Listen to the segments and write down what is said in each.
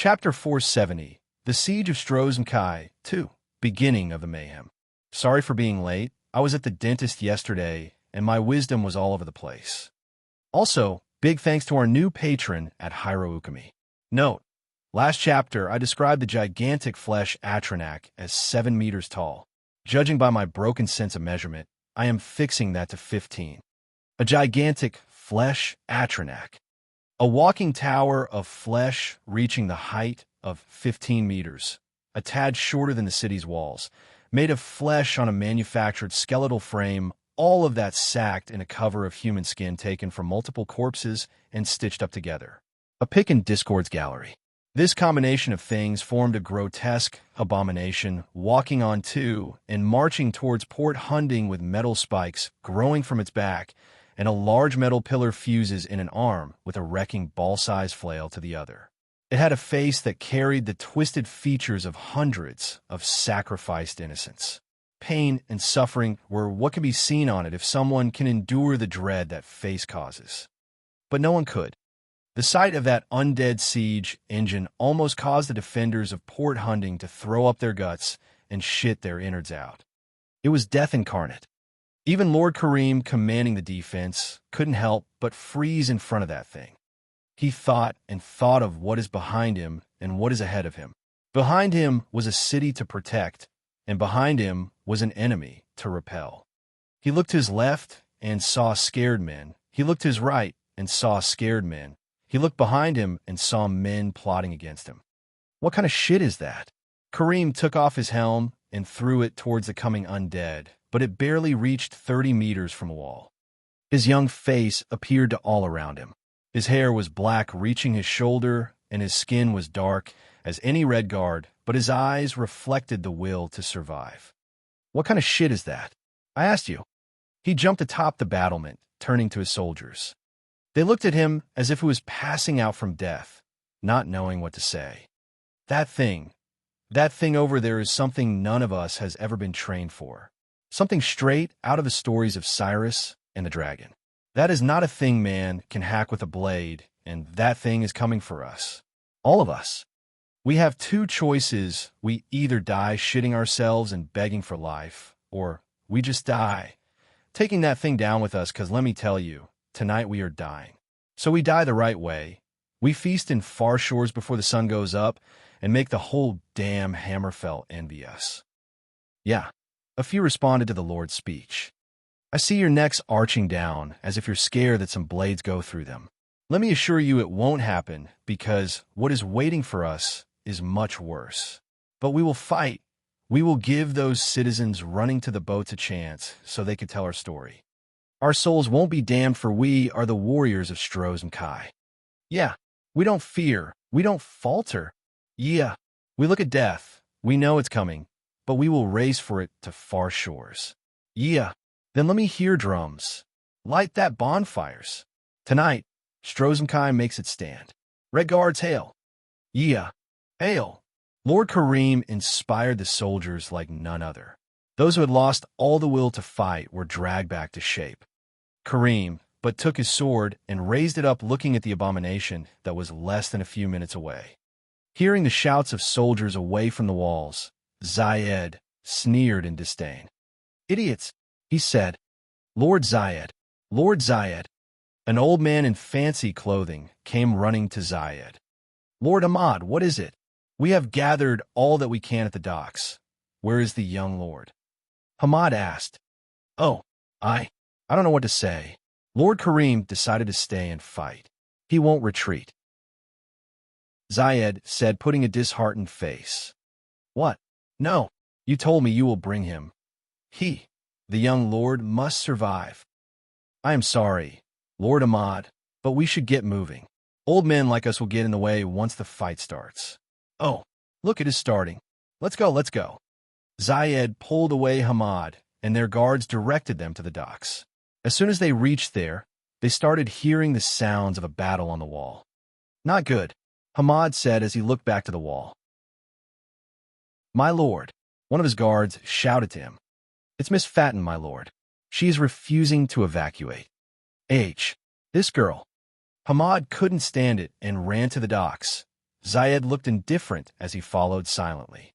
Chapter 470, The Siege of Strozmkai, 2, Beginning of the Mayhem. Sorry for being late. I was at the dentist yesterday, and my wisdom was all over the place. Also, big thanks to our new patron at Hiroukami. Note, last chapter I described the gigantic flesh Atronak as 7 meters tall. Judging by my broken sense of measurement, I am fixing that to 15. A gigantic flesh Atronak. A walking tower of flesh reaching the height of 15 meters, a tad shorter than the city's walls, made of flesh on a manufactured skeletal frame, all of that sacked in a cover of human skin taken from multiple corpses and stitched up together. A pick in Discord's gallery. This combination of things formed a grotesque abomination, walking on two and marching towards Port Hunding with metal spikes growing from its back, and a large metal pillar fuses in an arm with a wrecking ball-sized flail to the other. It had a face that carried the twisted features of hundreds of sacrificed innocents. Pain and suffering were what can be seen on it if someone can endure the dread that face causes. But no one could. The sight of that undead siege engine almost caused the defenders of Port Hunding to throw up their guts and shit their innards out. It was death incarnate. Even Lord Kareem, commanding the defense, couldn't help but freeze in front of that thing. He thought and thought of what is behind him and what is ahead of him. Behind him was a city to protect, and behind him was an enemy to repel. He looked to his left and saw scared men. He looked to his right and saw scared men. He looked behind him and saw men plotting against him. What kind of shit is that? Kareem took off his helm and threw it towards the coming undead, but it barely reached 30 meters from a wall. His young face appeared to all around him. His hair was black, reaching his shoulder, and his skin was dark as any red guard, but his eyes reflected the will to survive. What kind of shit is that? I asked you. He jumped atop the battlement, turning to his soldiers. They looked at him as if he was passing out from death, not knowing what to say. That thing over there is something none of us has ever been trained for. Something straight out of the stories of Cyrus and the dragon. That is not a thing man can hack with a blade, and that thing is coming for us. All of us. We have two choices. We either die shitting ourselves and begging for life, or we just die, taking that thing down with us, because let me tell you, tonight we are dying. So we die the right way. We feast in far shores before the sun goes up and make the whole damn Hammerfell envy us. Yeah. A few responded to the Lord's speech. I see your necks arching down, as if you're scared that some blades go through them. Let me assure you it won't happen, because what is waiting for us is much worse. But we will fight. We will give those citizens running to the boats a chance, so they can tell our story. Our souls won't be damned, for we are the warriors of Strozmkai. Yeah, we don't fear. We don't falter. Yeah, we look at death. We know it's coming, but we will race for it to far shores. Yeah, then let me hear drums. Light that bonfires. Tonight, Strozmkai makes its stand. Red Guards, hail. Yeah, hail. Lord Kareem inspired the soldiers like none other. Those who had lost all the will to fight were dragged back to shape. Kareem but took his sword and raised it up, looking at the abomination that was less than a few minutes away. Hearing the shouts of soldiers away from the walls, Zayed sneered in disdain. Idiots, he said. Lord Zayed, Lord Zayed. An old man in fancy clothing came running to Zayed. Lord Ahmad, what is it? We have gathered all that we can at the docks. Where is the young lord? Ahmad asked. Oh, I don't know what to say. Lord Kareem decided to stay and fight. He won't retreat. Zayed said, putting a disheartened face. What? No, you told me you will bring him. He, the young lord, must survive. I am sorry, Lord Ahmad, but we should get moving. Old men like us will get in the way once the fight starts. Oh, look, it is starting. Let's go, let's go. Zayed pulled away Hamad, and their guards directed them to the docks. As soon as they reached there, they started hearing the sounds of a battle on the wall. Not good, Hamad said as he looked back to the wall. My lord, one of his guards shouted to him. It's Miss Fatten, my lord. She is refusing to evacuate. This girl. Hamad couldn't stand it and ran to the docks. Zayed looked indifferent as he followed silently.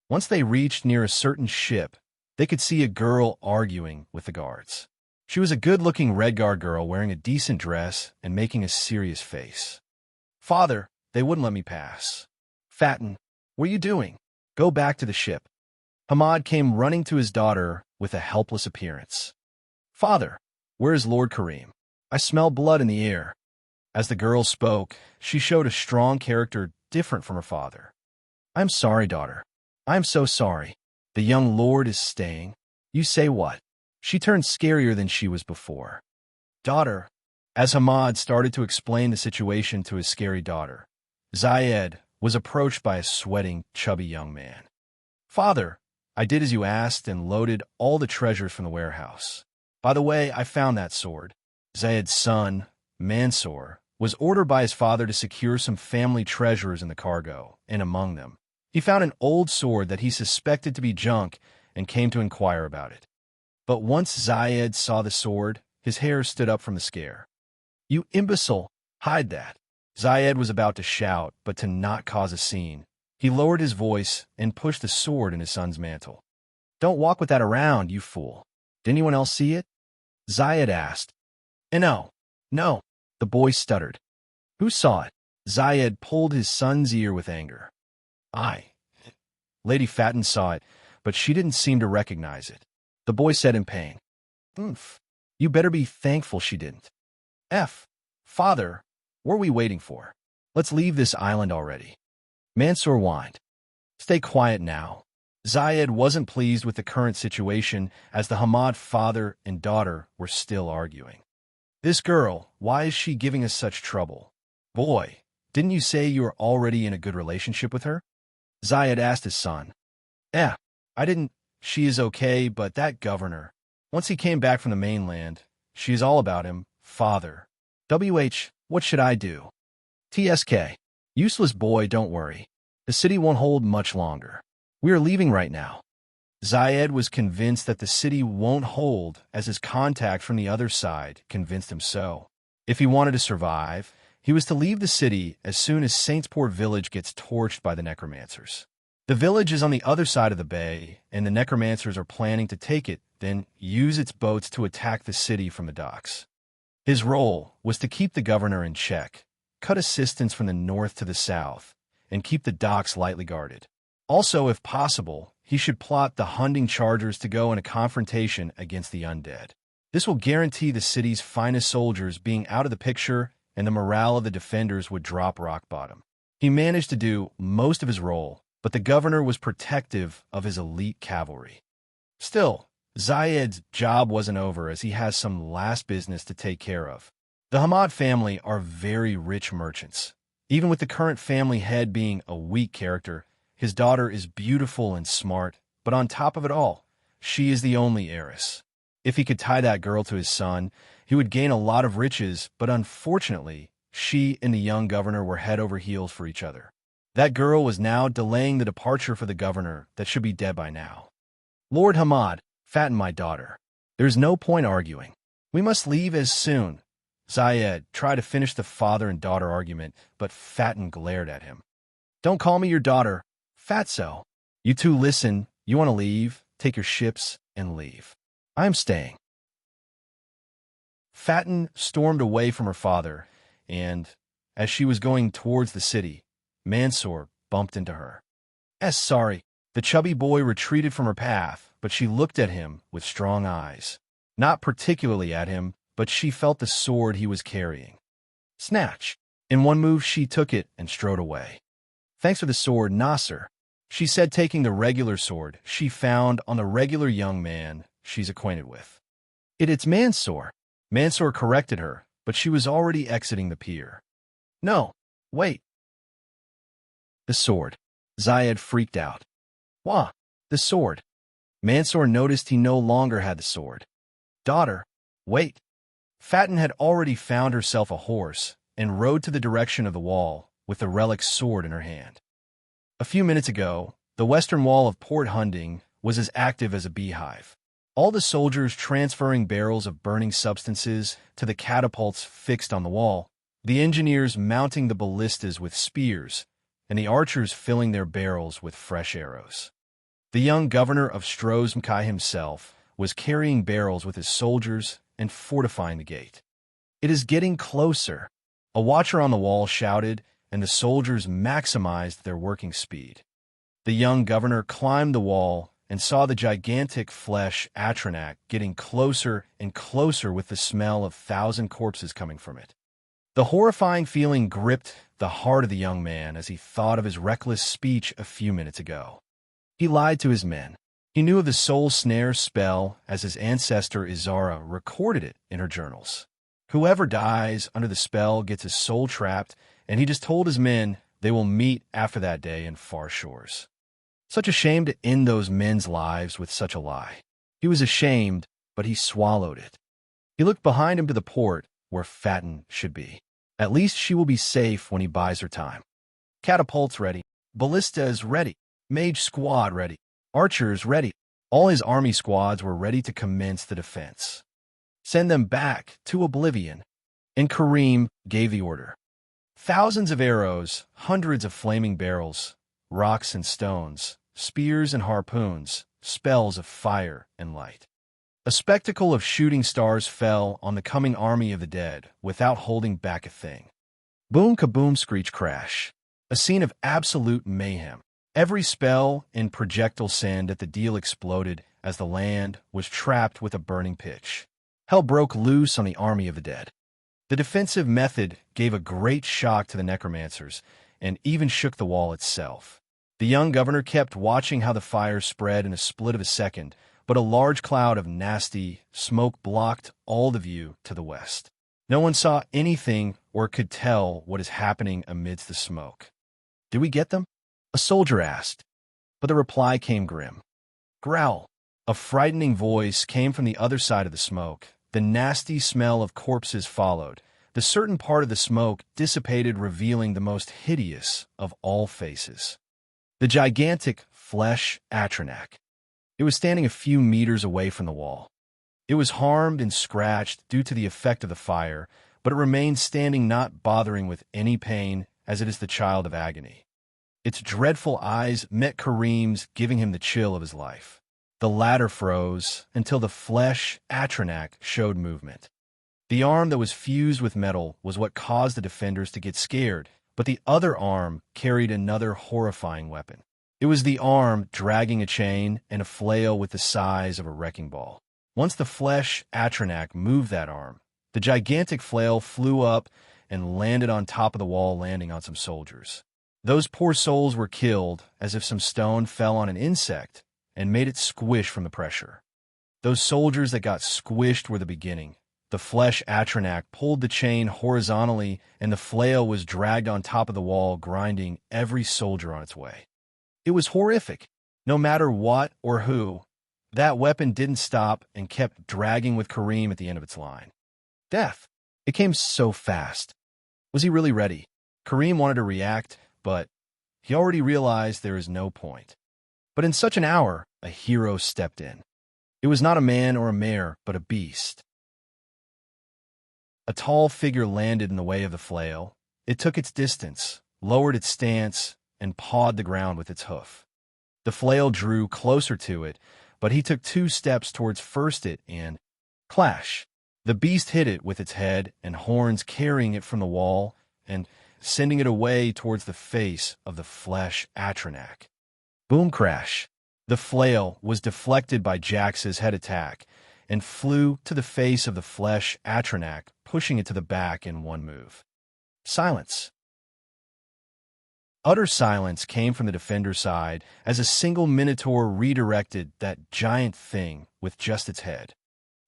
Once they reached near a certain ship, they could see a girl arguing with the guards. She was a good-looking Redguard girl wearing a decent dress and making a serious face. "Father, they wouldn't let me pass." "Fatten, what are you doing? Go back to the ship." Hamad came running to his daughter with a helpless appearance. "Father, where is Lord Karim? I smell blood in the air." As the girl spoke, she showed a strong character different from her father. "I'm sorry, daughter. I'm so sorry. The young lord is staying." "You say what?" She turned scarier than she was before. "Daughter." As Hamad started to explain the situation to his scary daughter, Zayed was approached by a sweating, chubby young man. "Father, I did as you asked and loaded all the treasures from the warehouse. By the way, I found that sword." Zayed's son, Mansour, was ordered by his father to secure some family treasures in the cargo, and among them, he found an old sword that he suspected to be junk and came to inquire about it. But once Zayed saw the sword, his hair stood up from the scare. "You imbecile, hide that." Zayed was about to shout, but to not cause a scene, he lowered his voice and pushed the sword in his son's mantle. "Don't walk with that around, you fool. Did anyone else see it?" Zayed asked. No, the boy stuttered. "Who saw it?" Zayed pulled his son's ear with anger. "I." Lady Fatten saw it, but she didn't seem to recognize it. The boy said in pain. "Oomph. You better be thankful she didn't." Father, what are we waiting for? Let's leave this island already." Mansour whined. "Stay quiet now." Zayed wasn't pleased with the current situation as the Hamad father and daughter were still arguing. "This girl, why is she giving us such trouble?" "Boy, didn't you say you were already in a good relationship with her?" Zayed asked his son. I didn't. She is okay, but that governor, once he came back from the mainland, she is all about him, father. What should I do?" "TSK. Useless boy, don't worry. The city won't hold much longer. We are leaving right now." Zayed was convinced that the city won't hold as his contact from the other side convinced him so. If he wanted to survive, he was to leave the city as soon as Saintsport village gets torched by the necromancers. The village is on the other side of the bay, and the necromancers are planning to take it, then use its boats to attack the city from the docks. His role was to keep the governor in check, cut assistance from the north to the south, and keep the docks lightly guarded. Also, if possible, he should plot the hunting chargers to go in a confrontation against the undead. This will guarantee the city's finest soldiers being out of the picture, and the morale of the defenders would drop rock bottom. He managed to do most of his role, but the governor was protective of his elite cavalry. Still, Zayed's job wasn't over as he has some last business to take care of. The Hamad family are very rich merchants. Even with the current family head being a weak character, his daughter is beautiful and smart, but on top of it all, she is the only heiress. If he could tie that girl to his son, he would gain a lot of riches, but unfortunately, she and the young governor were head over heels for each other. That girl was now delaying the departure for the governor that should be dead by now. "Lord Hamad, fatten my daughter. There's no point arguing. We must leave as soon." Zayed tried to finish the father and daughter argument, but Fatten glared at him. "Don't call me your daughter, Fatso. You two listen, you want to leave, take your ships, and leave. I'm staying." Fatten stormed away from her father, and, as she was going towards the city, Mansour bumped into her. Sorry. The chubby boy retreated from her path, but she looked at him with strong eyes. Not particularly at him, but she felt the sword he was carrying. Snatch! In one move she took it and strode away. "Thanks for the sword, Nasser," she said, taking the regular sword she found on the regular young man she's acquainted with. It's Mansour." Mansour corrected her, but she was already exiting the pier. "No, wait." "The sword." Zayed freaked out. "Wah, the sword." Mansour noticed he no longer had the sword. "Daughter, wait." Fatten had already found herself a horse and rode to the direction of the wall with the relic sword in her hand. A few minutes ago, the western wall of Port Hunding was as active as a beehive. All the soldiers transferring barrels of burning substances to the catapults fixed on the wall, the engineers mounting the ballistas with spears, and the archers filling their barrels with fresh arrows. The young governor of Strozmkai himself was carrying barrels with his soldiers and fortifying the gate. "It is getting closer," a watcher on the wall shouted, and the soldiers maximized their working speed. The young governor climbed the wall and saw the gigantic flesh Atronak getting closer and closer with the smell of 1,000 corpses coming from it. The horrifying feeling gripped the heart of the young man as he thought of his reckless speech a few minutes ago. He lied to his men. He knew of the soul snare spell as his ancestor Izara recorded it in her journals. Whoever dies under the spell gets his soul trapped, and he just told his men they will meet after that day in far shores. Such a shame to end those men's lives with such a lie. He was ashamed, but he swallowed it. He looked behind him to the port where Fatin should be. At least she will be safe when he buys her time. Catapults ready. Ballistas ready. Mage squad ready. Archers ready. All his army squads were ready to commence the defense. Send them back to oblivion. And Karim gave the order. Thousands of arrows, hundreds of flaming barrels, rocks and stones, spears and harpoons, spells of fire and light. A spectacle of shooting stars fell on the coming army of the dead without holding back a thing. Boom, kaboom, screech, crash. A scene of absolute mayhem. Every spell and projectile sand at the deal exploded as the land was trapped with a burning pitch. Hell broke loose on the army of the dead. The defensive method gave a great shock to the necromancers and even shook the wall itself. The young governor kept watching how the fire spread in a split of a second, but a large cloud of nasty smoke blocked all the view to the west. No one saw anything or could tell what is happening amidst the smoke. "Did we get them?" a soldier asked, but the reply came grim. "Growl." A frightening voice came from the other side of the smoke. The nasty smell of corpses followed. The certain part of the smoke dissipated, revealing the most hideous of all faces. The gigantic flesh Atronak. It was standing a few meters away from the wall. It was harmed and scratched due to the effect of the fire, but it remained standing, not bothering with any pain, as it is the child of agony. Its dreadful eyes met Karim's, giving him the chill of his life. The latter froze until the flesh Atronak showed movement. The arm that was fused with metal was what caused the defenders to get scared, but the other arm carried another horrifying weapon. It was the arm dragging a chain and a flail with the size of a wrecking ball. Once the flesh Atronak moved that arm, the gigantic flail flew up and landed on top of the wall, landing on some soldiers. Those poor souls were killed as if some stone fell on an insect and made it squish from the pressure. Those soldiers that got squished were the beginning. The flesh Atronak pulled the chain horizontally, and the flail was dragged on top of the wall, grinding every soldier on its way. It was horrific. No matter what or who, that weapon didn't stop and kept dragging with Karim at the end of its line. Death. It came so fast. Was he really ready? Karim wanted to react, but he already realized there is no point. But in such an hour, a hero stepped in. It was not a man or a mare, but a beast. A tall figure landed in the way of the flail. It took its distance, lowered its stance, and pawed the ground with its hoof. The flail drew closer to it, but he took 2 steps towards first it and clash. The beast hit it with its head and horns, carrying it from the wall and sending it away towards the face of the flesh Atronak. Boom, crash. The flail was deflected by Jax's head attack and flew to the face of the flesh Atronak, pushing it to the back in one move. Silence. Utter silence came from the defender's side as a single minotaur redirected that giant thing with just its head.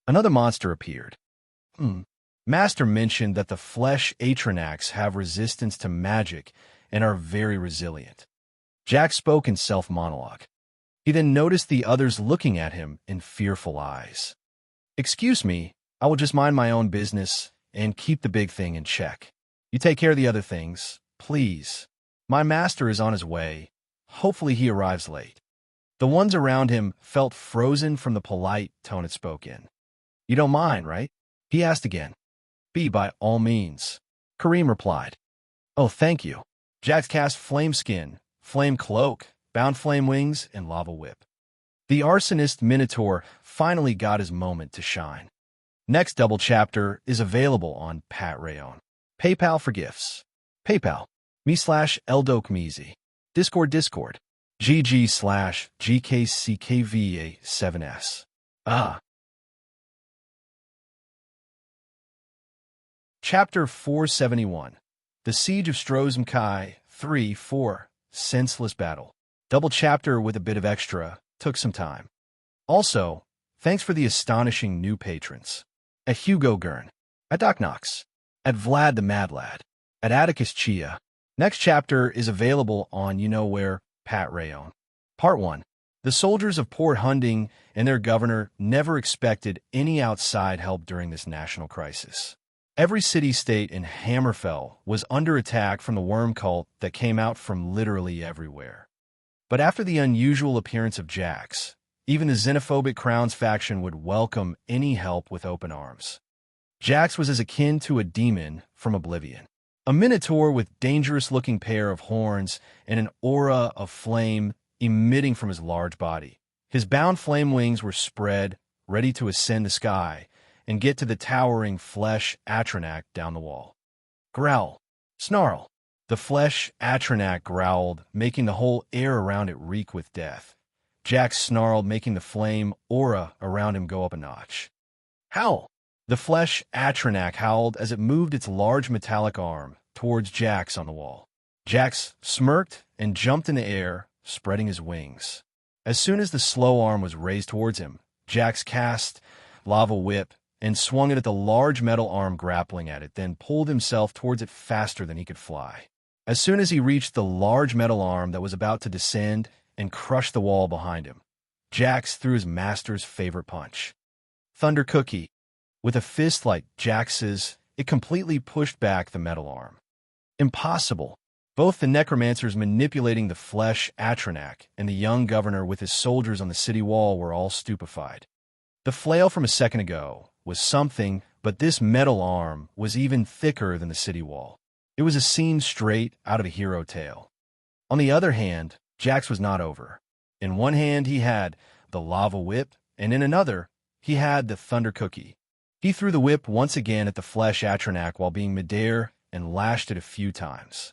Another monster appeared. Master mentioned that the flesh Atronachs have resistance to magic and are very resilient. Jack spoke in self-monologue. He then noticed the others looking at him in fearful eyes. "Excuse me, I will just mind my own business and keep the big thing in check. You take care of the other things, please. My master is on his way. Hopefully he arrives late." The ones around him felt frozen from the polite tone it spoke in. "You don't mind, right?" he asked again. "Be by all means," Karim replied. "Oh, thank you." Jax cast Flame Skin, Flame Cloak, Bound Flame Wings, and Lava Whip. The arsonist Minotaur finally got his moment to shine. Next double chapter is available on Patreon. PayPal for gifts. PayPal. me/eldokmeezy. Discord. GG/GKCKVA7S. Chapter 471. The Siege of Strozmkai 3-4. Senseless Battle. Double chapter with a bit of extra. Took some time. Also, thanks for the astonishing new patrons. At Hugo Gurn. At Doc Knox. At Vlad the Mad Lad. At Atticus Chia. Next chapter is available on you-know-where, Patreon. Part 1. The soldiers of Port Hunding and their governor never expected any outside help during this national crisis. Every city-state in Hammerfell was under attack from the worm cult that came out from literally everywhere. But after the unusual appearance of Jax, even the xenophobic Crown's faction would welcome any help with open arms. Jax was as akin to a demon from Oblivion. A minotaur with dangerous-looking pair of horns and an aura of flame emitting from his large body. His bound flame wings were spread, ready to ascend the sky and get to the towering flesh Atronak down the wall. Growl. Snarl. The flesh Atronak growled, making the whole air around it reek with death. Jax snarled, making the flame aura around him go up a notch. Howl. The flesh Atronak howled as it moved its large metallic arm towards Jax on the wall. Jax smirked and jumped in the air, spreading his wings. As soon as the slow arm was raised towards him, Jax cast Lava Whip and swung it at the large metal arm grappling at it, then pulled himself towards it faster than he could fly. As soon as he reached the large metal arm that was about to descend and crush the wall behind him, Jax threw his master's favorite punch. Thunder Cookie. With a fist like Jax's, it completely pushed back the metal arm. Impossible. Both the necromancers manipulating the flesh Atronak and the young governor with his soldiers on the city wall were all stupefied. The flail from a second ago was something, but this metal arm was even thicker than the city wall. It was a scene straight out of a hero tale. On the other hand, Jax was not over. In one hand he had the Lava Whip, and in another he had the Thunder Cookie. He threw the whip once again at the flesh Atronak while being midair and lashed it a few times.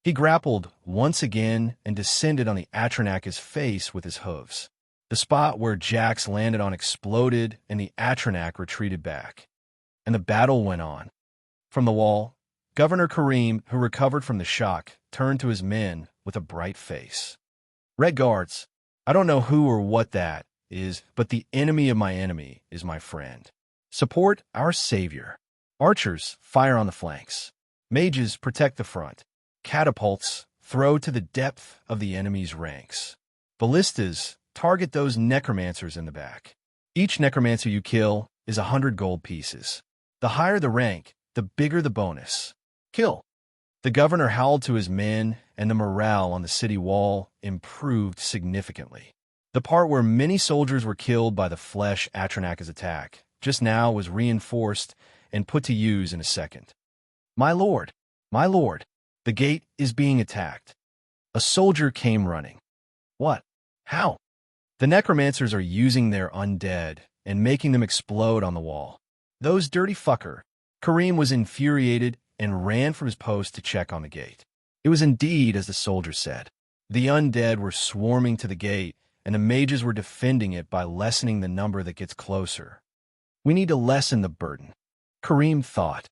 He grappled once again and descended on the Atronak's face with his hooves. The spot where Jax landed on exploded and the Atronak retreated back. And the battle went on. From the wall, Governor Kareem, who recovered from the shock, turned to his men with a bright face. Red Guards, I don't know who or what that is, but the enemy of my enemy is my friend. Support our savior. Archers, fire on the flanks. Mages, protect the front. Catapults, throw to the depth of the enemy's ranks. Ballistas, target those necromancers in the back. Each necromancer you kill is 100 gold pieces. The higher the rank, the bigger the bonus. Kill. The governor howled to his men, and the morale on the city wall improved significantly. The part where many soldiers were killed by the flesh Atronak's attack just now was reinforced and put to use in a second. My lord, the gate is being attacked. A soldier came running. What? How? The necromancers are using their undead and making them explode on the wall. Those dirty fucker. Kareem was infuriated and ran from his post to check on the gate. It was indeed as the soldier said. The undead were swarming to the gate, and the mages were defending it by lessening the number that gets closer. We need to lessen the burden, Kareem thought.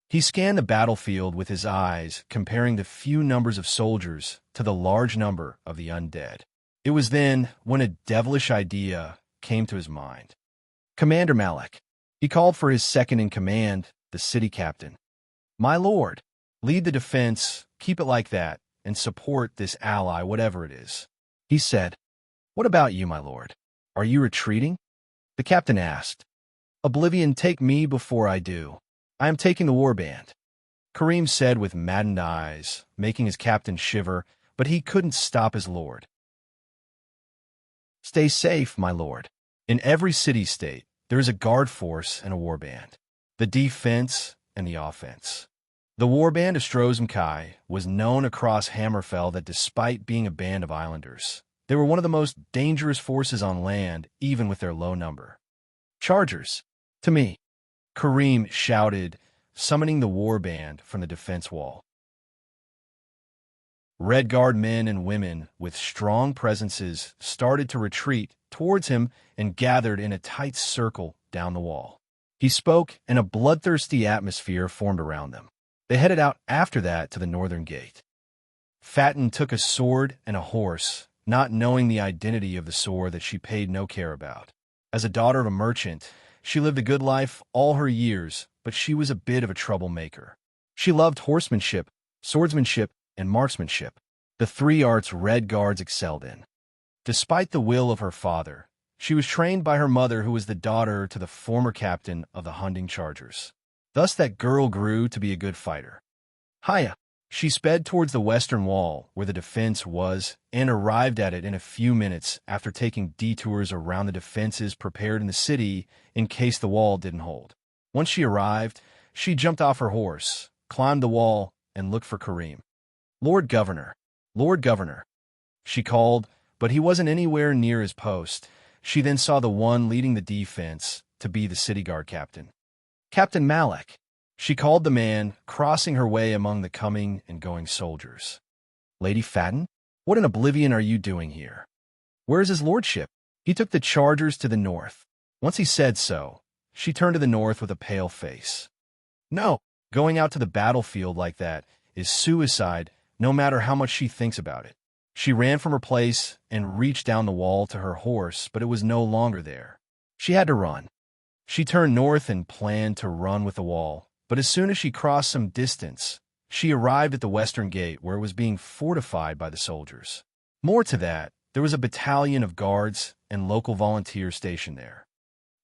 He scanned the battlefield with his eyes, comparing the few numbers of soldiers to the large number of the undead. It was then when a devilish idea came to his mind. Commander Malek. He called for his second-in-command, the city captain. My lord, lead the defense, keep it like that, and support this ally, whatever it is. He said, What about you, my lord? Are you retreating? The captain asked. Oblivion, take me before I do. I am taking the warband. Kareem said with maddened eyes, making his captain shiver, but he couldn't stop his lord. Stay safe, my lord. In every city-state, there is a guard force and a warband. The defense and the offense. The warband of Strozmkai was known across Hammerfell that despite being a band of islanders, they were one of the most dangerous forces on land, even with their low number. Chargers, to me, Kareem shouted, summoning the warband from the defense wall. Red Guard men and women with strong presences started to retreat towards him and gathered in a tight circle down the wall. He spoke, and a bloodthirsty atmosphere formed around them. They headed out after that to the northern gate. Fatten took a sword and a horse, not knowing the identity of the sword that she paid no care about. As a daughter of a merchant, she lived a good life all her years, but she was a bit of a troublemaker. She loved horsemanship, swordsmanship, and marksmanship, the three arts Red Guards excelled in. Despite the will of her father, she was trained by her mother, who was the daughter to the former captain of the hunting chargers. Thus that girl grew to be a good fighter. Hiya! She sped towards the western wall, where the defense was, and arrived at it in a few minutes after taking detours around the defenses prepared in the city in case the wall didn't hold. Once she arrived, she jumped off her horse, climbed the wall, and looked for Kareem. Lord Governor, she called, but he wasn't anywhere near his post. She then saw the one leading the defense to be the city guard captain. Captain Malek, she called the man, crossing her way among the coming and going soldiers. Lady Fatten, what in oblivion are you doing here? Where is his lordship? He took the chargers to the north. Once he said so, she turned to the north with a pale face. No, going out to the battlefield like that is suicide, no matter how much she thinks about it. She ran from her place and reached down the wall to her horse, but it was no longer there. She had to run. She turned north and planned to run with the wall, but as soon as she crossed some distance, she arrived at the western gate, where it was being fortified by the soldiers. More to that, there was a battalion of guards and local volunteers stationed there.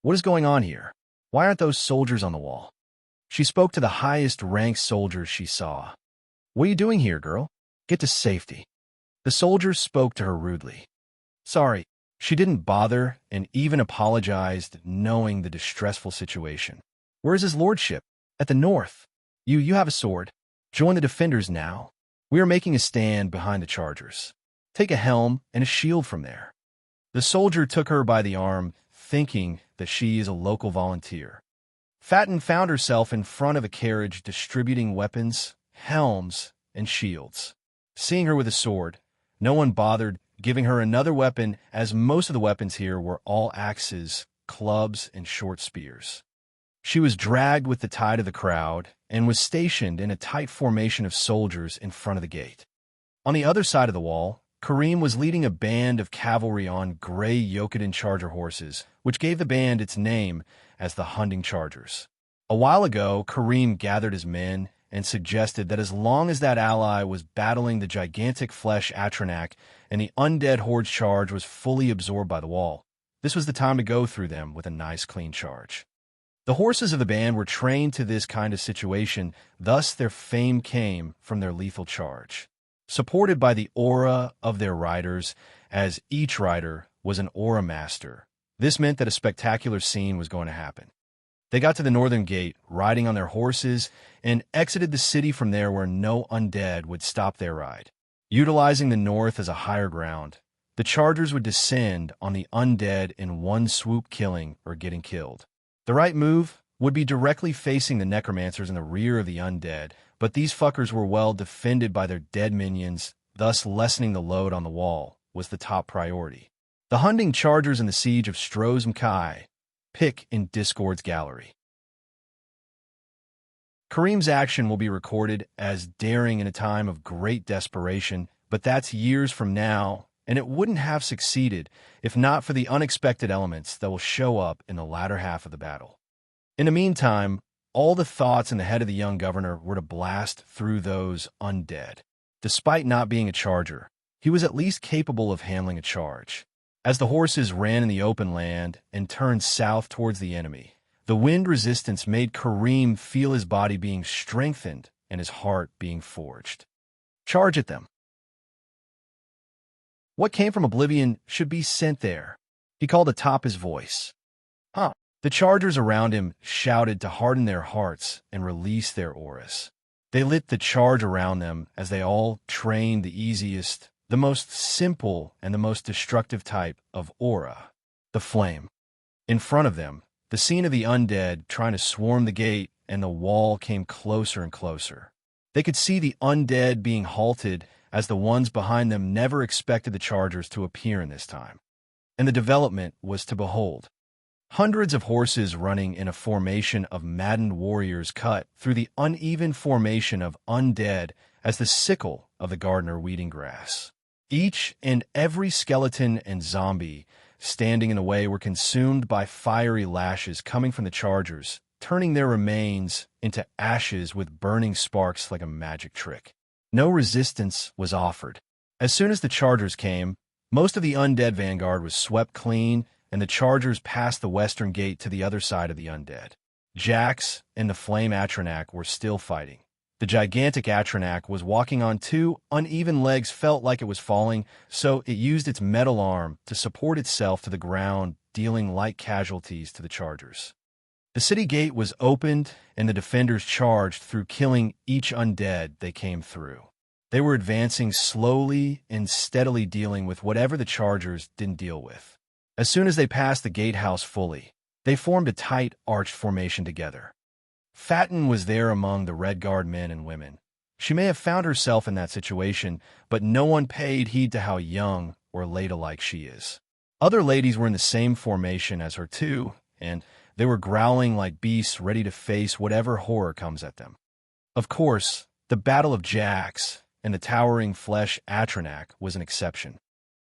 What is going on here? Why aren't those soldiers on the wall? She spoke to the highest-ranked soldiers she saw. What are you doing here, girl? Get to safety. The soldiers spoke to her rudely. Sorry, she didn't bother and even apologized, knowing the distressful situation. Where is his lordship? At the north. You have a sword. Join the defenders now. We are making a stand behind the chargers. Take a helm and a shield from there. The soldier took her by the arm, thinking that she is a local volunteer. Fatten found herself in front of a carriage distributing weapons, helms, and shields. Seeing her with a sword, no one bothered giving her another weapon, as most of the weapons here were all axes, clubs, and short spears. She was dragged with the tide of the crowd and was stationed in a tight formation of soldiers in front of the gate. On the other side of the wall, Kareem was leading a band of cavalry on gray Yokudan charger horses, which gave the band its name as the Hunting Chargers. A while ago, Kareem gathered his men and suggested that as long as that ally was battling the gigantic flesh Atronak and the undead horde charge was fully absorbed by the wall, this was the time to go through them with a nice clean charge. The horses of the band were trained to this kind of situation, thus their fame came from their lethal charge. Supported by the aura of their riders, as each rider was an aura master, this meant that a spectacular scene was going to happen. They got to the northern gate, riding on their horses, and exited the city from there, where no undead would stop their ride. Utilizing the north as a higher ground, the chargers would descend on the undead in one swoop, killing or getting killed. The right move would be directly facing the necromancers in the rear of the undead, but these fuckers were well defended by their dead minions, thus lessening the load on the wall was the top priority. The hunting chargers in the siege of Strozmkai. Pick in Discord's gallery. Kareem's action will be recorded as daring in a time of great desperation, but that's years from now, and it wouldn't have succeeded if not for the unexpected elements that will show up in the latter half of the battle. In the meantime, all the thoughts in the head of the young governor were to blast through those undead. Despite not being a charger, he was at least capable of handling a charge. As the horses ran in the open land and turned south towards the enemy, the wind resistance made Kareem feel his body being strengthened and his heart being forged. Charge at them. What came from oblivion should be sent there, he called atop his voice. The chargers around him shouted to harden their hearts and release their auras. They lit the charge around them as they all trained the easiest, the most simple, and the most destructive type of aura, the flame. In front of them, the scene of the undead trying to swarm the gate and the wall came closer and closer. They could see the undead being halted as the ones behind them never expected the chargers to appear in this time. And the development was to behold. Hundreds of horses running in a formation of maddened warriors cut through the uneven formation of undead as the sickle of the gardener weeding grass. Each and every skeleton and zombie standing in the way were consumed by fiery lashes coming from the chargers, turning their remains into ashes with burning sparks like a magic trick. No resistance was offered. As soon as the chargers came, most of the undead vanguard was swept clean, and the chargers passed the western gate to the other side of the undead. Jax and the flame Atronak were still fighting. The gigantic Atronak was walking on two uneven legs, felt like it was falling, so it used its metal arm to support itself to the ground, dealing light casualties to the chargers. The city gate was opened, and the defenders charged through, killing each undead they came through. They were advancing slowly and steadily, dealing with whatever the chargers didn't deal with. As soon as they passed the gatehouse fully, they formed a tight, arched formation together. Fatten was there among the Red Guard men and women. She may have found herself in that situation, but no one paid heed to how young or ladylike she is. Other ladies were in the same formation as her too, and they were growling like beasts ready to face whatever horror comes at them. Of course, the Battle of Jax and the towering flesh Atronak was an exception.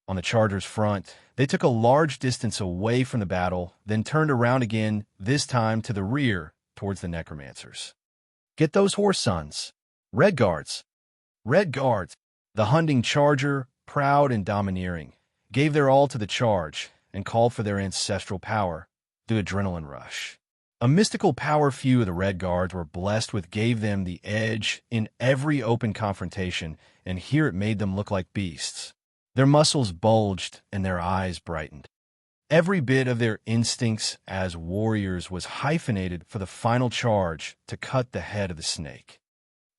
On the charger's front, they took a large distance away from the battle, then turned around again, this time to the rear, towards the necromancers. "Get those horse sons! Red Guards! Red Guards!" The hunting charger, proud and domineering, gave their all to the charge and called for their ancestral power, the adrenaline rush. A mystical power few of the Red Guards were blessed with gave them the edge in every open confrontation, and here it made them look like beasts. Their muscles bulged and their eyes brightened. Every bit of their instincts as warriors was hyphenated for the final charge to cut the head of the snake.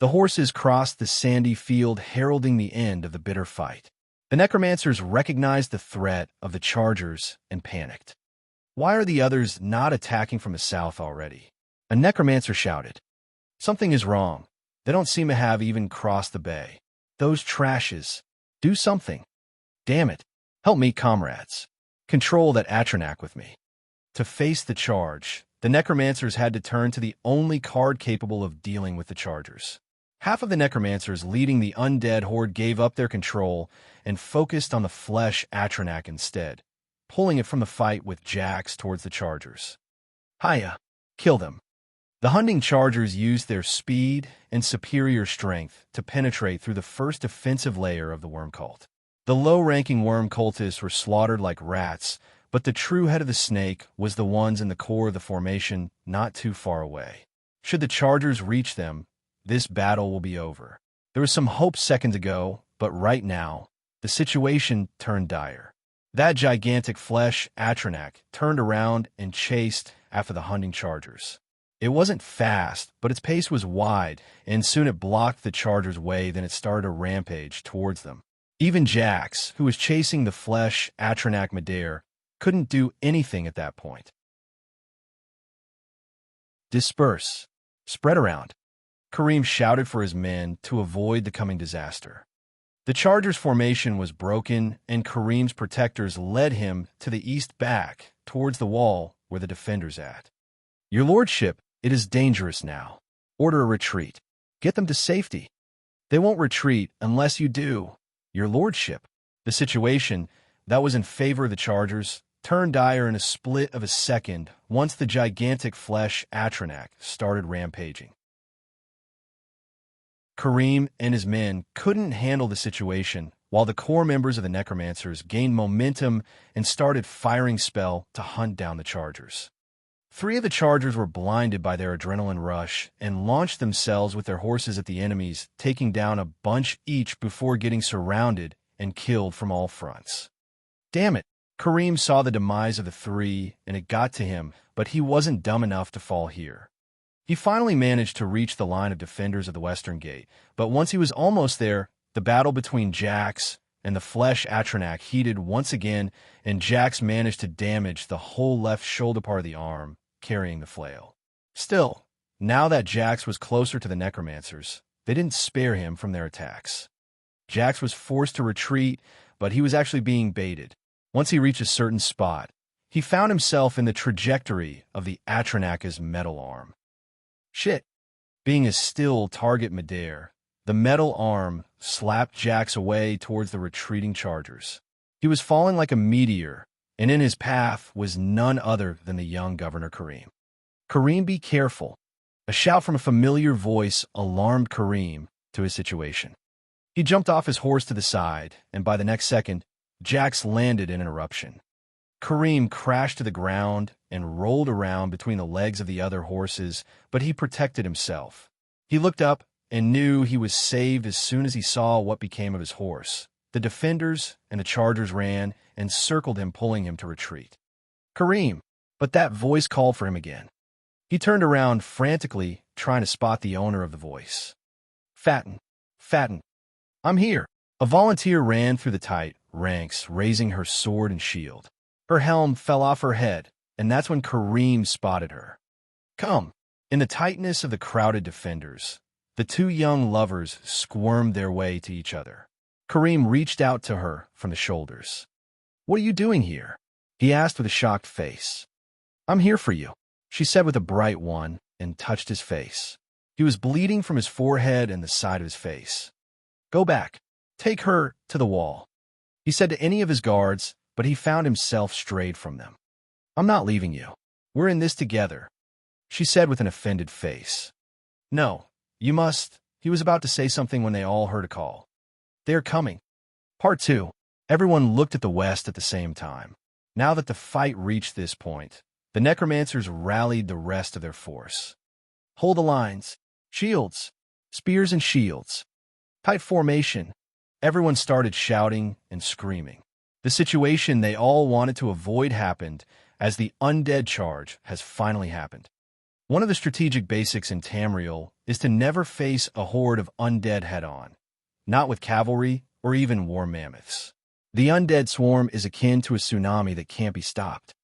The horses crossed the sandy field, heralding the end of the bitter fight. The necromancers recognized the threat of the chargers and panicked. "Why are the others not attacking from the south already?" A necromancer shouted. "Something is wrong. They don't seem to have even crossed the bay. Those trashes. Do something. Damn it. Help me, comrades. Control that Atronak with me." To face the charge, the necromancers had to turn to the only card capable of dealing with the chargers. Half of the necromancers leading the undead horde gave up their control and focused on the flesh Atronak instead, pulling it from the fight with Jax towards the chargers. "Hiya! Kill them!" The hunting chargers used their speed and superior strength to penetrate through the first defensive layer of the worm cult. The low-ranking worm cultists were slaughtered like rats, but the true head of the snake was the ones in the core of the formation not too far away. Should the chargers reach them, this battle will be over. There was some hope seconds ago, but right now, the situation turned dire. That gigantic flesh Atronak turned around and chased after the hunting chargers. It wasn't fast, but its pace was wide, and soon it blocked the chargers' way, then it started a rampage towards them. Even Jax, who was chasing the flesh Atronak Madair, couldn't do anything at that point. "Disperse. Spread around." Kareem shouted for his men to avoid the coming disaster. The charger's formation was broken, and Kareem's protectors led him to the east back, towards the wall where the defenders at. "Your lordship, it is dangerous now. Order a retreat. Get them to safety." "They won't retreat unless you do. Your lordship." The situation that was in favor of the chargers turned dire in a split of a second once the gigantic flesh Atronak started rampaging. Kareem and his men couldn't handle the situation, while the core members of the necromancers gained momentum and started firing spell to hunt down the chargers. 3 of the chargers were blinded by their adrenaline rush and launched themselves with their horses at the enemies, taking down a bunch each before getting surrounded and killed from all fronts. Damn it! Kareem saw the demise of the 3, and it got to him, but he wasn't dumb enough to fall here. He finally managed to reach the line of defenders of the western gate, but once he was almost there, the battle between Jax and the flesh Atronach heated once again, and Jax managed to damage the whole left shoulder part of the arm, carrying the flail. Still, now that Jax was closer to the necromancers, they didn't spare him from their attacks. Jax was forced to retreat, but he was actually being baited. Once he reached a certain spot, he found himself in the trajectory of the Atronach's metal arm. Shit. Being a still target midair, the metal arm slapped Jax away towards the retreating chargers. He was falling like a meteor, and in his path was none other than the young Governor Kareem. "Kareem, be careful." A shout from a familiar voice alarmed Kareem to his situation. He jumped off his horse to the side, and by the next second, Jax landed in an eruption. Kareem crashed to the ground and rolled around between the legs of the other horses, but he protected himself. He looked up and knew he was saved as soon as he saw what became of his horse. The defenders and the chargers ran and circled him, pulling him to retreat. "Kareem!" But that voice called for him again. He turned around frantically, trying to spot the owner of the voice. Fatten, I'm here." A volunteer ran through the tight ranks, raising her sword and shield. Her helm fell off her head, and that's when Kareem spotted her. "Come." In the tightness of the crowded defenders, the two young lovers squirmed their way to each other. Kareem reached out to her from the shoulders. "What are you doing here?" he asked with a shocked face. "I'm here for you," she said with a bright one, and touched his face. He was bleeding from his forehead and the side of his face. "Go back. Take her to the wall," he said to any of his guards, but he found himself strayed from them. "I'm not leaving you. We're in this together," she said with an offended face. "No, you must." He was about to say something when they all heard a call. "They're coming." Part 2. Everyone looked at the west at the same time. Now that the fight reached this point, the necromancers rallied the rest of their force. "Hold the lines. Shields. Spears and shields. Tight formation." Everyone started shouting and screaming. The situation they all wanted to avoid happened, as the undead charge has finally happened. One of the strategic basics in Tamriel is to never face a horde of undead head-on, not with cavalry or even war mammoths. The undead swarm is akin to a tsunami that can't be stopped.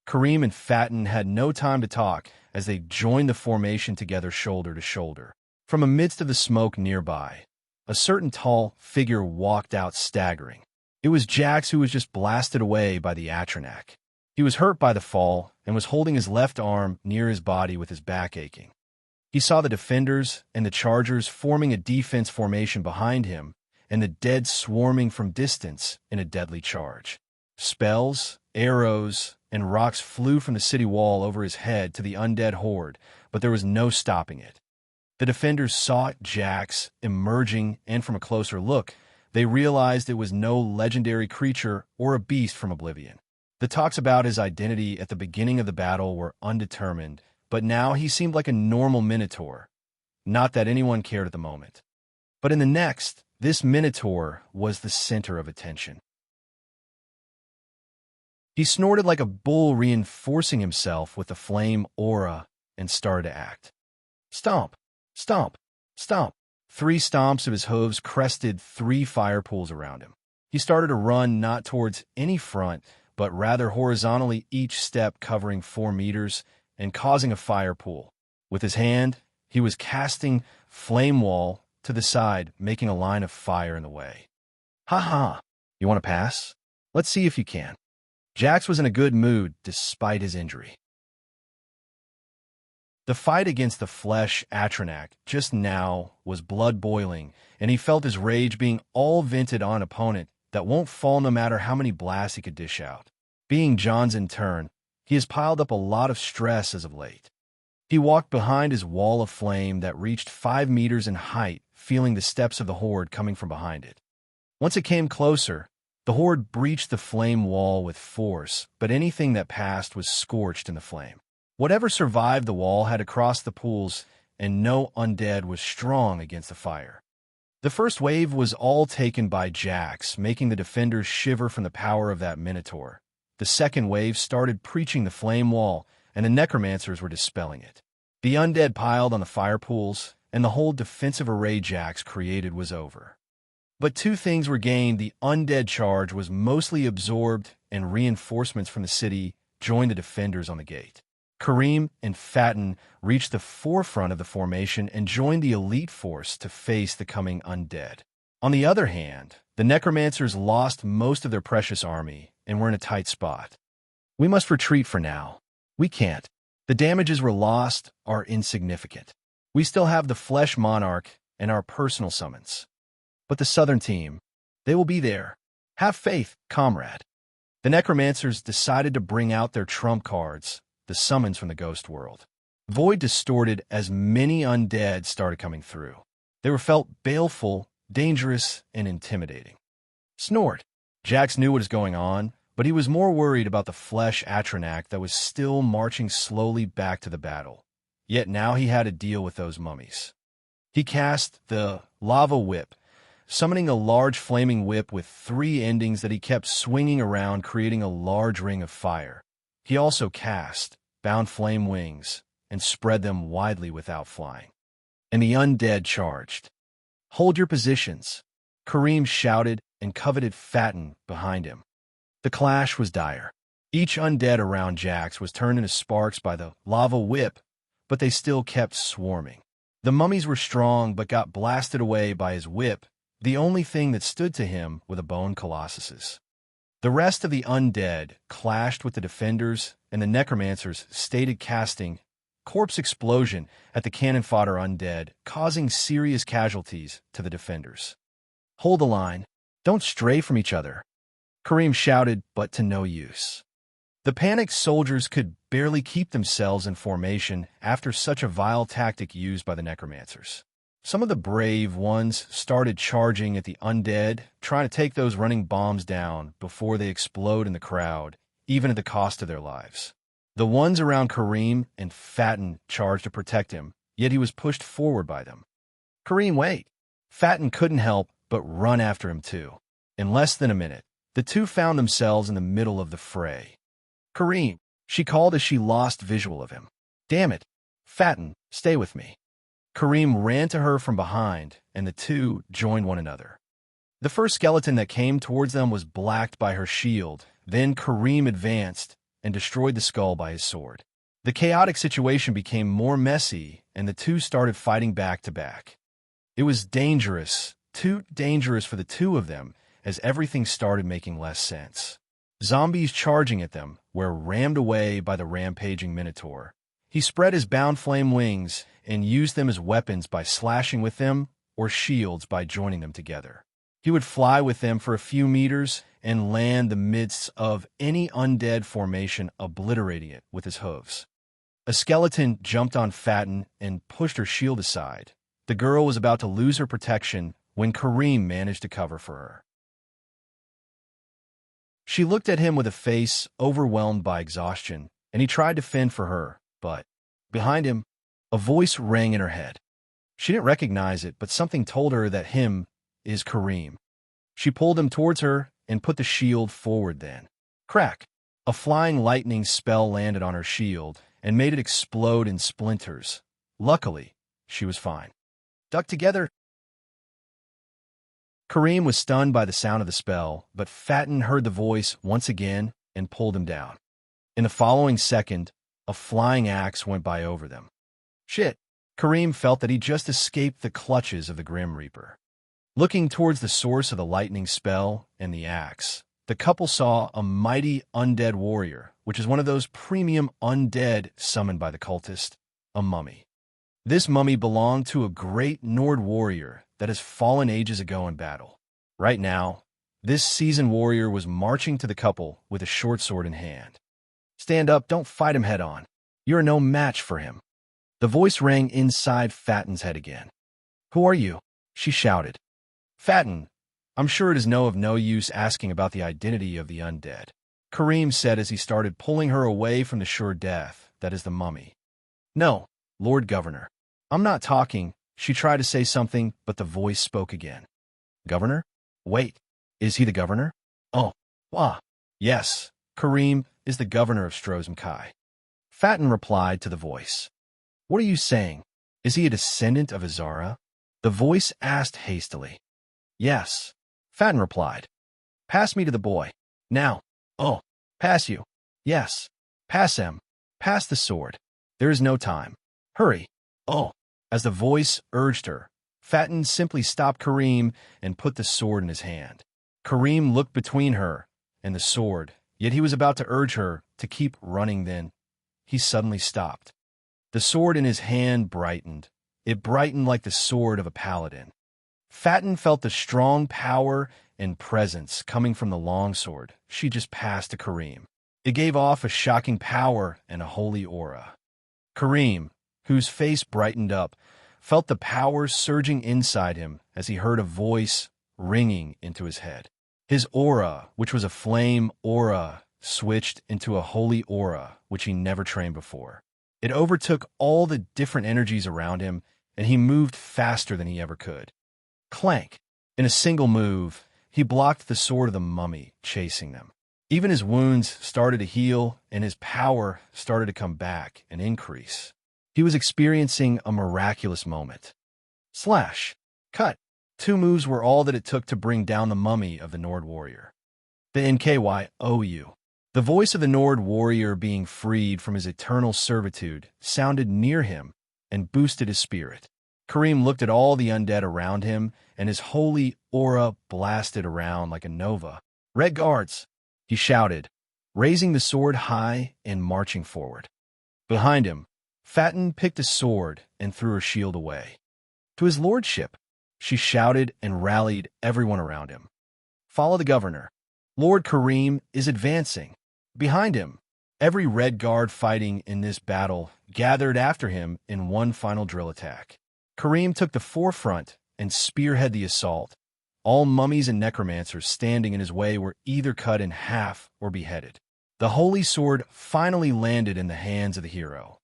Kareem and Fatten had no time to talk as they joined the formation together shoulder to shoulder. From amidst of the smoke nearby, a certain tall figure walked out staggering. It was Jax, who was just blasted away by the Atronach. He was hurt by the fall and was holding his left arm near his body with his back aching. He saw the defenders and the chargers forming a defense formation behind him, and the dead swarming from distance in a deadly charge. Spells, arrows, and rocks flew from the city wall over his head to the undead horde, but there was no stopping it. The defenders saw Jax emerging, and from a closer look, they realized it was no legendary creature or a beast from Oblivion. The talks about his identity at the beginning of the battle were undetermined, but now he seemed like a normal minotaur. Not that anyone cared at the moment. But in the next, this minotaur was the center of attention. He snorted like a bull, reinforcing himself with the flame aura, and started to act. Stomp, stomp, stomp. 3 stomps of his hooves crested 3 fire pools around him. He started to run not towards any front, but rather horizontally, each step covering 4 meters and causing a fire pool. With his hand, he was casting flame wall to the side, making a line of fire in the way. "Ha ha! You want to pass? Let's see if you can." Jax was in a good mood despite his injury. The fight against the flesh Atronach just now was blood boiling, and he felt his rage being all vented on an opponent that won't fall no matter how many blasts he could dish out. Being John's in turn, he has piled up a lot of stress as of late. He walked behind his wall of flame that reached 5 meters in height, feeling the steps of the horde coming from behind it. Once it came closer, the horde breached the flame wall with force, but anything that passed was scorched in the flame. Whatever survived the wall had to cross the pools, and no undead was strong against the fire. The first wave was all taken by Jax, making the defenders shiver from the power of that minotaur. The second wave started preaching the flame wall, and the necromancers were dispelling it. The undead piled on the fire pools, and the whole defensive array Jax created was over. But two things were gained. The undead charge was mostly absorbed, and reinforcements from the city joined the defenders on the gate. Kareem and Fatten reached the forefront of the formation and joined the elite force to face the coming undead. On the other hand, the necromancers lost most of their precious army and were in a tight spot. We must retreat for now. We can't. The damages we're lost are insignificant. We still have the Flesh Monarch and our personal summons. But the southern team, they will be there. Have faith, comrade. The necromancers decided to bring out their trump cards, the summons from the ghost world. Void distorted as many undead started coming through. They were felt baleful, dangerous, and intimidating. Snort. Jax knew what was going on, but he was more worried about the flesh Atronak that was still marching slowly back to the battle. Yet now he had to deal with those mummies. He cast the Lava Whip, summoning a large flaming whip with 3 endings that he kept swinging around, creating a large ring of fire. He also cast Bound Flame Wings and spread them widely without flying. And the undead charged. Hold your positions, Kareem shouted and coveted Fatten behind him. The clash was dire. Each undead around Jax was turned into sparks by the lava whip, but they still kept swarming. The mummies were strong but got blasted away by his whip. The only thing that stood to him were the bone colossuses. The rest of the undead clashed with the defenders, and the necromancers stated casting corpse explosion at the cannon fodder undead, causing serious casualties to the defenders. Hold the line. Don't stray from each other, Kareem shouted, but to no use. The panicked soldiers could barely keep themselves in formation after such a vile tactic used by the necromancers. Some of the brave ones started charging at the undead, trying to take those running bombs down before they explode in the crowd, even at the cost of their lives. The ones around Kareem and Fatten charged to protect him, yet he was pushed forward by them. Kareem, wait! Fatten couldn't help but run after him too. In less than a minute, the two found themselves in the middle of the fray. Kareem, she called as she lost visual of him. Damn it! Fatten, stay with me. Kareem ran to her from behind, and the two joined one another. The first skeleton that came towards them was blacked by her shield. Then Kareem advanced and destroyed the skull by his sword. The chaotic situation became more messy, and the two started fighting back to back. It was dangerous, too dangerous for the two of them, as everything started making less sense. Zombies charging at them were rammed away by the rampaging Minotaur. He spread his bound flame wings and used them as weapons by slashing with them, or shields by joining them together. He would fly with them for a few meters and land the midst of any undead formation, obliterating it with his hooves. A skeleton jumped on Fatten and pushed her shield aside. The girl was about to lose her protection when Kareem managed to cover for her. She looked at him with a face overwhelmed by exhaustion, and he tried to fend for her, but behind him, a voice rang in her head. She didn't recognize it, but something told her that him is Kareem. She pulled him towards her and put the shield forward then. Crack! A flying lightning spell landed on her shield and made it explode in splinters. Luckily, she was fine. Duck together. Kareem was stunned by the sound of the spell, but Fatten heard the voice once again and pulled him down. In the following second, a flying axe went by over them. Shit! Kareem felt that he just escaped the clutches of the Grim Reaper. Looking towards the source of the lightning spell and the axe, the couple saw a mighty undead warrior, which is one of those premium undead summoned by the cultist, a mummy. This mummy belonged to a great Nord warrior that has fallen ages ago in battle. Right now, this seasoned warrior was marching to the couple with a short sword in hand. Stand up, don't fight him head on. You're no match for him. The voice rang inside Fatten's head again. Who are you? She shouted. Fatten, I'm sure it is of no use asking about the identity of the undead, Kareem said as he started pulling her away from the sure death that is the mummy. No, Lord Governor. I'm not talking. She tried to say something, but the voice spoke again. Governor? Wait, is he the governor? Oh, wah. Yes, Kareem is the governor of Strozum Kai. Fatten replied to the voice. What are you saying? Is he a descendant of Azara? The voice asked hastily. Yes, Fatin replied. Pass me to the boy. Now. Oh, pass you. Yes. Pass him. Pass the sword. There is no time. Hurry. Oh. As the voice urged her, Fatin simply stopped Kareem and put the sword in his hand. Kareem looked between her and the sword, yet he was about to urge her to keep running then. He suddenly stopped. The sword in his hand brightened. It brightened like the sword of a paladin. Fatin felt the strong power and presence coming from the longsword she just passed to Kareem. It gave off a shocking power and a holy aura. Kareem, whose face brightened up, felt the power surging inside him as he heard a voice ringing into his head. His aura, which was a flame aura, switched into a holy aura, which he never trained before. It overtook all the different energies around him, and he moved faster than he ever could. Clank! In a single move, he blocked the sword of the mummy, chasing them. Even his wounds started to heal, and his power started to come back and increase. He was experiencing a miraculous moment. Slash! Cut! 2 moves were all that it took to bring down the mummy of the Nord warrior. The NKYOU. The voice of the Nord warrior being freed from his eternal servitude sounded near him and boosted his spirit. Kareem looked at all the undead around him, and his holy aura blasted around like a nova. Red guards! He shouted, raising the sword high and marching forward. Behind him, Fatin picked a sword and threw her shield away. To his lordship, she shouted and rallied everyone around him. Follow the governor. Lord Kareem is advancing. Behind him, every red guard fighting in this battle gathered after him in one final drill attack. Kareem took the forefront and spearheaded the assault. All mummies and necromancers standing in his way were either cut in half or beheaded. The holy sword finally landed in the hands of the hero.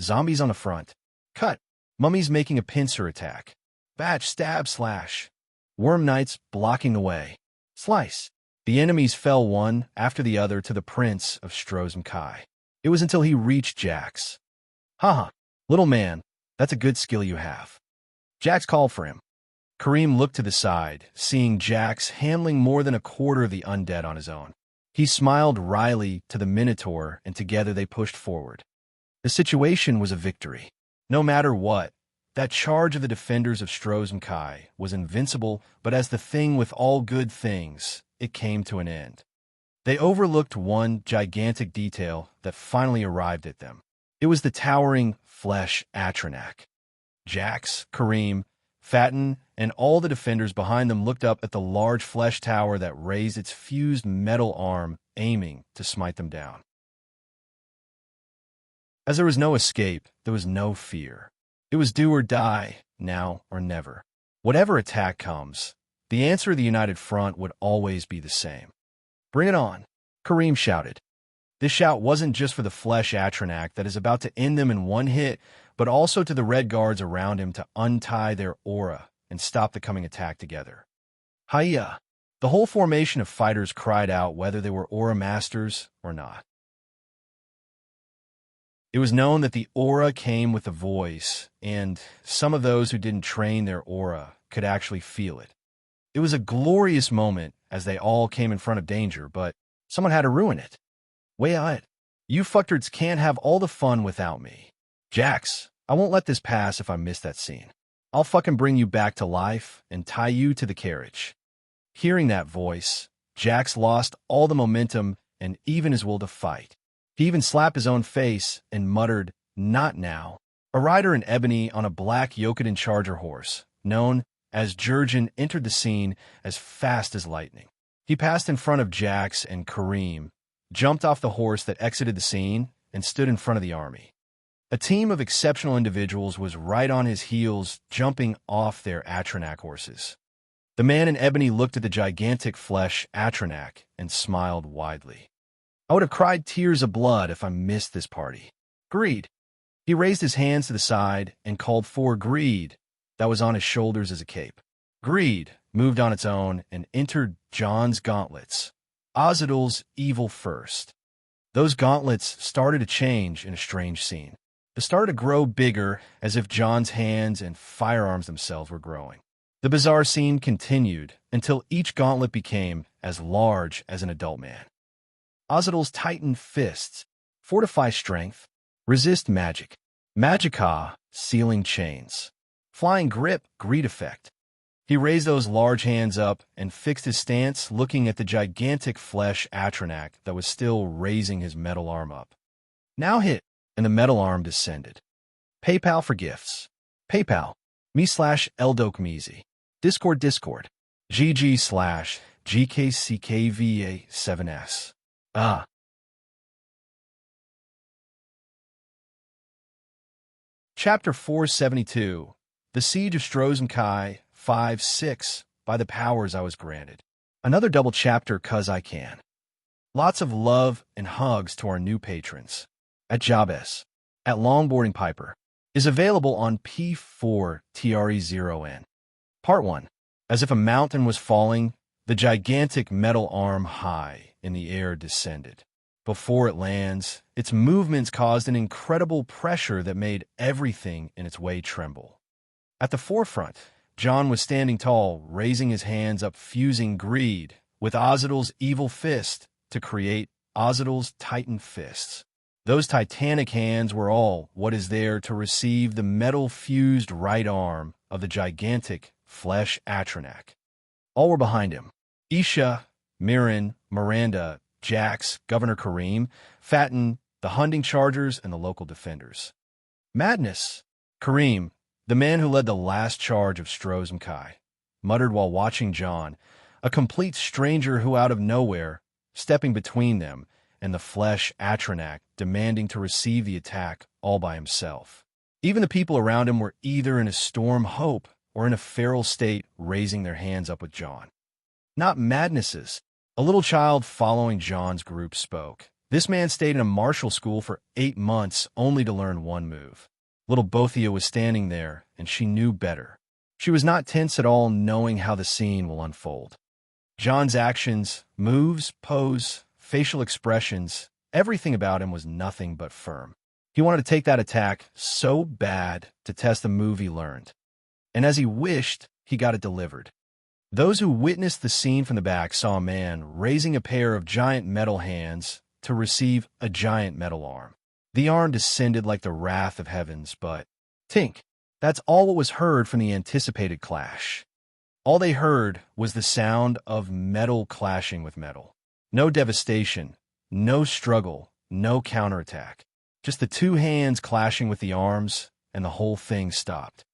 Zombies on the front. Cut. Mummies making a pincer attack. Batch, stab, slash. Worm knights blocking the way. Slice. The enemies fell one after the other to the prince of Strozum-Kai. It was until he reached Jax. Haha, little man, that's a good skill you have. Jax called for him. Kareem looked to the side, seeing Jax handling more than a quarter of the undead on his own. He smiled wryly to the Minotaur, and together they pushed forward. The situation was a victory. No matter what, that charge of the defenders of Strozum-Kai was invincible, but as the thing with all good things, it came to an end. They overlooked one gigantic detail that finally arrived at them. It was the towering flesh Atronak. Jax, Kareem, Fatin, and all the defenders behind them looked up at the large flesh tower that raised its fused metal arm, aiming to smite them down. As there was no escape, there was no fear. It was do or die, now or never. Whatever attack comes, the answer of the united front would always be the same. Bring it on, Kareem shouted. This shout wasn't just for the flesh Atronak that is about to end them in one hit, but also to the red guards around him to untie their aura and stop the coming attack together. Hiya! The whole formation of fighters cried out whether they were aura masters or not. It was known that the aura came with the voice, and some of those who didn't train their aura could actually feel it. It was a glorious moment as they all came in front of danger, but someone had to ruin it. Wait, you fucktards can't have all the fun without me. Jax, I won't let this pass if I miss that scene. I'll fucking bring you back to life and tie you to the carriage. Hearing that voice, Jax lost all the momentum and even his will to fight. He even slapped his own face and muttered, "Not now." A rider in ebony on a black Yokudan charger horse, known as Jurgen, entered the scene as fast as lightning. He passed in front of Jax and Kareem, jumped off the horse that exited the scene, and stood in front of the army. A team of exceptional individuals was right on his heels, jumping off their Atronak horses. The man in ebony looked at the gigantic flesh Atronak and smiled widely. I would have cried tears of blood if I missed this party. Greed. He raised his hands to the side and called for Greed that was on his shoulders as a cape. Greed moved on its own and entered John's gauntlets. Azadul's evil first. Those gauntlets started to change in a strange scene. They started to grow bigger, as if John's hands and firearms themselves were growing. The bizarre scene continued until each gauntlet became as large as an adult man. Azadil's tightened fists, fortify strength, resist magic. Magica, sealing chains. Flying grip, greed effect. He raised those large hands up and fixed his stance, looking at the gigantic flesh Atronak that was still raising his metal arm up. Now hit, and the metal arm descended. PayPal for gifts. PayPal, me/Eldokmizi. Discord. GG/GKCKVA7S. Chapter 472. The Siege of Strozmkai, 5-6, by the powers I was granted. Another double chapter 'cause I can. Lots of love and hugs to our new patrons. At Jabez, at Longboarding Piper, is available on P4TRE0N. Part 1. As if a mountain was falling, the gigantic metal arm high in the air descended. Before it lands, its movements caused an incredible pressure that made everything in its way tremble. At the forefront, John was standing tall, raising his hands up, fusing greed with Azadil's evil fist to create Azadil's titan fists. Those titanic hands were all what is there to receive the metal-fused right arm of the gigantic flesh Atronak. All were behind him. Isha, Miran, Miranda, Jax, Governor Kareem, Fatten, the hunting chargers, and the local defenders. Madness! Kareem, the man who led the last charge of Strozmkai, muttered while watching John, a complete stranger who out of nowhere, stepping between them and the flesh Atronak, demanding to receive the attack all by himself. Even the people around him were either in a storm hope or in a feral state, raising their hands up with John. Not madnesses. A little child following John's group spoke. This man stayed in a martial school for 8 months only to learn one move. Little Bothia was standing there, and she knew better. She was not tense at all, knowing how the scene will unfold. John's actions, moves, pose, facial expressions, everything about him was nothing but firm. He wanted to take that attack so bad to test the move he learned. And as he wished, he got it delivered. Those who witnessed the scene from the back saw a man raising a pair of giant metal hands to receive a giant metal arm. The arm descended like the wrath of heavens, but tink, that's all what was heard from the anticipated clash. All they heard was the sound of metal clashing with metal. No devastation, no struggle, no counterattack. Just the two hands clashing with the arms, and the whole thing stopped.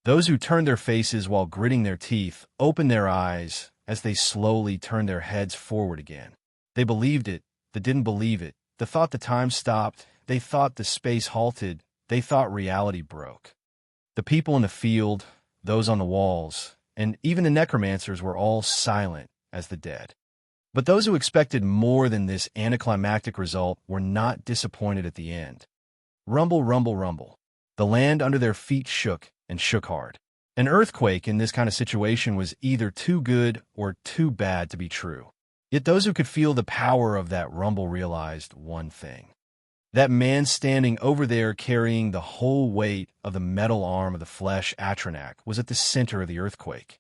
Those who turned their faces while gritting their teeth opened their eyes as they slowly turned their heads forward again. They believed it, they didn't believe it. They thought the time stopped, they thought the space halted, they thought reality broke. The people in the field, those on the walls, and even the necromancers were all silent as the dead. But those who expected more than this anticlimactic result were not disappointed at the end. Rumble, rumble, rumble. The land under their feet shook, and shook hard. An earthquake in this kind of situation was either too good or too bad to be true. Yet those who could feel the power of that rumble realized one thing. That man standing over there carrying the whole weight of the metal arm of the flesh Atronak was at the center of the earthquake.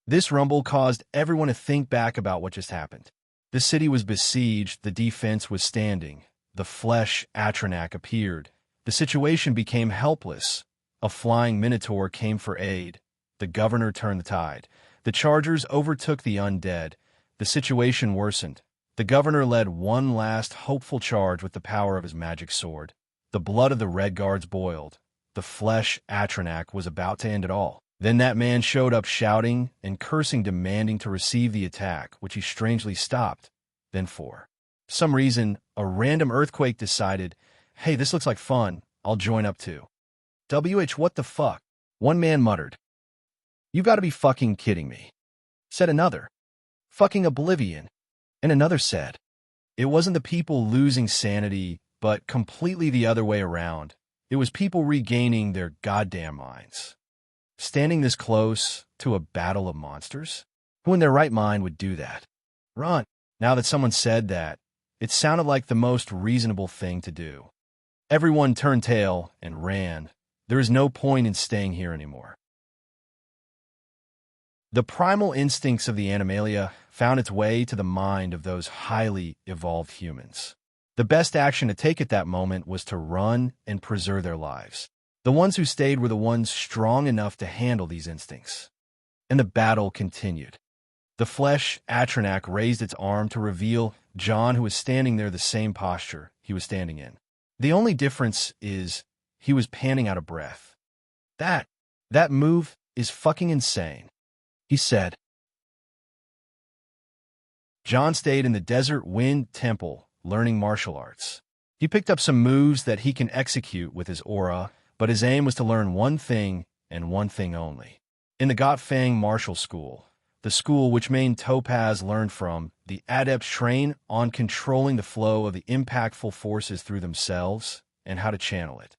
This rumble caused everyone to think back about what just happened. The city was besieged, the defense was standing. The flesh Atronak appeared. The situation became helpless. A flying minotaur came for aid. The governor turned the tide. The chargers overtook the undead. The situation worsened. The governor led one last hopeful charge with the power of his magic sword. The blood of the Red Guards boiled. The flesh Atronak was about to end it all. Then that man showed up shouting and cursing, demanding to receive the attack, which he strangely stopped. Then for some reason, a random earthquake decided, hey, this looks like fun, I'll join up too. What the fuck? One man muttered. You gotta be fucking kidding me. Said another. Fucking oblivion. And another said. It wasn't the people losing sanity, but completely the other way around. It was people regaining their goddamn minds. Standing this close to a battle of monsters? Who in their right mind would do that? Run. Now that someone said that, it sounded like the most reasonable thing to do. Everyone turned tail and ran. There is no point in staying here anymore. The primal instincts of the Animalia found its way to the mind of those highly evolved humans. The best action to take at that moment was to run and preserve their lives. The ones who stayed were the ones strong enough to handle these instincts. And the battle continued. The flesh Atronach raised its arm to reveal John, who was standing there the same posture he was standing in. The only difference is he was panting out of breath. That move is fucking insane, he said. John stayed in the Desert Wind Temple, learning martial arts. He picked up some moves that he can execute with his aura, but his aim was to learn one thing and one thing only. In the Gotfang Martial School, the school which Main Topaz learned from, the adepts train on controlling the flow of the impactful forces through themselves and how to channel it.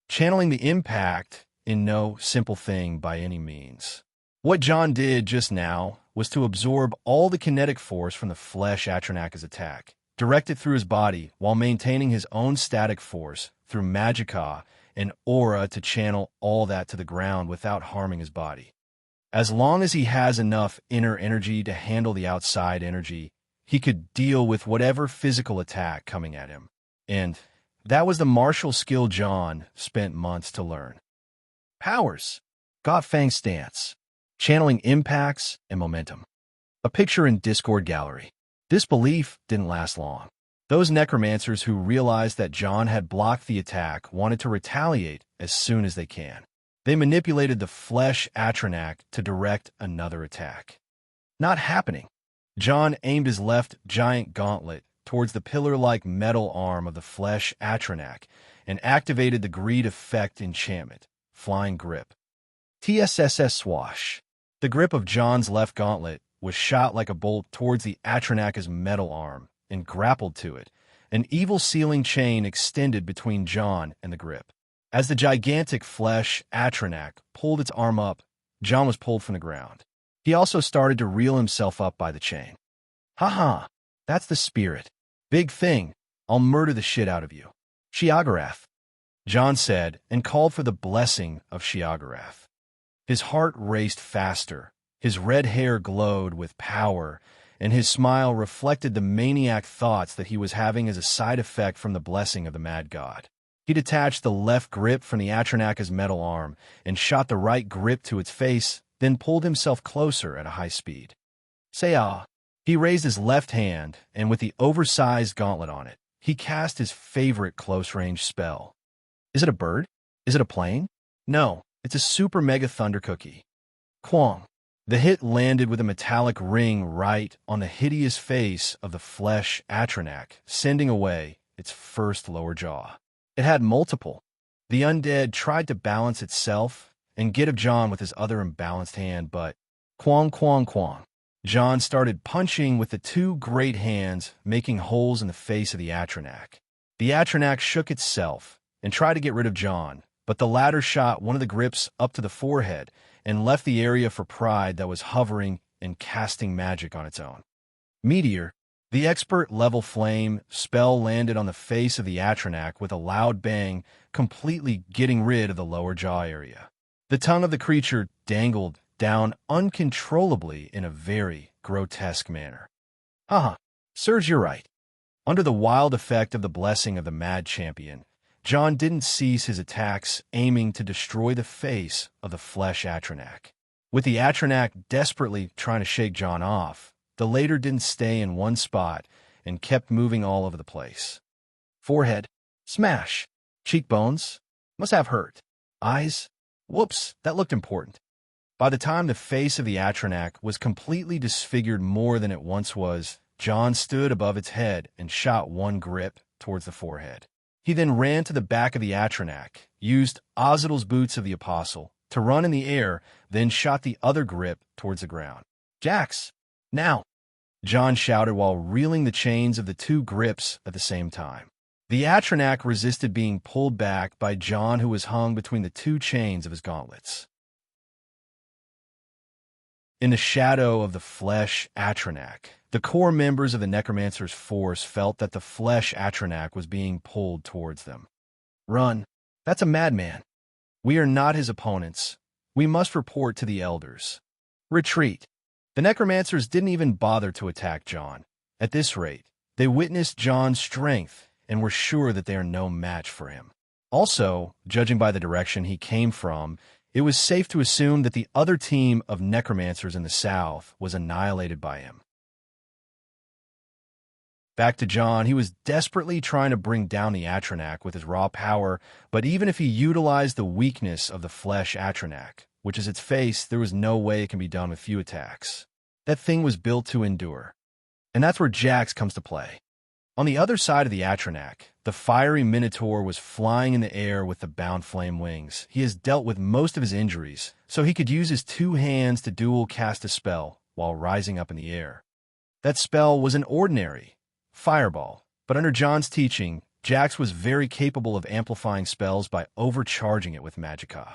Channeling the impact is no simple thing by any means. What John did just now was to absorb all the kinetic force from the flesh Atronach's attack, direct it through his body while maintaining his own static force through magicka and aura to channel all that to the ground without harming his body. As long as he has enough inner energy to handle the outside energy, he could deal with whatever physical attack coming at him. And that was the martial skill John spent months to learn. Powers. Gotfang stance. Channeling impacts and momentum. A picture in Discord gallery. This belief didn't last long. Those necromancers who realized that John had blocked the attack wanted to retaliate as soon as they can. They manipulated the flesh Atronach to direct another attack. Not happening. John aimed his left giant gauntlet towards the pillar-like metal arm of the flesh Atronach and activated the greed effect enchantment, flying grip. TSSS swash. The grip of John's left gauntlet was shot like a bolt towards the Atronach's metal arm and grappled to it. An evil sealing chain extended between John and the grip. As the gigantic flesh Atronach pulled its arm up, John was pulled from the ground. He also started to reel himself up by the chain. Haha, that's the spirit. Big thing, I'll murder the shit out of you. Sheogorath, John said, and called for the blessing of Sheogorath. His heart raced faster, his red hair glowed with power, and his smile reflected the maniac thoughts that he was having as a side effect from the blessing of the mad god. He detached the left grip from the Atronach's metal arm and shot the right grip to its face, then pulled himself closer at a high speed. Say-ah. He raised his left hand, and with the oversized gauntlet on it, he cast his favorite close-range spell. Is it a bird? Is it a plane? No, it's a super mega thunder cookie. Quang. The hit landed with a metallic ring right on the hideous face of the flesh Atronach, sending away its first lower jaw. It had multiple. The undead tried to balance itself and get of John with his other imbalanced hand, but quang, quang, quang. John started punching with the two great hands, making holes in the face of the Atronach. The Atronach shook itself and tried to get rid of John, but the latter shot one of the grips up to the forehead and left the area for Pride that was hovering and casting magic on its own. Meteor. The expert-level flame spell landed on the face of the Atronach with a loud bang, completely getting rid of the lower jaw area. The tongue of the creature dangled down uncontrollably in a very grotesque manner. Haha, sirs, you're right. Under the wild effect of the blessing of the mad champion, John didn't cease his attacks, aiming to destroy the face of the flesh Atronach. With the Atronach desperately trying to shake John off, the later didn't stay in one spot and kept moving all over the place. Forehead, smash. Cheekbones, must have hurt. Eyes, whoops, that looked important. By the time the face of the Atronach was completely disfigured more than it once was, John stood above its head and shot one grip towards the forehead. He then ran to the back of the Atronach, used Ozidal's boots of the Apostle to run in the air, then shot the other grip towards the ground. Jax, now! John shouted while reeling the chains of the two grips at the same time. The Atronach resisted being pulled back by John, who was hung between the two chains of his gauntlets. In the shadow of the flesh Atronach, the core members of the Necromancer's force felt that the flesh Atronach was being pulled towards them. Run. That's a madman. We are not his opponents. We must report to the elders. Retreat. The necromancers didn't even bother to attack John. At this rate, they witnessed John's strength and were sure that they are no match for him. Also, judging by the direction he came from, it was safe to assume that the other team of necromancers in the south was annihilated by him. Back to John, he was desperately trying to bring down the Atronach with his raw power, but even if he utilized the weakness of the flesh Atronach, which is its face, there was no way it can be done with few attacks. That thing was built to endure. And that's where Jax comes to play. On the other side of the Atronach, the fiery Minotaur was flying in the air with the bound flame wings. He has dealt with most of his injuries, so he could use his 2 hands to dual cast a spell while rising up in the air. That spell was an ordinary fireball, but under John's teaching, Jax was very capable of amplifying spells by overcharging it with magicka.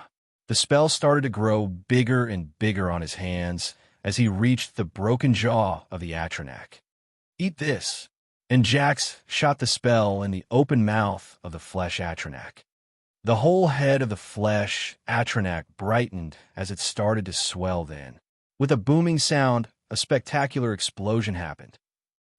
The spell started to grow bigger and bigger on his hands as he reached the broken jaw of the Atronach. Eat this. And Jax shot the spell in the open mouth of the flesh Atronach. The whole head of the flesh Atronach brightened as it started to swell then. With a booming sound, a spectacular explosion happened.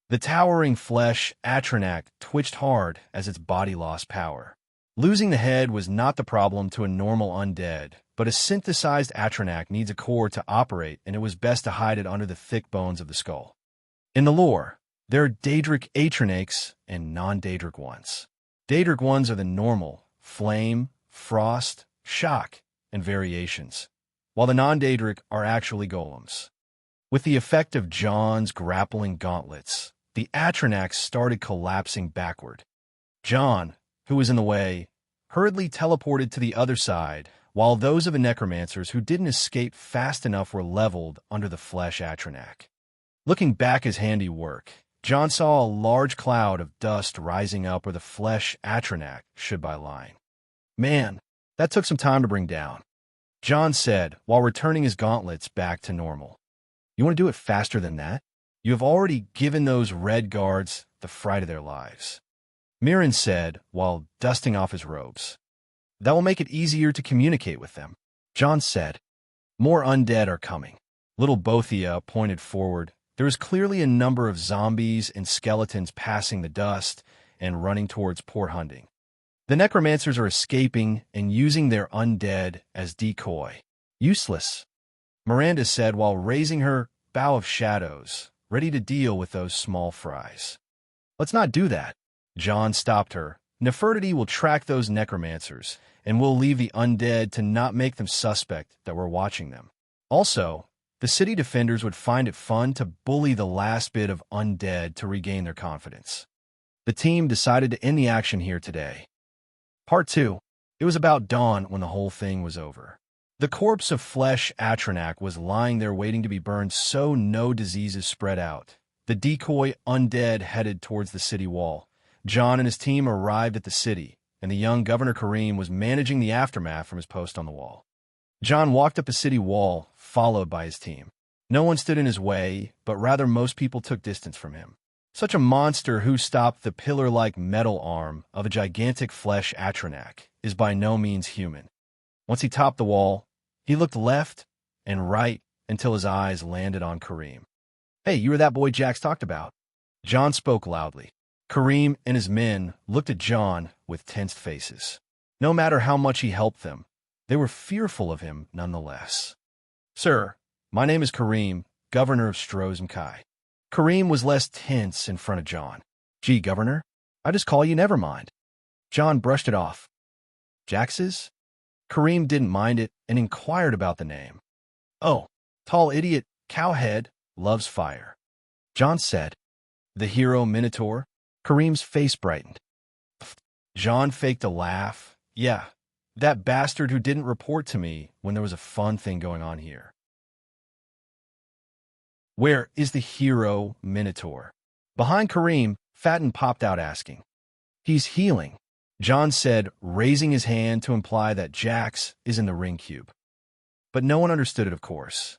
The towering flesh Atronach twitched hard as its body lost power. Losing the head was not the problem to a normal undead, but a synthesized Atronach needs a core to operate, and it was best to hide it under the thick bones of the skull. In the lore, there are Daedric Atronachs and non-Daedric ones. Daedric ones are the normal, flame, frost, shock, and variations, while the non-Daedric are actually golems. With the effect of John's grappling gauntlets, the Atronach started collapsing backward. John, who was in the way, hurriedly teleported to the other side, while those of the necromancers who didn't escape fast enough were leveled under the flesh Atronach. Looking back his handiwork, John saw a large cloud of dust rising up where the flesh Atronach should by line. Man, that took some time to bring down, John said while returning his gauntlets back to normal. You want to do it faster than that? You have already given those red guards the fright of their lives, Mirren said while dusting off his robes. That will make it easier to communicate with them, John said. More undead are coming. Little Bothia pointed forward. There was clearly a number of zombies and skeletons passing the dust and running towards Port Hunding. The necromancers are escaping and using their undead as decoy. Useless, Miranda said while raising her bow of shadows, ready to deal with those small fries. Let's not do that. John stopped her. Nefertiti will track those necromancers, and we'll leave the undead to not make them suspect that we're watching them. Also, the city defenders would find it fun to bully the last bit of undead to regain their confidence. The team decided to end the action here today. Part 2. It was about dawn when the whole thing was over. The corpse of flesh Atronach was lying there waiting to be burned so no diseases spread out. The decoy undead headed towards the city wall. John and his team arrived at the city, and the young Governor Kareem was managing the aftermath from his post on the wall. John walked up the city wall, followed by his team. No one stood in his way, but rather most people took distance from him. Such a monster who stopped the pillar-like metal arm of a gigantic flesh Atronach is by no means human. Once he topped the wall, he looked left and right until his eyes landed on Kareem. Hey, you were that boy Jax talked about. John spoke loudly. Kareem and his men looked at John with tensed faces. No matter how much he helped them, they were fearful of him nonetheless. Sir, my name is Kareem, Governor of Strozmkai. Kareem was less tense in front of John. Gee, Governor, I just call you never mind. John brushed it off. Jax's? Kareem didn't mind it and inquired about the name. Oh, tall idiot, cowhead, loves fire. John said. The hero Minotaur? Kareem's face brightened. John faked a laugh. Yeah, that bastard who didn't report to me when there was a fun thing going on here. Where is the hero Minotaur? Behind Kareem, Fatten popped out asking. He's healing, John said, raising his hand to imply that Jax is in the ring cube. But no one understood it, of course.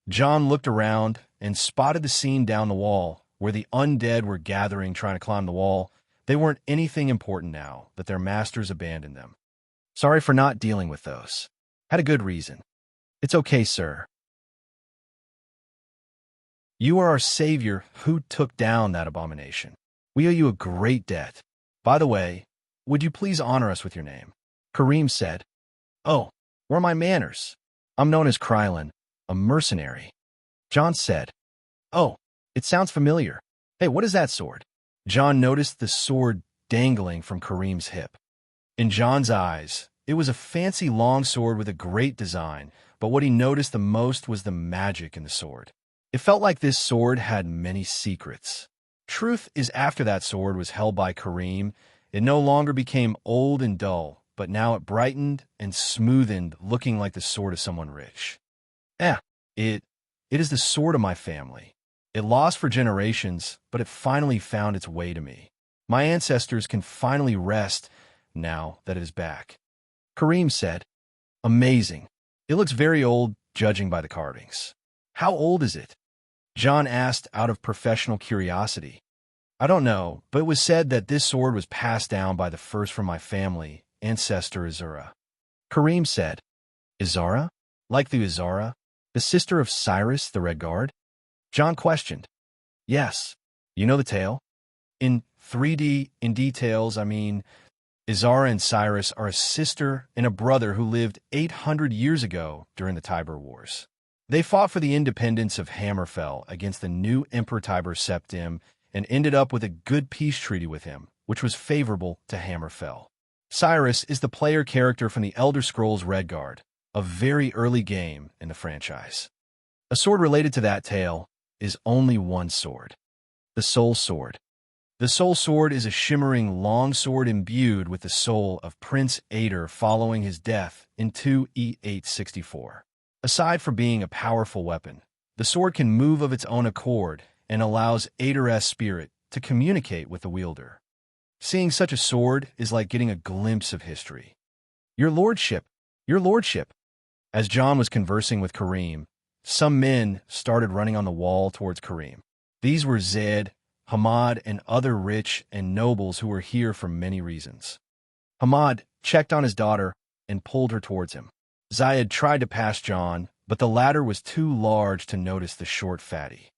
John looked around and spotted the scene down the wall, where the undead were gathering trying to climb the wall, They weren't anything important now that their masters abandoned them. Sorry for not dealing with those. Had a good reason. It's okay, sir. You are our savior who took down that abomination. We owe you a great debt. By the way, would you please honor us with your name? Kareem said. Oh, where are my manners? I'm known as Krylin, a mercenary. John said. Oh, it sounds familiar. Hey, what is that sword? John noticed the sword dangling from Kareem's hip. In John's eyes, it was a fancy long sword with a great design, but what he noticed the most was the magic in the sword. It felt like this sword had many secrets. Truth is, after that sword was held by Kareem, it no longer became old and dull, but now it brightened and smoothened, looking like the sword of someone rich. It is the sword of my family. It lost for generations, but it finally found its way to me. My ancestors can finally rest now that it is back. Kareem said. Amazing. It looks very old, judging by the carvings. How old is it? John asked out of professional curiosity. I don't know, but it was said that this sword was passed down by the first from my family, ancestor Azura. Kareem said. Izara? Like the Izara? The sister of Cyrus, the Red Guard? John questioned. Yes. You know the tale? In 3D, in details, I mean, Izara and Cyrus are a sister and a brother who lived 800 years ago during the Tiber Wars. They fought for the independence of Hammerfell against the new Emperor Tiber Septim and ended up with a good peace treaty with him, which was favorable to Hammerfell. Cyrus is the player character from the Elder Scrolls Redguard, a very early game in the franchise. A sword related to that tale is only one sword. The Soul Sword. The Soul Sword is a shimmering long sword imbued with the soul of Prince Ader following his death in 2E864. Aside from being a powerful weapon, the sword can move of its own accord and allows Ader's spirit to communicate with the wielder. Seeing such a sword is like getting a glimpse of history. Your lordship, your lordship. As John was conversing with Kareem, some men started running on the wall towards Kareem. These were Zed, Hamad, and other rich and nobles who were here for many reasons. Hamad checked on his daughter and pulled her towards him. Zayed tried to pass John, but the latter was too large to notice the short fatty.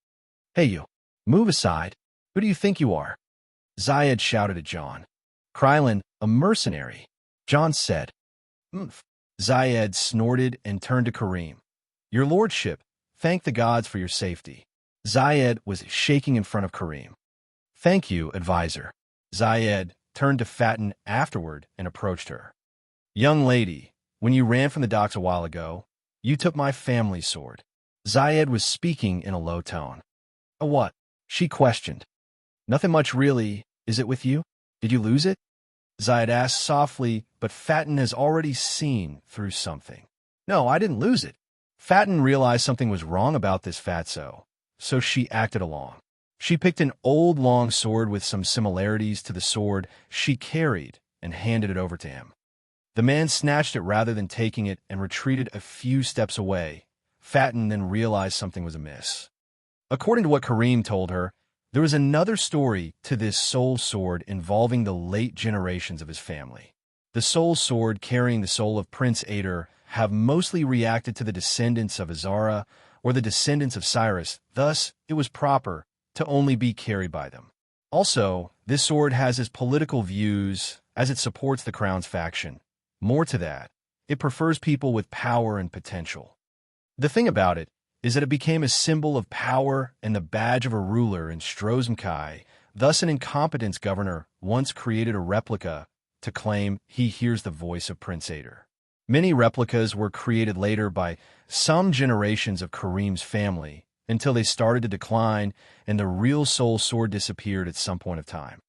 Hey you, move aside. Who do you think you are? Zayed shouted at John. Krylin, a mercenary. John said. Oomph. Zayed snorted and turned to Kareem. Your lordship, thank the gods for your safety. Zayed was shaking in front of Kareem. Thank you, advisor. Zayed turned to Fatin afterward and approached her. Young lady, when you ran from the docks a while ago, you took my family's sword. Zayed was speaking in a low tone. A what? She questioned. Nothing much really. Is it with you? Did you lose it? Zayed asked softly, but Fatin has already seen through something. No, I didn't lose it. Fatin realized something was wrong about this fatso, so she acted along. She picked an old long sword with some similarities to the sword she carried and handed it over to him. The man snatched it rather than taking it and retreated a few steps away. Fatin then realized something was amiss. According to what Kareem told her, there was another story to this soul sword involving the late generations of his family. The soul sword carrying the soul of Prince Ader have mostly reacted to the descendants of Azara or the descendants of Cyrus, thus it was proper to only be carried by them. Also, this sword has his political views as it supports the crown's faction. More to that, it prefers people with power and potential. The thing about it is that it became a symbol of power and the badge of a ruler in Strozmkai, thus an incompetence governor once created a replica to claim he hears the voice of Prince Ader. Many replicas were created later by some generations of Kareem's family until they started to decline and the real soul sword disappeared at some point of time.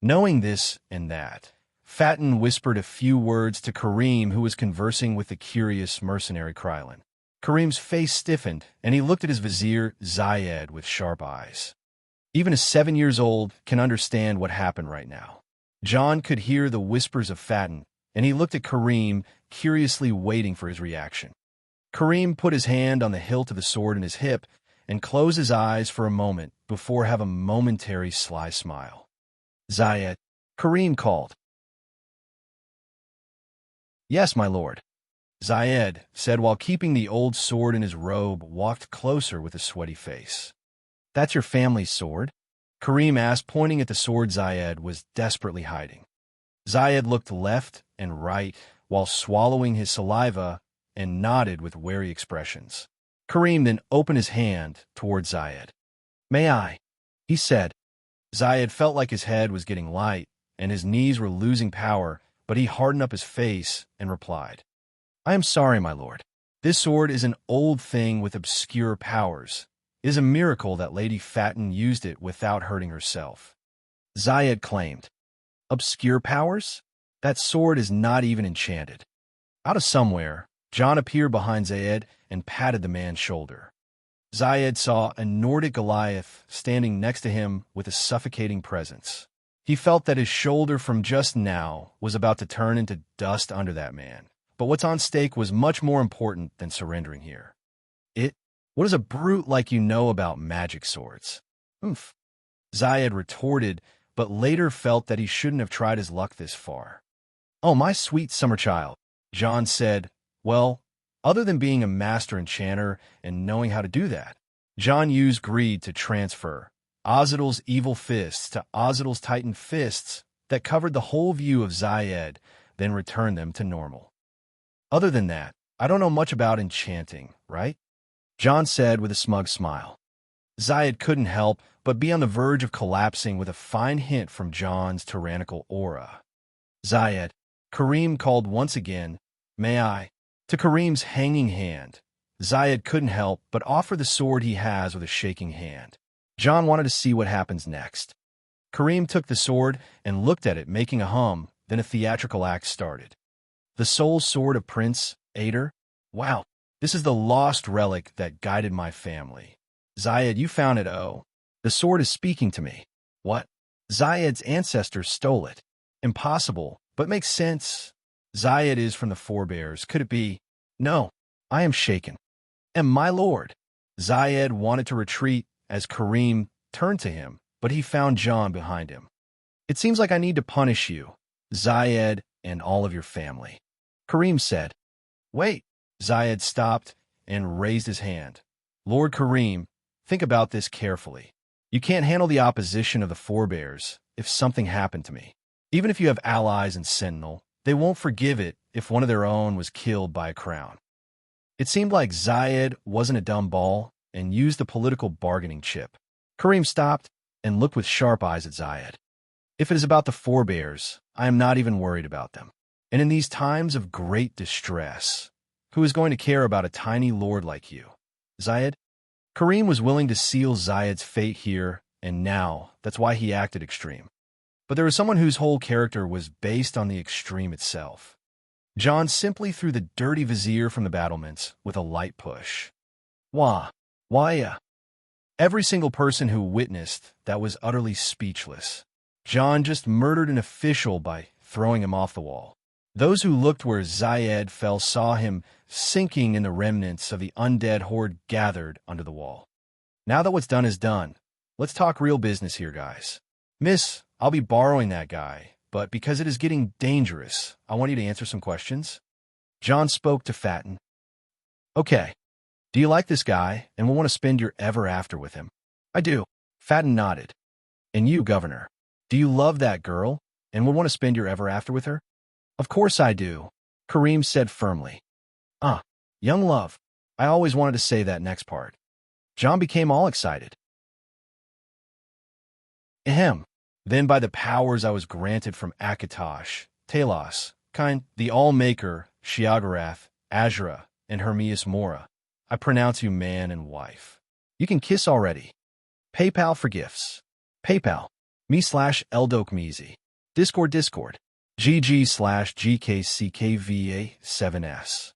Knowing this and that, Fatin whispered a few words to Kareem, who was conversing with the curious mercenary Krylin. Kareem's face stiffened, and he looked at his vizier, Zayed, with sharp eyes. Even a 7 years old can understand what happened right now. John could hear the whispers of Fatin, and he looked at Kareem, curiously waiting for his reaction. Kareem put his hand on the hilt of the sword in his hip and closed his eyes for a moment before have a momentary sly smile. Zayed, Kareem called. Yes, my lord. Zayed said while keeping the old sword in his robe, walked closer with a sweaty face. That's your family's sword? Kareem asked, pointing at the sword Zayed was desperately hiding. Zayed looked left and right while swallowing his saliva and nodded with wary expressions. Kareem then opened his hand toward Zayed. May I? He said. Zayed felt like his head was getting light and his knees were losing power, but he hardened up his face and replied, I am sorry, my lord. This sword is an old thing with obscure powers. It is a miracle that Lady Fatten used it without hurting herself. Zayed claimed. Obscure powers? That sword is not even enchanted. Out of somewhere, John appeared behind Zayed and patted the man's shoulder. Zayed saw a Nordic Goliath standing next to him with a suffocating presence. He felt that his shoulder from just now was about to turn into dust under that man. But what's on stake was much more important than surrendering here. What does a brute like you know about magic swords? Oomph. Zayed retorted, but later felt that he shouldn't have tried his luck this far. Oh, my sweet summer child, John said. Well, other than being a master enchanter and knowing how to do that, John used greed to transfer Ozidal's evil fists to Ozidal's titan fists that covered the whole view of Zayed, then returned them to normal. Other than that, I don't know much about enchanting, right? John said with a smug smile. Zayed couldn't help but be on the verge of collapsing with a fine hint from John's tyrannical aura. Zayed, Kareem called once again, May I? To Kareem's hanging hand, Zayed couldn't help but offer the sword he has with a shaking hand. John wanted to see what happens next. Kareem took the sword and looked at it, making a hum, then a theatrical act started. The soul sword of Prince Ader? Wow. This is the lost relic that guided my family. Zayed, you found it, oh. The sword is speaking to me. What? Zayed's ancestors stole it. Impossible, but makes sense. Zayed is from the forebears. Could it be? No, I am shaken. And my lord. Zayed wanted to retreat as Kareem turned to him, but he found John behind him. It seems like I need to punish you, Zayed, and all of your family. Kareem said. Wait. Zayed stopped and raised his hand. Lord Kareem, think about this carefully. You can't handle the opposition of the forebears if something happened to me. Even if you have allies in Sentinel, they won't forgive it if one of their own was killed by a crown. It seemed like Zayed wasn't a dumb ball and used the political bargaining chip. Kareem stopped and looked with sharp eyes at Zayed. If it is about the forebears, I am not even worried about them. And in these times of great distress, who is going to care about a tiny lord like you? Zayed? Kareem was willing to seal Zayed's fate here and now. That's why he acted extreme. But there was someone whose whole character was based on the extreme itself. John simply threw the dirty vizier from the battlements with a light push. Why? Every single person who witnessed that was utterly speechless. John just murdered an official by throwing him off the wall. Those who looked where Zayed fell saw him sinking in the remnants of the undead horde gathered under the wall. Now that what's done is done, let's talk real business here, guys. Miss, I'll be borrowing that guy, but because it is getting dangerous, I want you to answer some questions. John spoke to Fatten. Okay. Do you like this guy and will want to spend your ever after with him? I do. Fatten nodded. And you, Governor, do you love that girl and would want to spend your ever after with her? Of course I do, Kareem said firmly. Young love. I always wanted to say that next part. John became all excited. Ahem. Then by the powers I was granted from Akatosh, Talos, the All-Maker, Shiagarath, Azura, and Hermias Mora, I pronounce you man and wife. You can kiss already. PayPal for gifts. PayPal. Me/Eldokmeezy. Discord. GG/GKCKVA7S.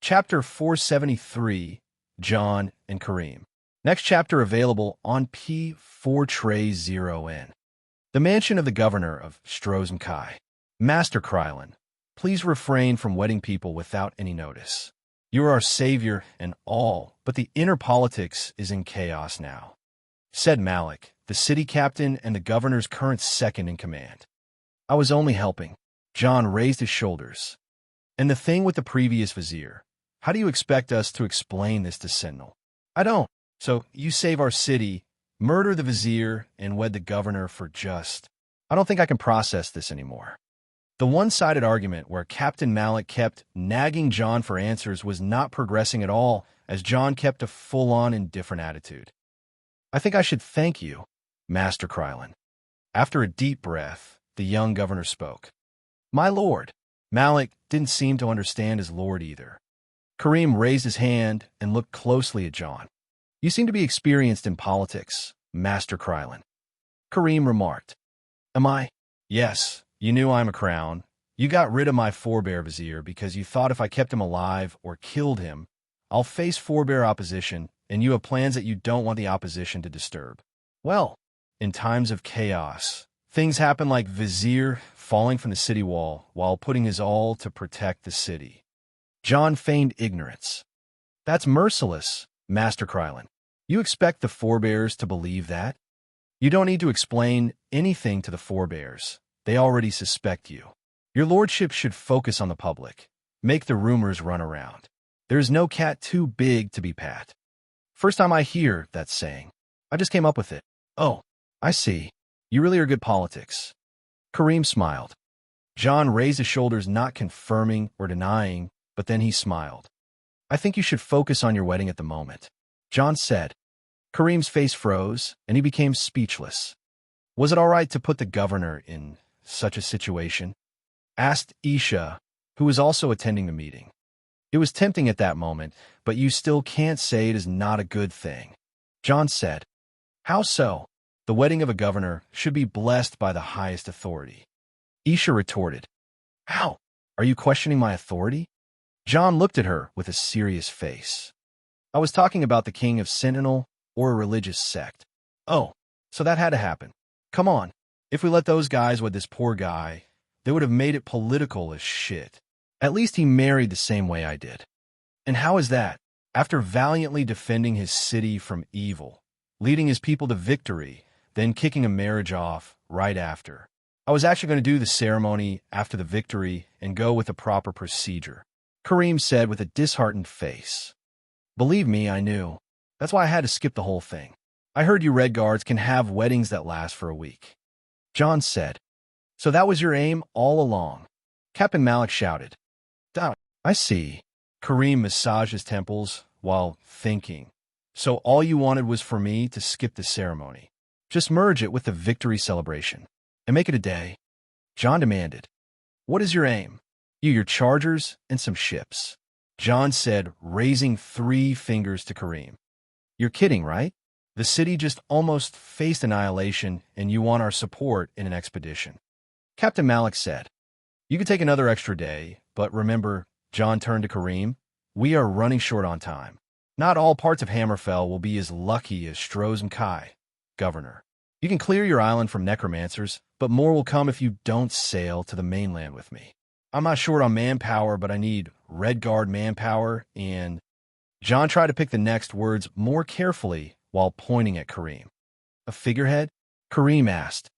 Chapter 473, John and Kareem. Next chapter available on P4Tray0N. The mansion of the governor of Strozmkai. Master Krylin, please refrain from wedding people without any notice. You are our savior and all, but the inner politics is in chaos now," said Malik, the city captain and the governor's current second in command. "I was only helping." John raised his shoulders. "And the thing with the previous vizier, how do you expect us to explain this to Sentinel?" "I don't. So you save our city, murder the vizier, and wed the governor for just... I don't think I can process this anymore." The one-sided argument where Captain Malik kept nagging John for answers was not progressing at all, as John kept a full-on indifferent attitude. "I think I should thank you, Master Krylin." After a deep breath, the young governor spoke. "My lord." Malik didn't seem to understand his lord either. Kareem raised his hand and looked closely at John. "You seem to be experienced in politics, Master Krylin." Kareem remarked. "Am I?" "Yes. You knew I'm a crown. You got rid of my forebear vizier because you thought if I kept him alive or killed him, I'll face forebear opposition, and you have plans that you don't want the opposition to disturb. Well, in times of chaos, things happen like vizier falling from the city wall while putting his all to protect the city." John feigned ignorance. "That's merciless, Master Krylin. You expect the forebears to believe that? You don't need to explain anything to the forebears. They already suspect you. Your lordship should focus on the public. Make the rumors run around. There's no cat too big to be pat." "First time I hear that saying. I just came up with it." "Oh, I see. You really are good politics." Kareem smiled. John raised his shoulders, not confirming or denying, but then he smiled. "I think you should focus on your wedding at the moment," John said. Kareem's face froze, and he became speechless. "Was it all right to put the governor in such a situation?" asked Isha, who was also attending the meeting. "It was tempting at that moment, but you still can't say it is not a good thing," John said. "How so?" "The wedding of a governor should be blessed by the highest authority," Isha retorted. "How? Are you questioning my authority?" John looked at her with a serious face. "I was talking about the king of Sentinel or a religious sect." "Oh, so that had to happen. Come on. If we let those guys with this poor guy, they would have made it political as shit. At least he married the same way I did." "And how is that? After valiantly defending his city from evil, leading his people to victory, then kicking a marriage off right after. I was actually going to do the ceremony after the victory and go with the proper procedure," Kareem said with a disheartened face. "Believe me, I knew. That's why I had to skip the whole thing. I heard you Red Guards can have weddings that last for a week," John said. "So that was your aim all along?" Captain Malik shouted. "I see." Kareem massaged his temples while thinking. "So all you wanted was for me to skip the ceremony. Just merge it with the victory celebration and make it a day?" John demanded. "What is your aim?" Your chargers and some ships," John said, raising 3 fingers to Kareem. "You're kidding, right? The city just almost faced annihilation, and you want our support in an expedition." Captain Malik said. "You could take another extra day, but remember," John turned to Kareem, "we are running short on time. Not all parts of Hammerfell will be as lucky as Stroz Kai, Governor. You can clear your island from necromancers, but more will come if you don't sail to the mainland with me. I'm not short on manpower, but I need Red Guard manpower, and..." John tried to pick the next words more carefully while pointing at Kareem. "A figurehead?" Kareem asked.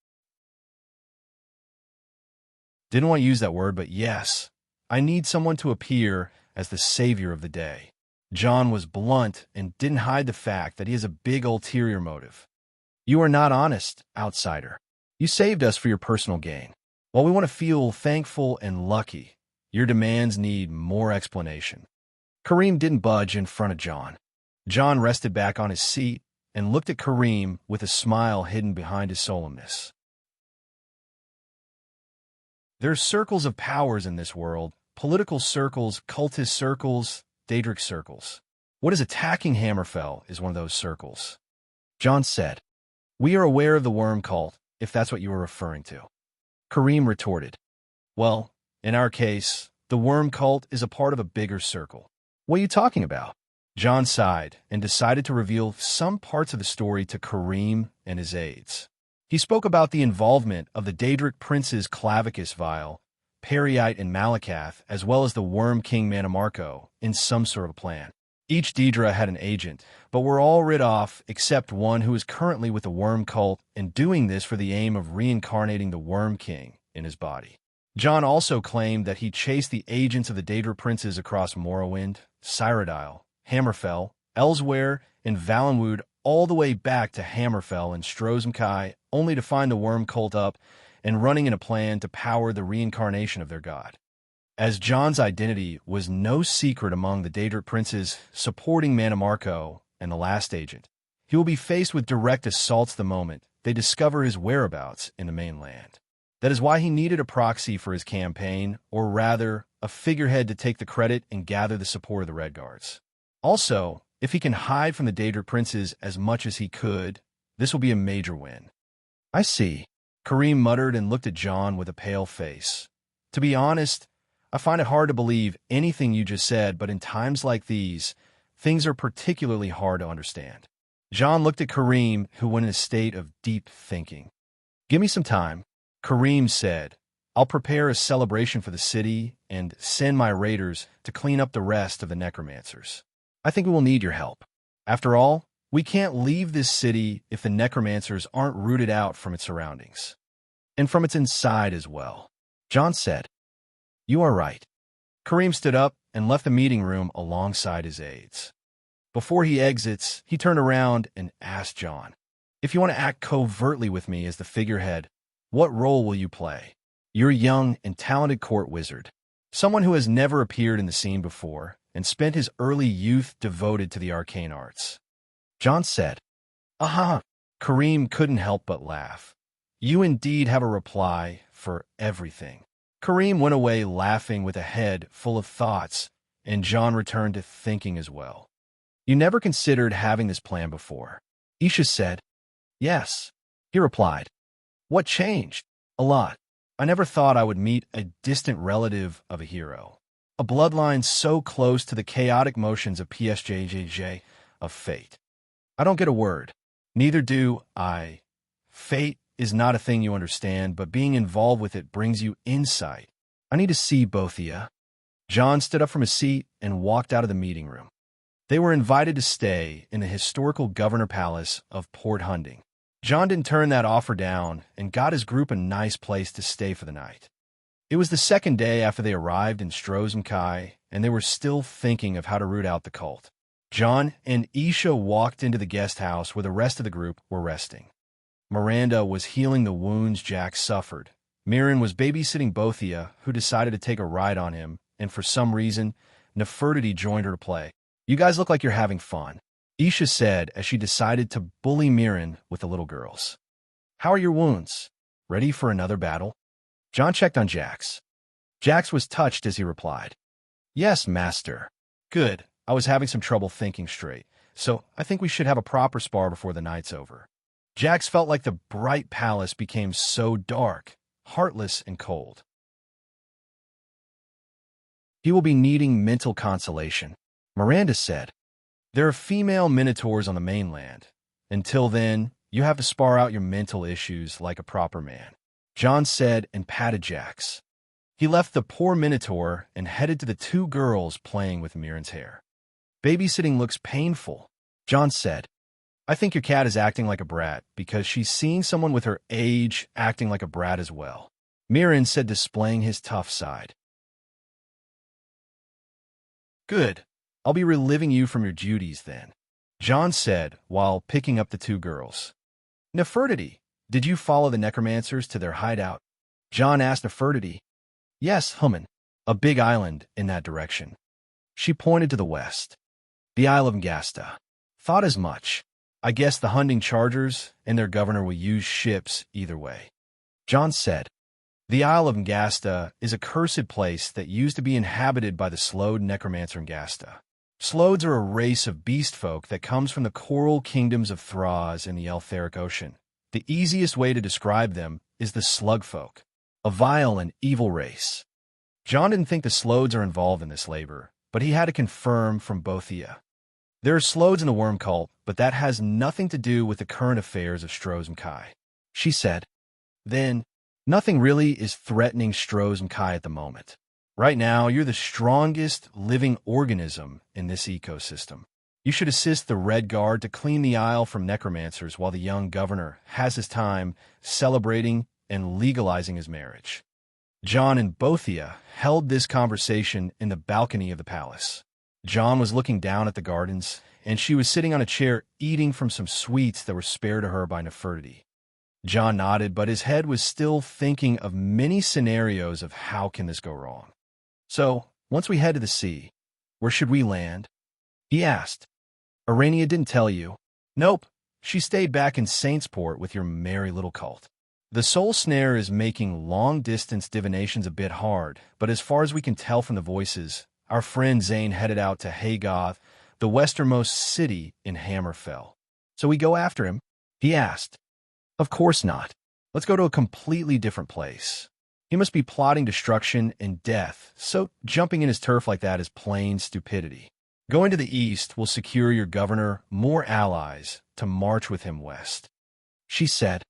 "Didn't want to use that word, but yes. I need someone to appear as the savior of the day." John was blunt and didn't hide the fact that he has a big ulterior motive. "You are not honest, outsider. You saved us for your personal gain. While we want to feel thankful and lucky, your demands need more explanation." Kareem didn't budge in front of John. John rested back on his seat and looked at Kareem with a smile hidden behind his solemnness. "There's circles of powers in this world, political circles, cultist circles, Daedric circles. What is attacking Hammerfell is one of those circles," John said. "We are aware of the worm cult, if that's what you are referring to," Kareem retorted. "Well, in our case, the worm cult is a part of a bigger circle." "What are you talking about?" John sighed and decided to reveal some parts of the story to Kareem and his aides. He spoke about the involvement of the Daedric princes Clavicus Vile, Periite, and Malakath, as well as the Worm King Mannimarco, in some sort of plan. Each Daedra had an agent, but were all rid off except one who is currently with the Worm Cult and doing this for the aim of reincarnating the Worm King in his body. John also claimed that he chased the agents of the Daedra princes across Morrowind, Cyrodiil, Hammerfell, Elsewhere, and Valenwood all the way back to Hammerfell and Strozmkai, only to find the Worm Cult up and running in a plan to power the reincarnation of their god. As John's identity was no secret among the Daedra princes supporting Mannimarco and the last agent, he will be faced with direct assaults the moment they discover his whereabouts in the mainland. That is why he needed a proxy for his campaign, or rather, a figurehead to take the credit and gather the support of the Red Guards. Also, if he can hide from the Daedra princes as much as he could, this will be a major win. I see, Kareem muttered and looked at John with a pale face. To be honest, I find it hard to believe anything you just said, but in times like these, things are particularly hard to understand. John looked at Kareem, who went in a state of deep thinking. Give me some time, Kareem said. I'll prepare a celebration for the city and send my raiders to clean up the rest of the necromancers. I think we will need your help. After all, we can't leave this city if the necromancers aren't rooted out from its surroundings. And from its inside as well. John said, You are right. Kareem stood up and left the meeting room alongside his aides. Before he exits, he turned around and asked John, If you want to act covertly with me as the figurehead, what role will you play? You're a young and talented court wizard, someone who has never appeared in the scene before and spent his early youth devoted to the arcane arts. John said, Aha! Kareem couldn't help but laugh. You indeed have a reply for everything. Kareem went away laughing with a head full of thoughts, and John returned to thinking as well. You never considered having this plan before? Isha said. Yes, he replied. What changed? A lot. I never thought I would meet a distant relative of a hero. A bloodline so close to the chaotic motions of PSJJJ, of fate. I don't get a word. Neither do I. Fate is not a thing you understand, but being involved with it brings you insight. I need to see both of you. John stood up from his seat and walked out of the meeting room. They were invited to stay in the historical Governor Palace of Port Hunding. John didn't turn that offer down and got his group a nice place to stay for the night. It was the second day after they arrived in Strozmkai, and they were still thinking of how to root out the cult. John and Isha walked into the guest house where the rest of the group were resting. Miranda was healing the wounds Jack suffered. Mirren was babysitting Bothia, who decided to take a ride on him, and for some reason, Nefertiti joined her to play. You guys look like you're having fun, Isha said as she decided to bully Mirren with the little girls. How are your wounds? Ready for another battle? John checked on Jax. Jax was touched as he replied, Yes, master. Good. I was having some trouble thinking straight, so I think we should have a proper spar before the night's over. Jax felt like the bright palace became so dark, heartless, and cold. He will be needing mental consolation, Miranda said. There are female minotaurs on the mainland. Until then, you have to spar out your mental issues like a proper man, John said and patted Jax. He left the poor minotaur and headed to the two girls playing with Mirren's hair. Babysitting looks painful, John said. I think your cat is acting like a brat because she's seeing someone with her age acting like a brat as well, Mirren said, displaying his tough side. Good. I'll be reliving you from your duties then, John said while picking up the two girls. Nefertiti, did you follow the necromancers to their hideout? John asked Nefertiti. Yes, Hummin, a big island in that direction. She pointed to the west. The Isle of Ngasta. Thought as much. I guess the hunting chargers and their governor will use ships either way. John said, The Isle of Ngasta is a cursed place that used to be inhabited by the Slode necromancer Ngasta. Slodes are a race of beast folk that comes from the coral kingdoms of Thraz and the Eltheric Ocean. The easiest way to describe them is the slug folk, a vile and evil race. John didn't think the Slodes are involved in this labor, but he had to confirm from Bothia. There are Slodes in the worm cult, but that has nothing to do with the current affairs of Strozmkai, she said. Then, Nothing really is threatening Stroh's and Kai at the moment. Right now, you're the strongest living organism in this ecosystem. You should assist the Red Guard to clean the Isle from necromancers while the young governor has his time celebrating and legalizing his marriage. John and Bothia held this conversation in the balcony of the palace. John was looking down at the gardens, and she was sitting on a chair eating from some sweets that were spared to her by Nefertiti. John nodded, but his head was still thinking of many scenarios of how can this go wrong. So, once we head to the sea, where should we land? He asked. Arania didn't tell you. Nope, she stayed back in Saintsport with your merry little cult. The soul snare is making long-distance divinations a bit hard, but as far as we can tell from the voices, our friend Zane headed out to Haygoth, the westernmost city in Hammerfell. So we go after him? He asked. Of course not. Let's go to a completely different place. He must be plotting destruction and death, so jumping in his turf like that is plain stupidity. Going to the east will secure your governor more allies to march with him west. She said.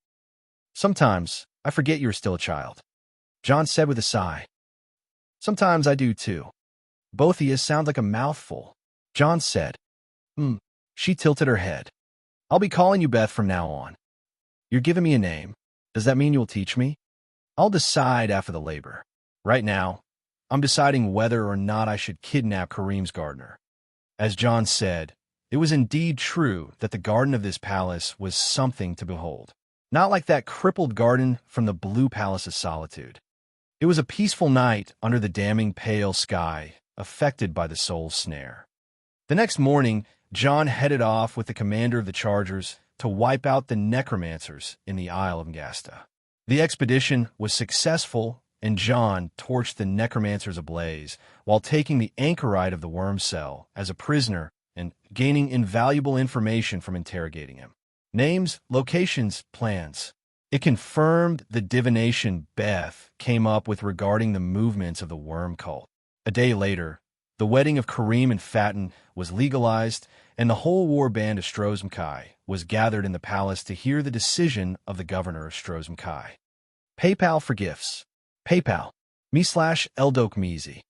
Sometimes I forget you're still a child. John said with a sigh. Sometimes I do too. Both of you sound like a mouthful. John said. She tilted her head. I'll be calling you Beth from now on. You're giving me a name. Does that mean you'll teach me? I'll decide after the labor. Right now, I'm deciding whether or not I should kidnap Kareem's gardener. As John said, it was indeed true that the garden of this palace was something to behold. Not like that crippled garden from the Blue Palace of Solitude. It was a peaceful night under the damning pale sky, affected by the soul snare. The next morning, John headed off with the commander of the Chargers to wipe out the necromancers in the Isle of Ngasta. The expedition was successful, and John torched the necromancers ablaze while taking the anchorite of the worm cell as a prisoner and gaining invaluable information from interrogating him. Names, locations, plans. It confirmed the divination Beth came up with regarding the movements of the worm cult. A day later, the wedding of Kareem and Fatin was legalized, and the whole war band of Strozmkai was gathered in the palace to hear the decision of the governor of Strozmkai. PayPal for gifts. PayPal. me/Eldokmeezy.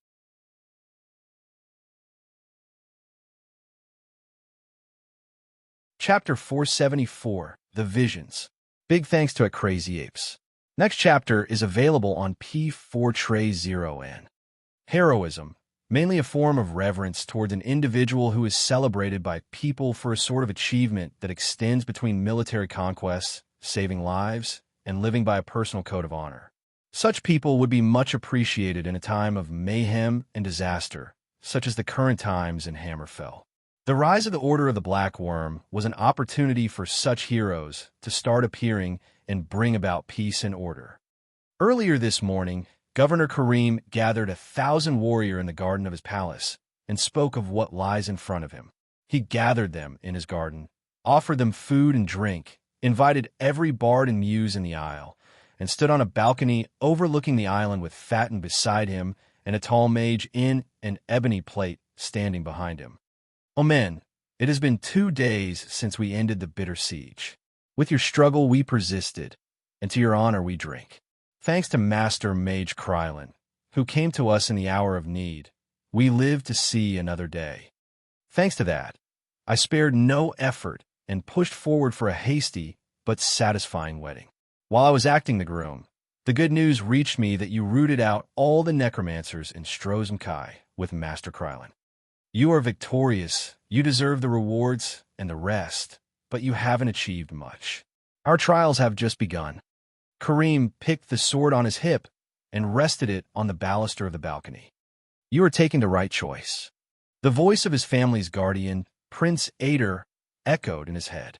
Chapter 474, The Visions. Big thanks to Crazy Apes. Next chapter is available on P4Tray0N. Heroism, mainly a form of reverence toward an individual who is celebrated by people for a sort of achievement that extends between military conquests, saving lives, and living by a personal code of honor. Such people would be much appreciated in a time of mayhem and disaster, such as the current times in Hammerfell. The rise of the Order of the Black Worm was an opportunity for such heroes to start appearing and bring about peace and order. Earlier this morning, Governor Kareem gathered 1,000 warriors in the garden of his palace and spoke of what lies in front of him. He gathered them in his garden, offered them food and drink, invited every bard and muse in the isle, and stood on a balcony overlooking the island with Fatin beside him and a tall mage in an ebony plate standing behind him. O men, it has been 2 days since we ended the bitter siege. With your struggle we persisted, and to your honor we drink. Thanks to Master Mage Krylin, who came to us in the hour of need, we lived to see another day. Thanks to that, I spared no effort and pushed forward for a hasty but satisfying wedding. While I was acting the groom, the good news reached me that you rooted out all the necromancers in Strozmkai with Master Krylin. You are victorious, you deserve the rewards and the rest, but you haven't achieved much. Our trials have just begun. Kareem picked the sword on his hip and rested it on the baluster of the balcony. You are taking the right choice. The voice of his family's guardian, Prince Ader, echoed in his head.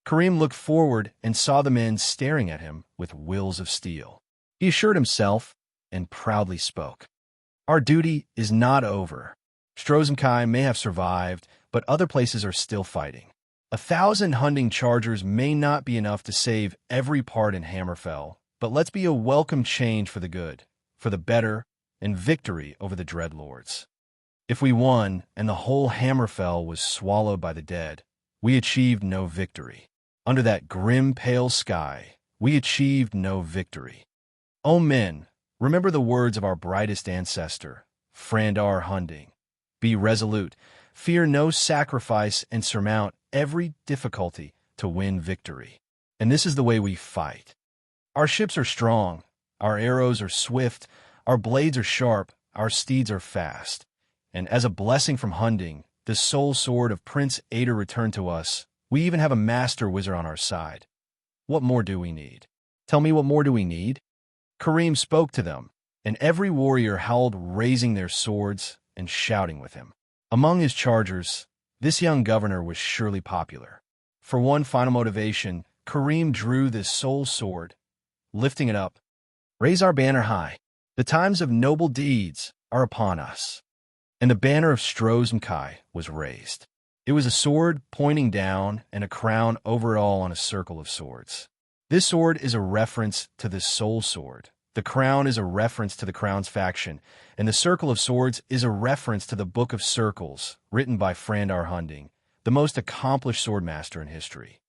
Kareem looked forward and saw the men staring at him with wills of steel. He assured himself and proudly spoke. Our duty is not over. Strozmkai may have survived, but other places are still fighting. 1,000 hunting chargers may not be enough to save every part in Hammerfell, but let's be a welcome change for the good, for the better, and victory over the Dreadlords. If we won and the whole Hammerfell was swallowed by the dead, we achieved no victory. Under that grim, pale sky, we achieved no victory. O men, remember the words of our brightest ancestor, Frandar Hunding. Be resolute, fear no sacrifice, and surmount every difficulty to win victory. And this is the way we fight. Our ships are strong, our arrows are swift, our blades are sharp, our steeds are fast. And as a blessing from Hunding, the soul sword of Prince Ader returned to us, we even have a master wizard on our side. What more do we need? Tell me, what more do we need? Karim spoke to them, and every warrior howled, raising their swords and shouting with him. Among his chargers, this young governor was surely popular. For one final motivation, Karim drew this soul sword, lifting it up. Raise our banner high. The times of noble deeds are upon us. And the banner of Strozmkai was raised. It was a sword pointing down and a crown over it all on a circle of swords. This sword is a reference to the soul sword. The crown is a reference to the crown's faction, and the circle of swords is a reference to the Book of Circles, written by Frandar Hunding, the most accomplished swordmaster in history.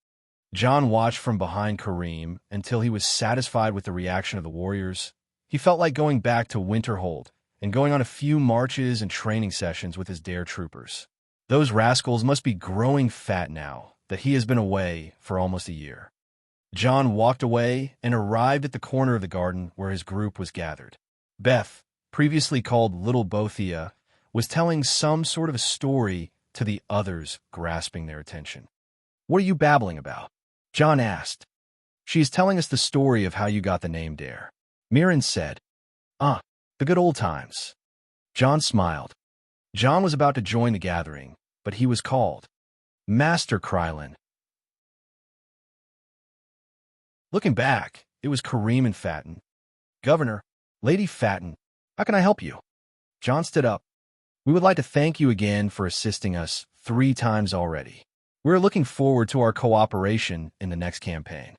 John watched from behind Karim until he was satisfied with the reaction of the warriors. He felt like going back to Winterhold and going on a few marches and training sessions with his dare troopers. Those rascals must be growing fat now that he has been away for almost a year. John walked away and arrived at the corner of the garden where his group was gathered. Beth, previously called Little Bothia, was telling some sort of a story to the others, grasping their attention. "What are you babbling about?" John asked. "She is telling us the story of how you got the name Dare." Mirren said, "Ah, the good old times." John smiled. John was about to join the gathering, but he was called. "Master Krylin." Looking back, it was Karim and Fatten. "Governor, Lady Fatten, how can I help you?" John stood up. "We would like to thank you again for assisting us 3 times already. We're looking forward to our cooperation in the next campaign."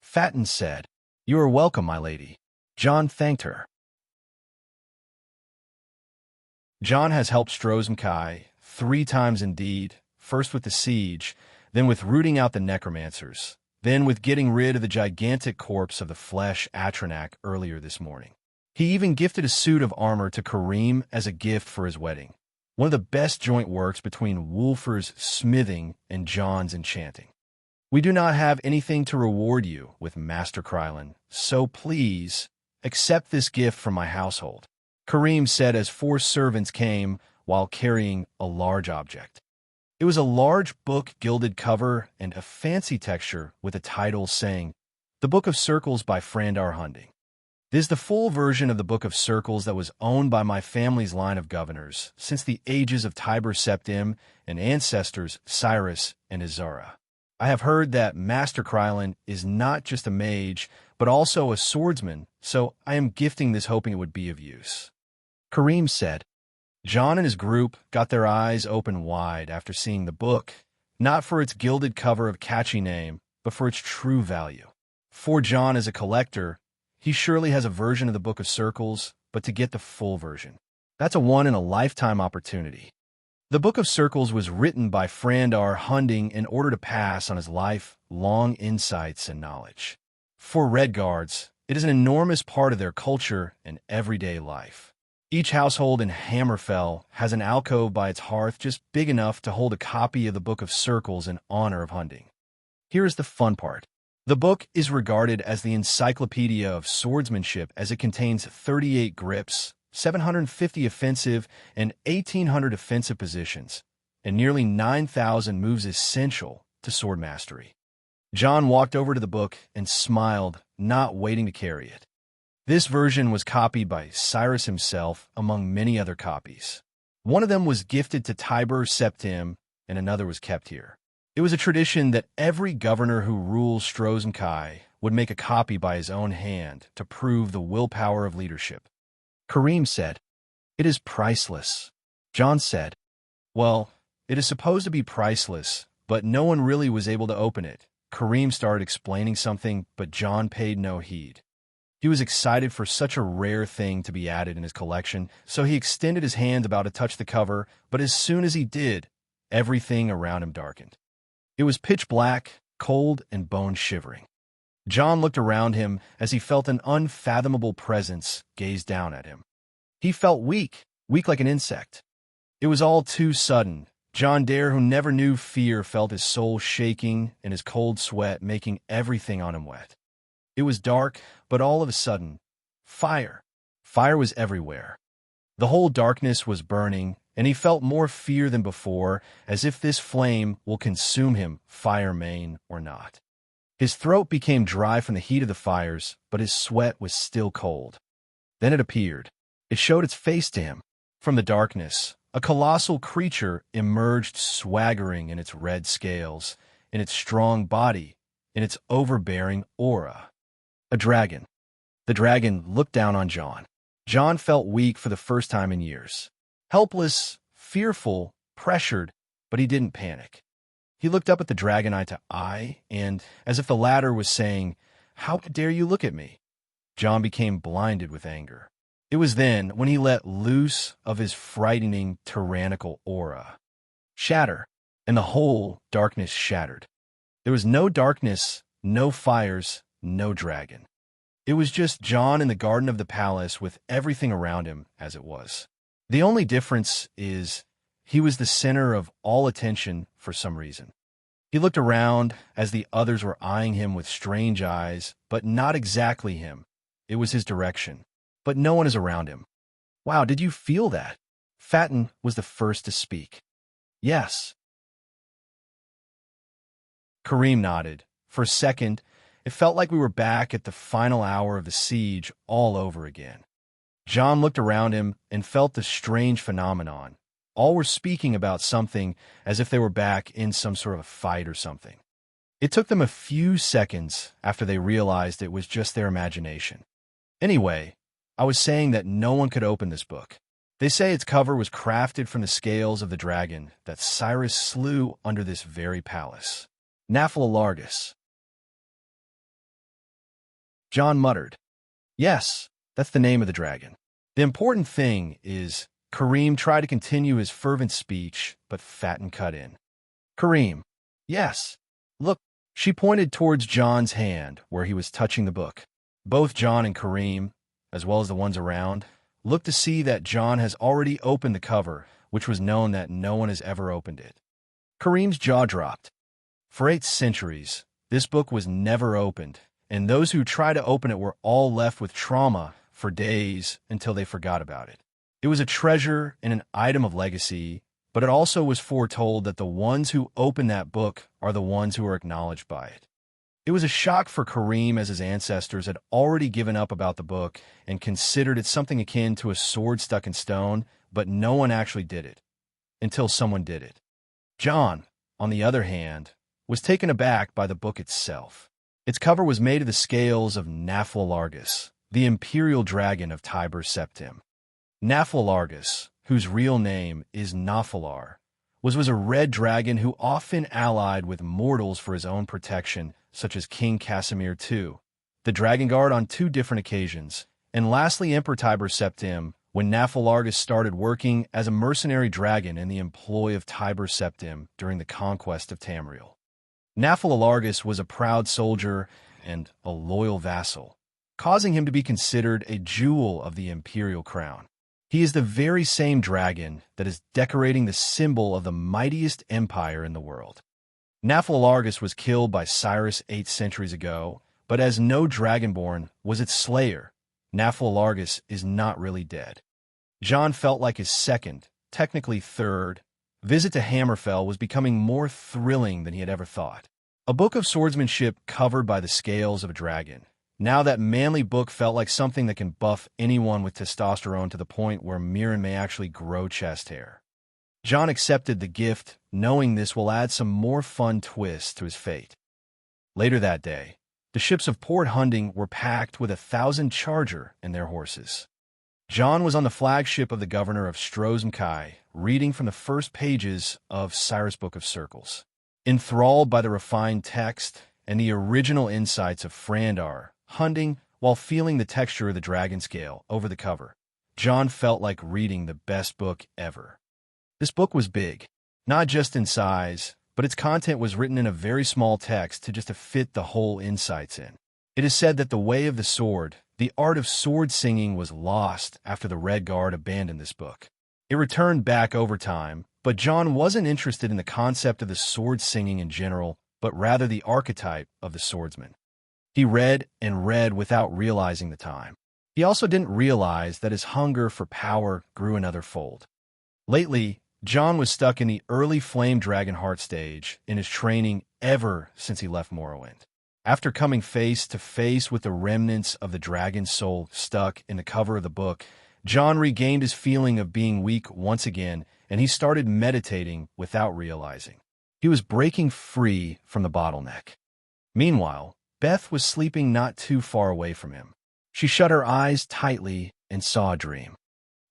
Fatten said, "You are welcome, my lady." John thanked her. John has helped Strozmkai 3 times indeed, first with the siege, then with rooting out the necromancers, then with getting rid of the gigantic corpse of the flesh Atronak earlier this morning. He even gifted a suit of armor to Karim as a gift for his wedding. One of the best joint works between Wulfer's smithing and John's enchanting. "We do not have anything to reward you with, Master Krylin, so please accept this gift from my household," Karim said as 4 servants came while carrying a large object. It was a large book, gilded cover, and a fancy texture with a title saying, "The Book of Circles by Frandar Hunding." This is the full version of the Book of Circles that was owned by my family's line of governors since the ages of Tiber Septim and ancestors Cyrus and Izara. I have heard that Master Krylin is not just a mage, but also a swordsman, so I am gifting this hoping it would be of use. Karim said. John and his group got their eyes open wide after seeing the book, not for its gilded cover of catchy name, but for its true value. For John as a collector, he surely has a version of the Book of Circles, but to get the full version, that's a one-in-a-lifetime opportunity. The Book of Circles was written by Frandar Hunding in order to pass on his life-long insights and knowledge. For Redguards, it is an enormous part of their culture and everyday life. Each household in Hammerfell has an alcove by its hearth just big enough to hold a copy of the Book of Circles in honor of Hunding. Here is the fun part. The book is regarded as the encyclopedia of swordsmanship as it contains 38 grips, 750 offensive and 1,800 defensive positions, and nearly 9,000 moves essential to sword mastery. John walked over to the book and smiled, not waiting to carry it. This version was copied by Cyrus himself, among many other copies. One of them was gifted to Tiber Septim, and another was kept here. It was a tradition that every governor who rules Strozmkai would make a copy by his own hand to prove the willpower of leadership. Karim said, "It is priceless." John said, "Well, it is supposed to be priceless, but no one really was able to open it." Karim started explaining something, but John paid no heed. He was excited for such a rare thing to be added in his collection, so he extended his hand about to touch the cover, but as soon as he did, everything around him darkened. It was pitch black, cold, and bone-shivering. John looked around him as he felt an unfathomable presence gaze down at him. He felt weak, weak like an insect. It was all too sudden. John Dare, who never knew fear, felt his soul shaking and his cold sweat making everything on him wet. It was dark, but all of a sudden, fire. Fire was everywhere. The whole darkness was burning, and he felt more fear than before, as if this flame will consume him, fire main or not. His throat became dry from the heat of the fires, but his sweat was still cold. Then it appeared. It showed its face to him. From the darkness, a colossal creature emerged, swaggering in its red scales, in its strong body, in its overbearing aura. A dragon. The dragon looked down on John. John felt weak for the first time in years. Helpless, fearful, pressured, but he didn't panic. He looked up at the dragon eye to eye, and, as if the latter was saying, "How dare you look at me?" John became blinded with anger. It was then when he let loose of his frightening, tyrannical aura. Shatter, and the whole darkness shattered. There was no darkness, no fires, no dragon. It was just John in the garden of the palace with everything around him as it was. The only difference is he was the center of all attention for some reason. He looked around as the others were eyeing him with strange eyes, but not exactly him. It was his direction. But no one is around him. "Wow, did you feel that?" Fatten was the first to speak. "Yes." Kareem nodded. For a second, it felt like we were back at the final hour of the siege all over again. John looked around him and felt the strange phenomenon. All were speaking about something as if they were back in some sort of a fight or something. It took them a few seconds after they realized it was just their imagination. Anyway, I was saying that no one could open this book. They say its cover was crafted from the scales of the dragon that Cyrus slew under this very palace. Naphthalargus. John muttered. "Yes, that's the name of the dragon." The important thing is, Kareem tried to continue his fervent speech, but Fatten cut in. "Kareem." "Yes. Look." She pointed towards John's hand, where he was touching the book. Both John and Kareem, as well as the ones around, looked to see that John has already opened the cover, which was known that no one has ever opened it. Kareem's jaw dropped. For 8 centuries, this book was never opened, and those who tried to open it were all left with trauma for days until they forgot about it. It was a treasure and an item of legacy, but it also was foretold that the ones who open that book are the ones who are acknowledged by it. It was a shock for Kareem, as his ancestors had already given up about the book and considered it something akin to a sword stuck in stone, but no one actually did it, until someone did it. John, on the other hand, was taken aback by the book itself. Its cover was made of the scales of Naphthalargus, the imperial dragon of Tiber Septim. Naphthalargus, whose real name is Naphalar, was a red dragon who often allied with mortals for his own protection, such as King Casimir II, the Dragon Guard on 2 different occasions, and lastly Emperor Tiber Septim, when Naphthalargus started working as a mercenary dragon in the employ of Tiber Septim during the conquest of Tamriel. Naphthalargus was a proud soldier and a loyal vassal, causing him to be considered a jewel of the imperial crown. He is the very same dragon that is decorating the symbol of the mightiest empire in the world. Naphthalargus was killed by Cyrus 8 centuries ago, but as no dragonborn was its slayer, Naphthalargus is not really dead. John felt like his second, technically third, visit to Hammerfell was becoming more thrilling than he had ever thought. A book of swordsmanship covered by the scales of a dragon. Now that manly book felt like something that can buff anyone with testosterone to the point where Mirren may actually grow chest hair. John accepted the gift, knowing this will add some more fun twists to his fate. Later that day, the ships of Port Hunding were packed with 1,000 charger and their horses. John was on the flagship of the governor of Strozmkai, reading from the first pages of Cyrus' Book of Circles. Enthralled by the refined text and the original insights of Frandar, Hunding, while feeling the texture of the dragon scale over the cover, John felt like reading the best book ever. This book was big, not just in size, but its content was written in a very small text to just to fit the whole insights in. It is said that the way of the sword, the art of sword singing, was lost after the Red Guard abandoned this book. It returned back over time, but John wasn't interested in the concept of the sword singing in general, but rather the archetype of the swordsman. He read and read without realizing the time. He also didn't realize that his hunger for power grew another fold. Lately, John was stuck in the early Flame Dragon Heart stage in his training ever since he left Morrowind. After coming face to face with the remnants of the dragon's soul stuck in the cover of the book, John regained his feeling of being weak once again, and he started meditating without realizing. He was breaking free from the bottleneck. Meanwhile, Beth was sleeping not too far away from him. She shut her eyes tightly and saw a dream.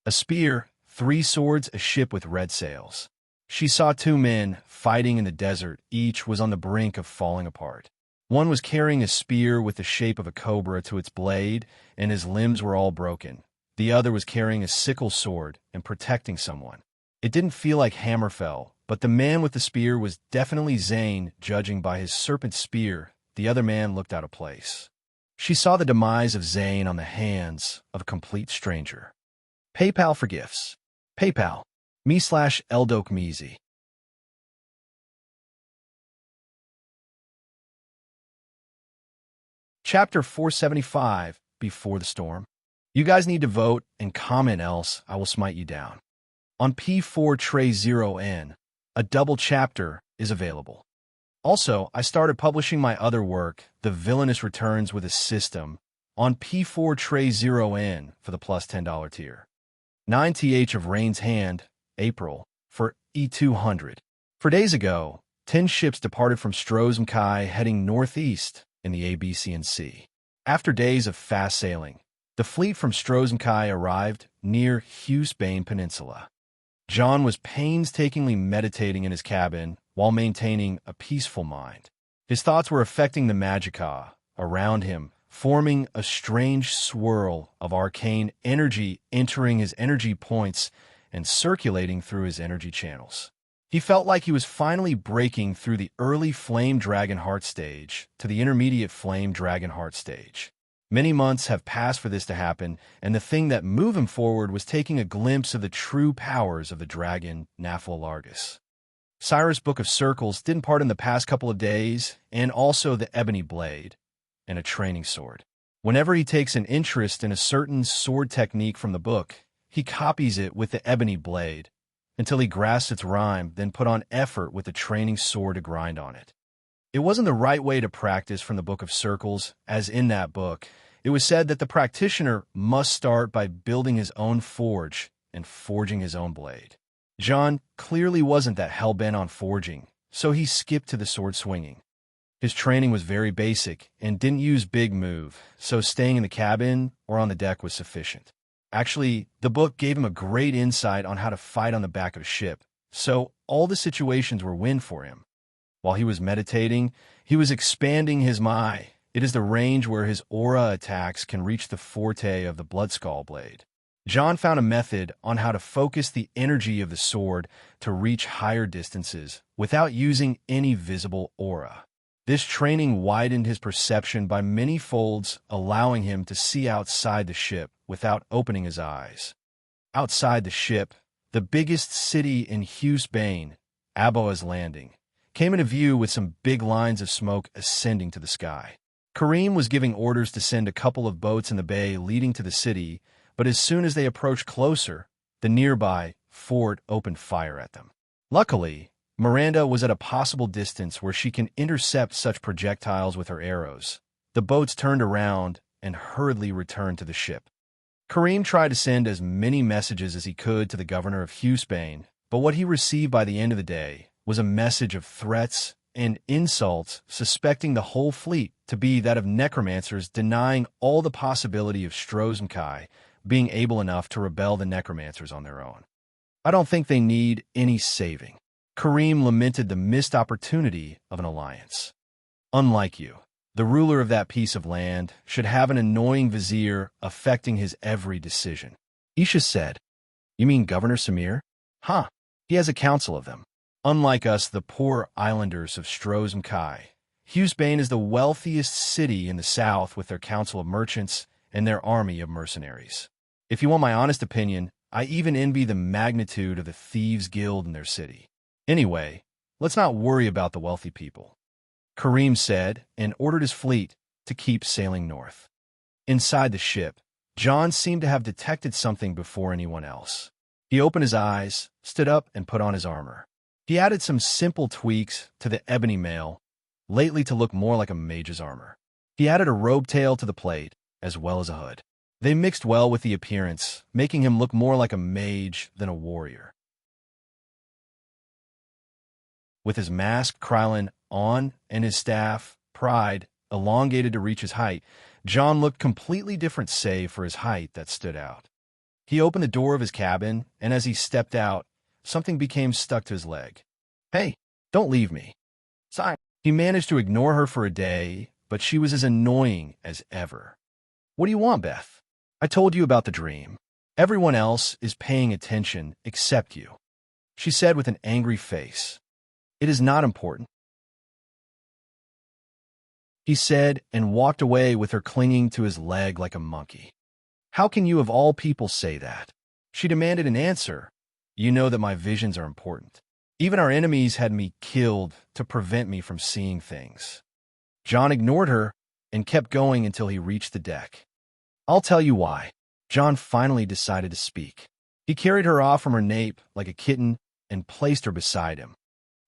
A spear, 3 swords, a ship with red sails. She saw 2 men fighting in the desert. Each was on the brink of falling apart. One was carrying a spear with the shape of a cobra to its blade, and his limbs were all broken. The other was carrying a sickle sword and protecting someone. It didn't feel like Hammerfell, but the man with the spear was definitely Zane, judging by his serpent spear. The other man looked out of place. She saw the demise of Zane on the hands of a complete stranger. PayPal for gifts. PayPal. me/Eldokmeezy. Chapter 475, Before the Storm. You guys need to vote and comment, else I will smite you down. On P4 Tray 0N, a double chapter is available. Also, I started publishing my other work, The Villainous Returns, with a system, on P4 Tray 0N for the plus $10 tier. 9th of Rain's Hand, April, for E200. 4 days ago, 10 ships departed from Strozmkai heading northeast in the Abyssian Sea. After days of fast sailing, the fleet from Strozmkai arrived near Husbane Peninsula. John was painstakingly meditating in his cabin while maintaining a peaceful mind. His thoughts were affecting the magicka around him, forming a strange swirl of arcane energy entering his energy points and circulating through his energy channels. He felt like he was finally breaking through the early Flame Dragon Heart stage to the intermediate Flame Dragon Heart stage. Many months have passed for this to happen, and the thing that moved him forward was taking a glimpse of the true powers of the dragon Naphil Largus. Cyrus' Book of Circles didn't part in the past couple of days, and also the Ebony Blade and a training sword. Whenever he takes an interest in a certain sword technique from the book, he copies it with the Ebony Blade until he grasps its rhyme, then put on effort with the training sword to grind on it. It wasn't the right way to practice from the Book of Circles, as in that book, it was said that the practitioner must start by building his own forge and forging his own blade. John clearly wasn't that hell-bent on forging, so he skipped to the sword swinging. His training was very basic and didn't use big move, so staying in the cabin or on the deck was sufficient. Actually, the book gave him a great insight on how to fight on the back of a ship, so all the situations were win for him. While he was meditating, he was expanding his Mai. It is the range where his aura attacks can reach the forte of the Bloodskull blade. John found a method on how to focus the energy of the sword to reach higher distances without using any visible aura. This training widened his perception by many folds, allowing him to see outside the ship without opening his eyes. Outside the ship, the biggest city in Husbane, Aboa's Landing, came into view with some big lines of smoke ascending to the sky. Kareem was giving orders to send a couple of boats in the bay leading to the city, but as soon as they approached closer, the nearby fort opened fire at them. Luckily, Miranda was at a possible distance where she can intercept such projectiles with her arrows. The boats turned around and hurriedly returned to the ship. Kareem tried to send as many messages as he could to the governor of Husbane, but what he received by the end of the day was a message of threats and insults, suspecting the whole fleet to be that of necromancers, denying all the possibility of Strozmkai being able enough to rebel the necromancers on their own. I don't think they need any saving. Kareem lamented the missed opportunity of an alliance. Unlike you, the ruler of that piece of land should have an annoying vizier affecting his every decision. Isha said, "You mean Governor Samir? Huh, he has a council of them. Unlike us, the poor islanders of Strozmkai, Bane is the wealthiest city in the south with their council of merchants and their army of mercenaries. If you want my honest opinion, I even envy the magnitude of the Thieves' Guild in their city. Anyway, let's not worry about the wealthy people, Kareem said, and ordered his fleet to keep sailing north. Inside the ship, John seemed to have detected something before anyone else. He opened his eyes, stood up, and put on his armor. He added some simple tweaks to the ebony mail, lately to look more like a mage's armor. He added a robe tail to the plate, as well as a hood. They mixed well with the appearance, making him look more like a mage than a warrior. With his mask Krylon on and his staff, Pride, elongated to reach his height, John looked completely different save for his height that stood out. He opened the door of his cabin, and as he stepped out, something became stuck to his leg. "Hey, don't leave me." Sigh. He managed to ignore her for a day, but she was as annoying as ever. "What do you want, Beth? I told you about the dream. Everyone else is paying attention except you," she said with an angry face. "It is not important," he said, and walked away with her clinging to his leg like a monkey. "How can you of all people say that?" She demanded an answer. "You know that my visions are important. Even our enemies had me killed to prevent me from seeing things." John ignored her and kept going until he reached the deck. "I'll tell you why." John finally decided to speak. He carried her off from her nape like a kitten and placed her beside him.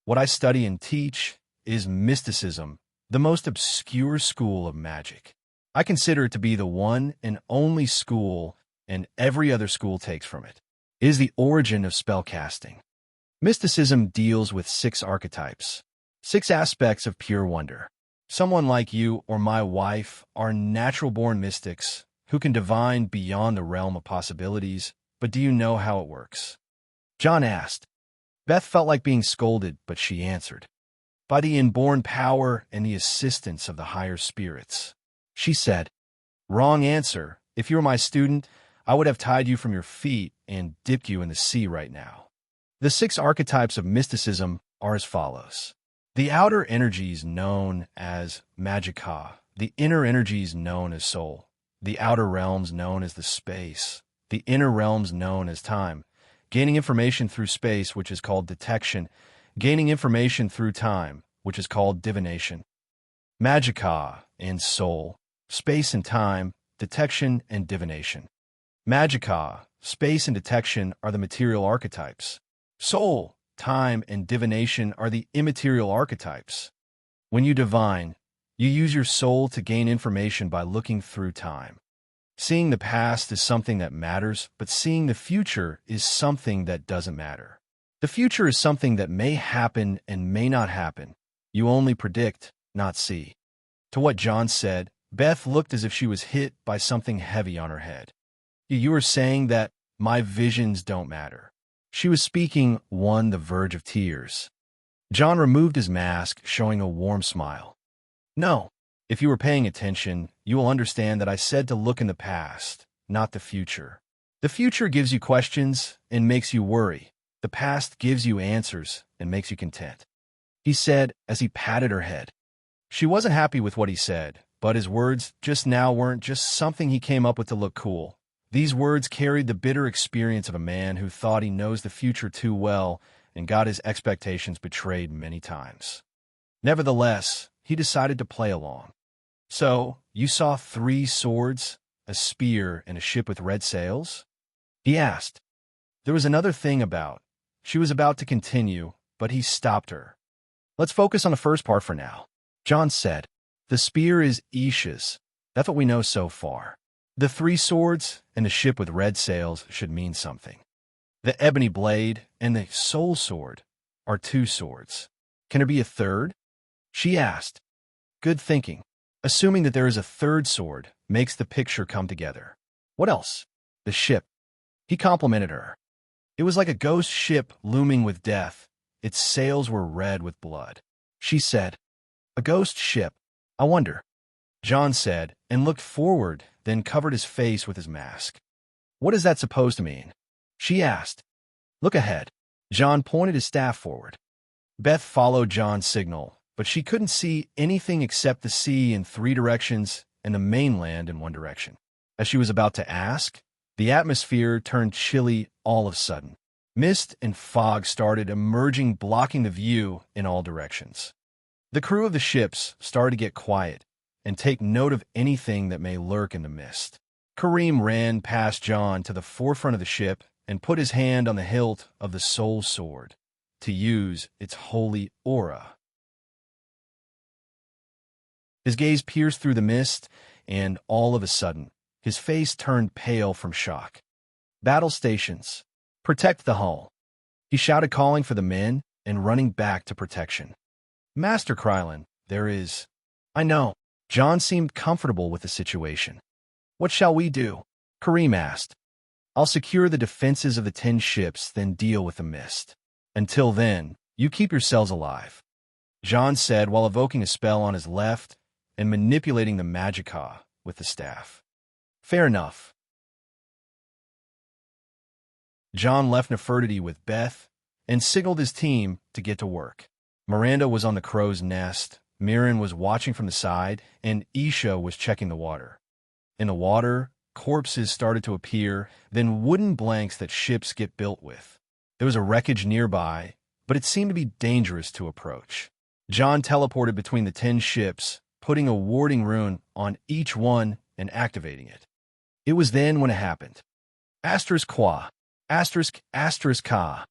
"What I study and teach is mysticism, the most obscure school of magic. I consider it to be the one and only school, and every other school takes from it. It is the origin of spellcasting. Mysticism deals with 6 archetypes, 6 aspects of pure wonder. Someone like you or my wife are natural-born mystics who can divine beyond the realm of possibilities, but do you know how it works?" John asked. Beth felt like being scolded, but she answered, "By the inborn power and the assistance of the higher spirits." She said, "Wrong answer. If you were my student, I would have tied you from your feet and dipped you in the sea right now." The 6 archetypes of mysticism are as follows. The outer energies known as magica, the inner energies known as soul, the outer realms known as the space, the inner realms known as time, gaining information through space, which is called detection, gaining information through time, which is called divination. Magica and soul, space and time, detection and divination. Magica, space and detection are the material archetypes. Soul, time, and divination are the immaterial archetypes. When you divine, you use your soul to gain information by looking through time. Seeing the past is something that matters, but seeing the future is something that doesn't matter. The future is something that may happen and may not happen. You only predict, not see. To what John said, Beth looked as if she was hit by something heavy on her head. "You are saying that my visions don't matter." She was speaking on the verge of tears. John removed his mask, showing a warm smile. "No. If you were paying attention, you will understand that I said to look in the past, not the future. The future gives you questions and makes you worry. The past gives you answers and makes you content," he said as he patted her head. She wasn't happy with what he said, but his words just now weren't just something he came up with to look cool. These words carried the bitter experience of a man who thought he knows the future too well and got his expectations betrayed many times. Nevertheless, he decided to play along. "So, you saw 3 swords, a spear, and a ship with red sails?" he asked. There was another thing about. She was about to continue, but he stopped her. "Let's focus on the first part for now," John said. "The spear is Isha's. That's what we know so far. The 3 swords and the ship with red sails should mean something. The ebony blade and the soul sword are 2 swords. Can there be a third?" she asked. Good thinking. Assuming that there is a 3rd sword makes the picture come together. "What else?" "The ship." He complimented her. It was like a ghost ship looming with death. Its sails were red with blood. She said, "A ghost ship. I wonder." John said, and looked forward, then covered his face with his mask. "What is that supposed to mean?" she asked. "Look ahead." John pointed his staff forward. Beth followed John's signal, but she couldn't see anything except the sea in 3 directions and the mainland in 1 direction. As she was about to ask, the atmosphere turned chilly all of a sudden. Mist and fog started emerging, blocking the view in all directions. The crew of the ships started to get quiet and take note of anything that may lurk in the mist. Kareem ran past John to the forefront of the ship and put his hand on the hilt of the soul sword to use its holy aura. His gaze pierced through the mist, and all of a sudden, his face turned pale from shock. "Battle stations. Protect the hull," he shouted, calling for the men and running back to protection. "Master Krylin, there is—" "I know." John seemed comfortable with the situation. "What shall we do?" Kareem asked. "I'll secure the defenses of the 10 ships, then deal with the mist. Until then, you keep yourselves alive," John said while evoking a spell on his left and manipulating the magicka with the staff. "Fair enough." John left Nefertiti with Beth and signaled his team to get to work. Miranda was on the crow's nest, Mirren was watching from the side, and Isha was checking the water. In the water, corpses started to appear, then wooden blanks that ships get built with. There was a wreckage nearby, but it seemed to be dangerous to approach. John teleported between the 10 ships, putting a warding rune on each one and activating it. It was then when it happened. Asterisk qua. Asterisk ka.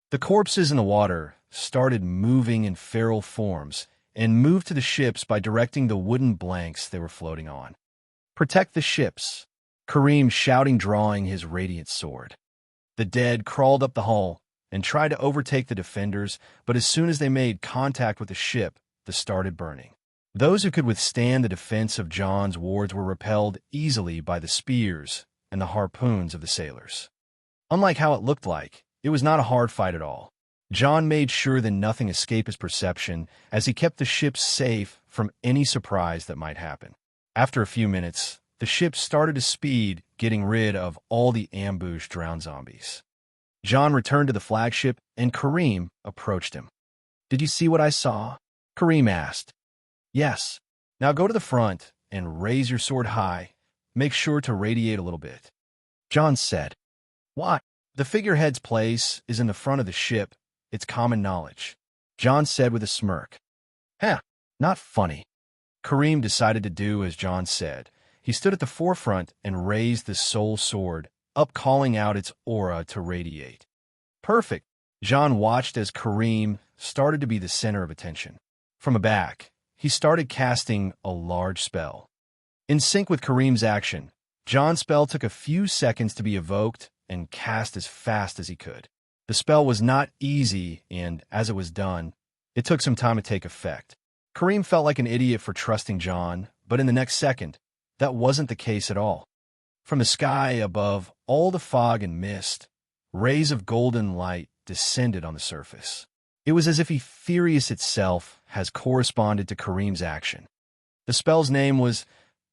The corpses in the water started moving in feral forms and moved to the ships by directing the wooden blanks they were floating on. "Protect the ships," Kareem shouting, drawing his radiant sword. The dead crawled up the hull and tried to overtake the defenders, but as soon as they made contact with the ship, they started burning. Those who could withstand the defense of John's wards were repelled easily by the spears and the harpoons of the sailors. Unlike how it looked like, it was not a hard fight at all. John made sure that nothing escaped his perception as he kept the ships safe from any surprise that might happen. After a few minutes, the ship started to speed, getting rid of all the ambushed drowned zombies. John returned to the flagship, and Kareem approached him. "Did you see what I saw?" Kareem asked. "Yes. Now go to the front and raise your sword high. Make sure to radiate a little bit," John said. "Why?" "The figurehead's place is in the front of the ship. It's common knowledge," John said with a smirk. "Huh, not funny." Kareem decided to do as John said. He stood at the forefront and raised the soul sword up, calling out its aura to radiate. "Perfect." John watched as Kareem started to be the center of attention. From the back, he started casting a large spell. In sync with Kareem's action, John's spell took a few seconds to be evoked and cast as fast as he could. The spell was not easy, and as it was done, it took some time to take effect. Kareem felt like an idiot for trusting John, but in the next second, that wasn't the case at all. From the sky above all the fog and mist, rays of golden light descended on the surface. It was as if Etherius itself has corresponded to Kareem's action. The spell's name was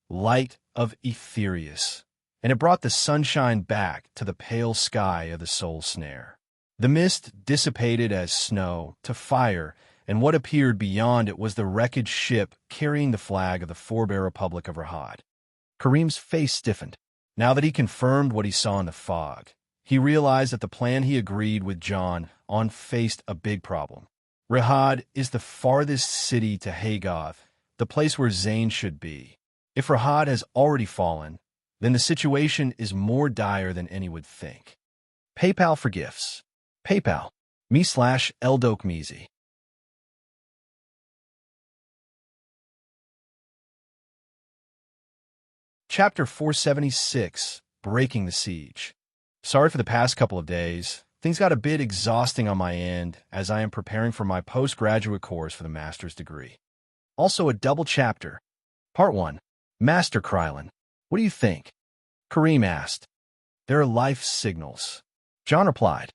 Light of Etherius, and it brought the sunshine back to the pale sky of the soul snare. The mist dissipated as snow to fire, and what appeared beyond it was the wreckage ship carrying the flag of the Forebear Republic of Rahad. Kareem's face stiffened. Now that he confirmed what he saw in the fog, he realized that the plan he agreed with John on faced a big problem. Rahad is the farthest city to Hagoth, the place where Zane should be. If Rahad has already fallen, then the situation is more dire than any would think. PayPal for gifts. PayPal. me/Eldokmezi. Chapter 476, Breaking the Siege. Sorry for the past couple of days. Things got a bit exhausting on my end as I am preparing for my postgraduate course for the master's degree. Also a double chapter. Part 1. Master Krylin. What do you think? Kareem asked. There are life signals. John replied.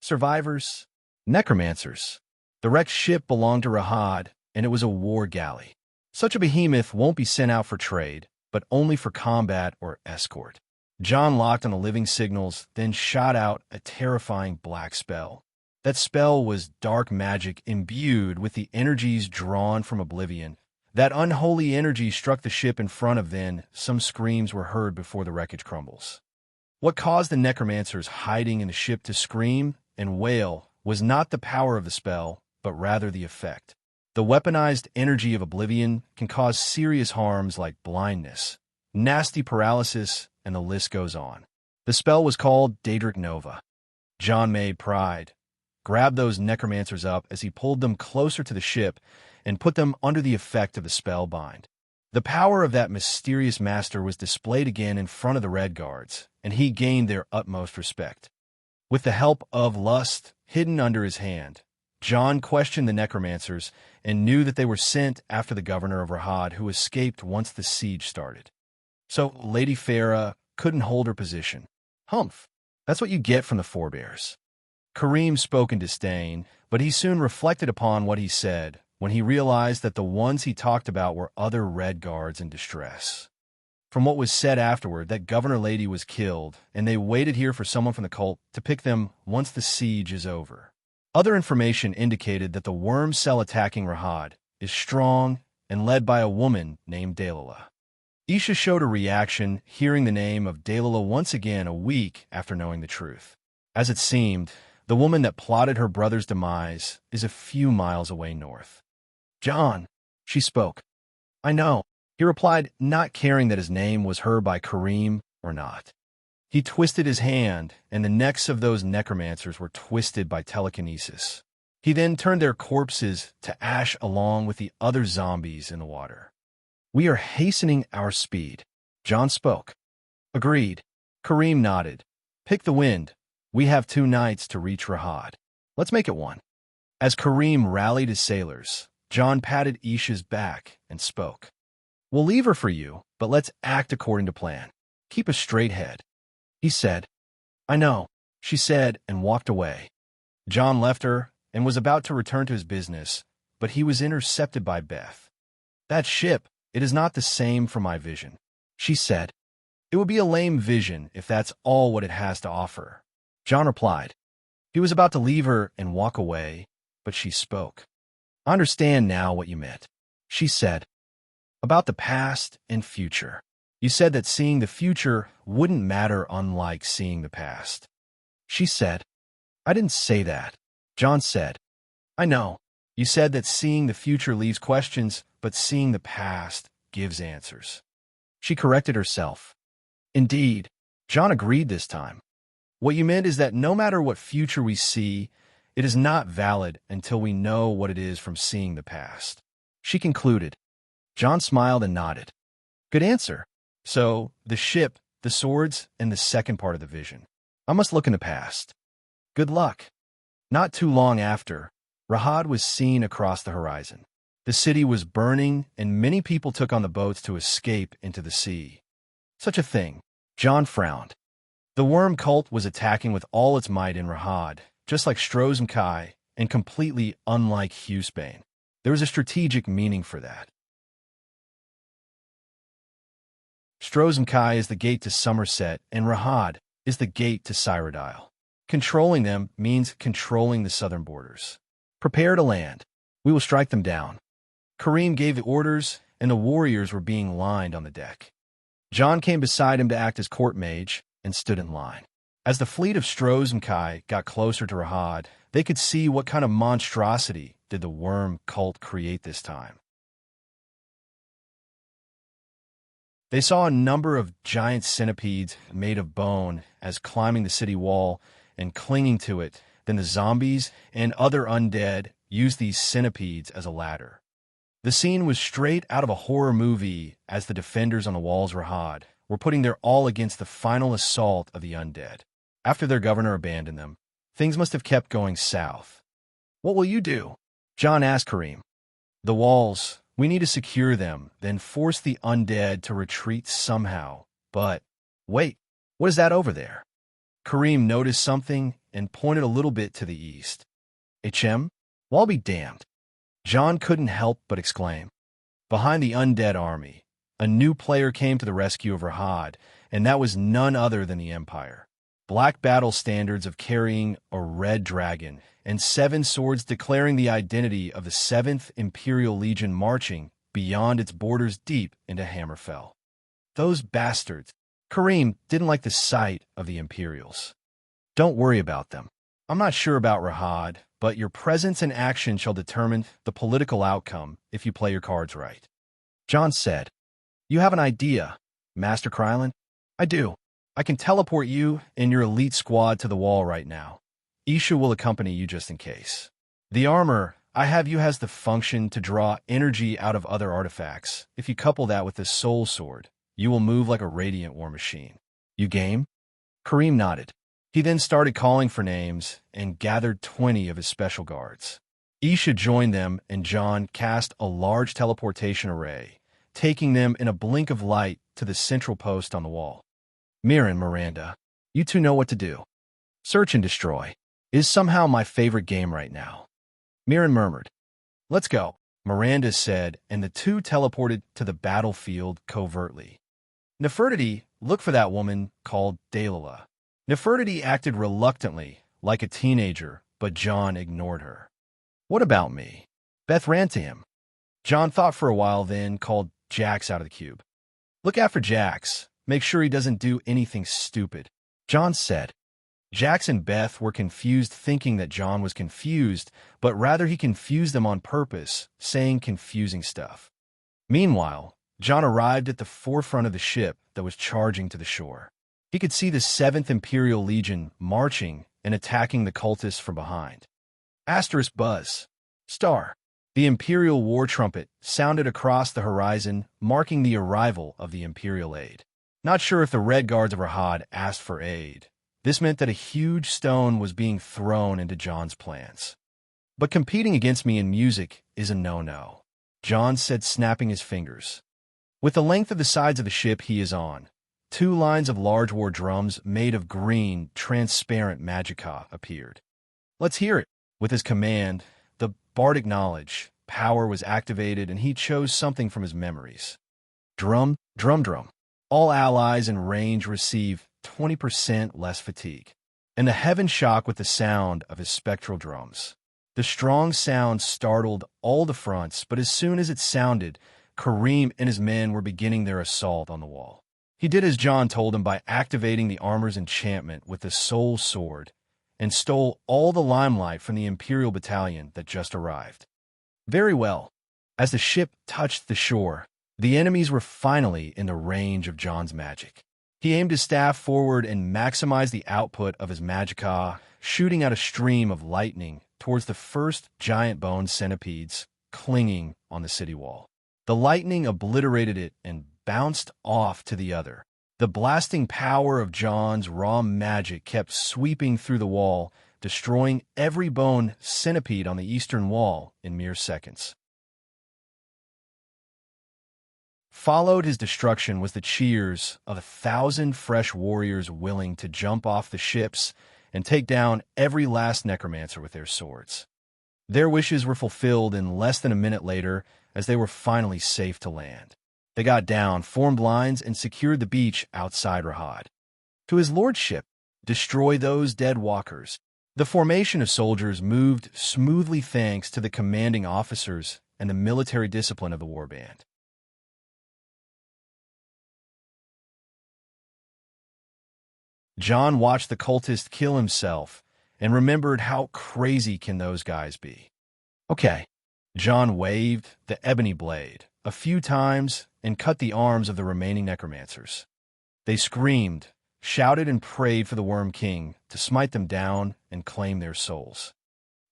Survivors. Necromancers. The wrecked ship belonged to Rahad, and it was a war galley. Such a behemoth won't be sent out for trade, but only for combat or escort. John locked on the living signals, then shot out a terrifying black spell. That spell was dark magic imbued with the energies drawn from oblivion. That unholy energy struck the ship in front of them. Some screams were heard before the wreckage crumbles. What caused the necromancers hiding in the ship to scream and wail was not the power of the spell, but rather the effect. The weaponized energy of oblivion can cause serious harms like blindness, nasty paralysis, and the list goes on. The spell was called Daedric Nova. John made pride, grabbed those necromancers up as he pulled them closer to the ship and put them under the effect of the spell bind. The power of that mysterious master was displayed again in front of the Red Guards, and he gained their utmost respect. With the help of lust hidden under his hand, John questioned the necromancers and knew that they were sent after the governor of Rahad, who escaped once the siege started. So Lady Farah couldn't hold her position. Humph, that's what you get from the forebears. Kareem spoke in disdain, but he soon reflected upon what he said when he realized that the ones he talked about were other Red Guards in distress. From what was said afterward, that Governor Lady was killed, and they waited here for someone from the cult to pick them once the siege is over. Other information indicated that the worm cell attacking Rahad is strong and led by a woman named Dalilah. Isha showed a reaction hearing the name of Dalilah once again a week after knowing the truth. As it seemed, the woman that plotted her brother's demise is a few miles away north. "John," she spoke. "I know," he replied, not caring that his name was heard by Kareem or not. He twisted his hand, and the necks of those necromancers were twisted by telekinesis. He then turned their corpses to ash along with the other zombies in the water. "We are hastening our speed," John spoke. "Agreed." Kareem nodded. "Pick the wind. We have 2 nights to reach Rahad. Let's make it one." As Kareem rallied his sailors, John patted Isha's back and spoke. "We'll leave her for you, but let's act according to plan. Keep a straight head." He said. "I know," she said, and walked away. John left her and was about to return to his business, but he was intercepted by Beth. "That ship, it is not the same from my vision," she said. "It would be a lame vision if that's all what it has to offer," John replied. He was about to leave her and walk away, but she spoke. "I understand now what you meant," she said. "About the past and future. You said that seeing the future wouldn't matter, unlike seeing the past." She said. "I didn't say that," John said. "I know. You said that seeing the future leaves questions, but seeing the past gives answers." She corrected herself. "Indeed," John agreed this time. "What you meant is that no matter what future we see, it is not valid until we know what it is from seeing the past." She concluded. John smiled and nodded. "Good answer. So, the ship, the swords, and the second part of the vision. I must look in the past. Good luck." Not too long after, Rahad was seen across the horizon. The city was burning, and many people took on the boats to escape into the sea. Such a thing. John frowned. The worm cult was attacking with all its might in Rahad, just like Stroz and Kai, and completely unlike Husbane. There was a strategic meaning for that. Stroz and Kai is the gate to Somerset, and Rahad is the gate to Cyrodiil. Controlling them means controlling the southern borders. "Prepare to land. We will strike them down." Kareem gave the orders, and the warriors were being lined on the deck. John came beside him to act as court mage and stood in line. As the fleet of Stroz and Kai got closer to Rahad, they could see what kind of monstrosity did the worm cult create this time. They saw a number of giant centipedes made of bone as climbing the city wall and clinging to it. Then the zombies and other undead used these centipedes as a ladder. The scene was straight out of a horror movie as the defenders on the walls Rahad were putting their all against the final assault of the undead. After their governor abandoned them, things must have kept going south. "What will you do?" John asked Kareem. "The walls. We need to secure them, then force the undead to retreat somehow. But, wait, what is that over there?" Kareem noticed something and pointed a little bit to the east. "HM? Well, I'll be damned." John couldn't help but exclaim. Behind the undead army, a new player came to the rescue of Rahad, and that was none other than the Empire. black battle standards of carrying a red dragon, and 7 swords declaring the identity of the 7th Imperial Legion marching beyond its borders deep into Hammerfell. Those bastards. Kareem didn't like the sight of the Imperials. Don't worry about them. I'm not sure about Rahad, but your presence and action shall determine the political outcome if you play your cards right. John said, You have an idea, Master Krylin? I do. I can teleport you and your elite squad to the wall right now. Isha will accompany you just in case. The armor I have you has the function to draw energy out of other artifacts. If you couple that with the soul sword, you will move like a radiant war machine. You game? Kareem nodded. He then started calling for names and gathered 20 of his special guards. Isha joined them and John cast a large teleportation array, taking them in a blink of light to the central post on the wall. Mir and Miranda, you two know what to do. Search and destroy is somehow my favorite game right now. Mirren murmured. Let's go, Miranda said, and the two teleported to the battlefield covertly. Nefertiti, look for that woman called Delilah. Nefertiti acted reluctantly, like a teenager, but John ignored her. What about me? Beth ran to him. John thought for a while, then called Jax out of the cube. Look after Jax. Make sure he doesn't do anything stupid, John said. Jax and Beth were confused, thinking that John was confused, but rather he confused them on purpose, saying confusing stuff. Meanwhile, John arrived at the forefront of the ship that was charging to the shore. He could see the 7th Imperial Legion marching and attacking the cultists from behind. Asterisk buzz. Star. The Imperial war trumpet sounded across the horizon, marking the arrival of the Imperial aid. Not sure if the Red Guards of Rahad asked for aid. This meant that a huge stone was being thrown into John's plans. But competing against me in music is a no-no, John said, snapping his fingers. With the length of the sides of the ship he is on, 2 lines of large war drums made of green, transparent magicka appeared. Let's hear it. With his command, the bardic knowledge, power was activated and he chose something from his memories. Drum, drum, drum. All allies in range receive 20% less fatigue, and the heaven shock with the sound of his spectral drums. The strong sound startled all the fronts, but as soon as it sounded, Kareem and his men were beginning their assault on the wall. He did as John told him by activating the armor's enchantment with the soul sword and stole all the limelight from the Imperial battalion that just arrived. Very well. As the ship touched the shore, the enemies were finally in the range of John's magic. He aimed his staff forward and maximized the output of his magicka, shooting out a stream of lightning towards the first giant bone centipedes clinging on the city wall. The lightning obliterated it and bounced off to the other. The blasting power of John's raw magic kept sweeping through the wall, destroying every bone centipede on the eastern wall in mere seconds. Followed his destruction was the cheers of 1,000 fresh warriors willing to jump off the ships and take down every last necromancer with their swords. Their wishes were fulfilled in less than a minute later as they were finally safe to land. They got down, formed lines, and secured the beach outside Rahad. To his lordship, destroy those dead walkers. The formation of soldiers moved smoothly thanks to the commanding officers and the military discipline of the warband. John watched the cultist kill himself and remembered how crazy can those guys be. Okay. John waved the ebony blade a few times and cut the arms of the remaining necromancers. They screamed, shouted, and prayed for the Worm King to smite them down and claim their souls.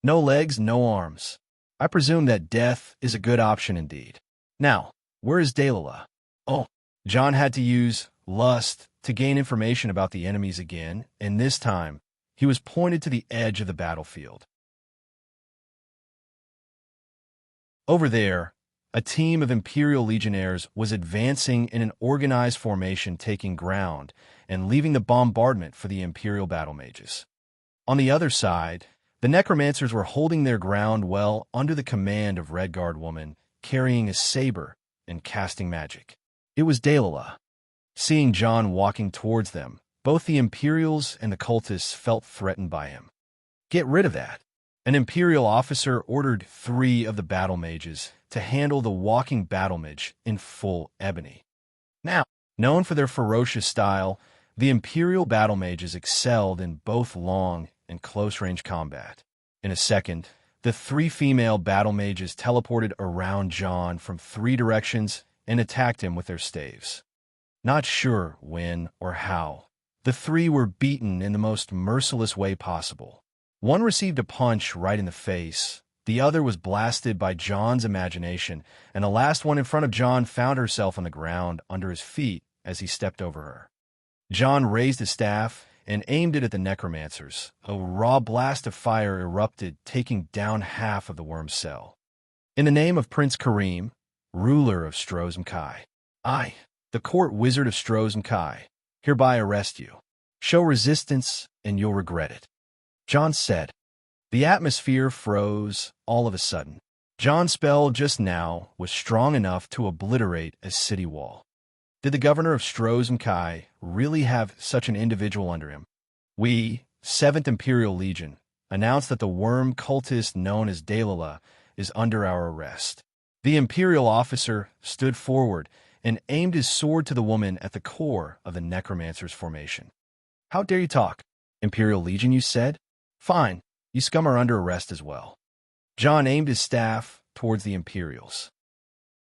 No legs, no arms. I presume that death is a good option indeed. Now, where is Delilah? Oh, John had to use lust to gain information about the enemies again, and this time he was pointed to the edge of the battlefield. Over there, a team of Imperial Legionnaires was advancing in an organized formation, taking ground and leaving the bombardment for the Imperial battle mages. On the other side, the necromancers were holding their ground well under the command of Redguard woman, carrying a saber and casting magic. It was Delilah. Seeing John walking towards them, Both the Imperials and the cultists felt threatened by him. Get rid of that. An Imperial officer ordered 3 of the battle mages to handle the walking battle mage in full ebony. Now, known for their ferocious style, the Imperial battle mages excelled in both long and close-range combat. In a second, the 3 female battle mages teleported around John from 3 directions and attacked him with their staves. Not sure when or how, the 3 were beaten in the most merciless way possible. One received a punch right in the face, the other was blasted by John's imagination, and the last one in front of John found herself on the ground under his feet as he stepped over her. John raised his staff and aimed it at the necromancers. A raw blast of fire erupted, taking down half of the worm's cell. In the name of Prince Kareem, ruler of Strozmkai, I, the court wizard of Strozmkai, hereby arrest you. Show resistance, and you'll regret it. John said. The atmosphere froze all of a sudden. John's spell just now was strong enough to obliterate a city wall. Did the governor of Strozmkai really have such an individual under him? We, 7th Imperial Legion, announced that the worm cultist known as Dalila is under our arrest. The Imperial officer stood forward and aimed his sword to the woman at the core of the necromancer's formation. How dare you talk? Imperial Legion, you said? Fine, you scum are under arrest as well. John aimed his staff towards the Imperials.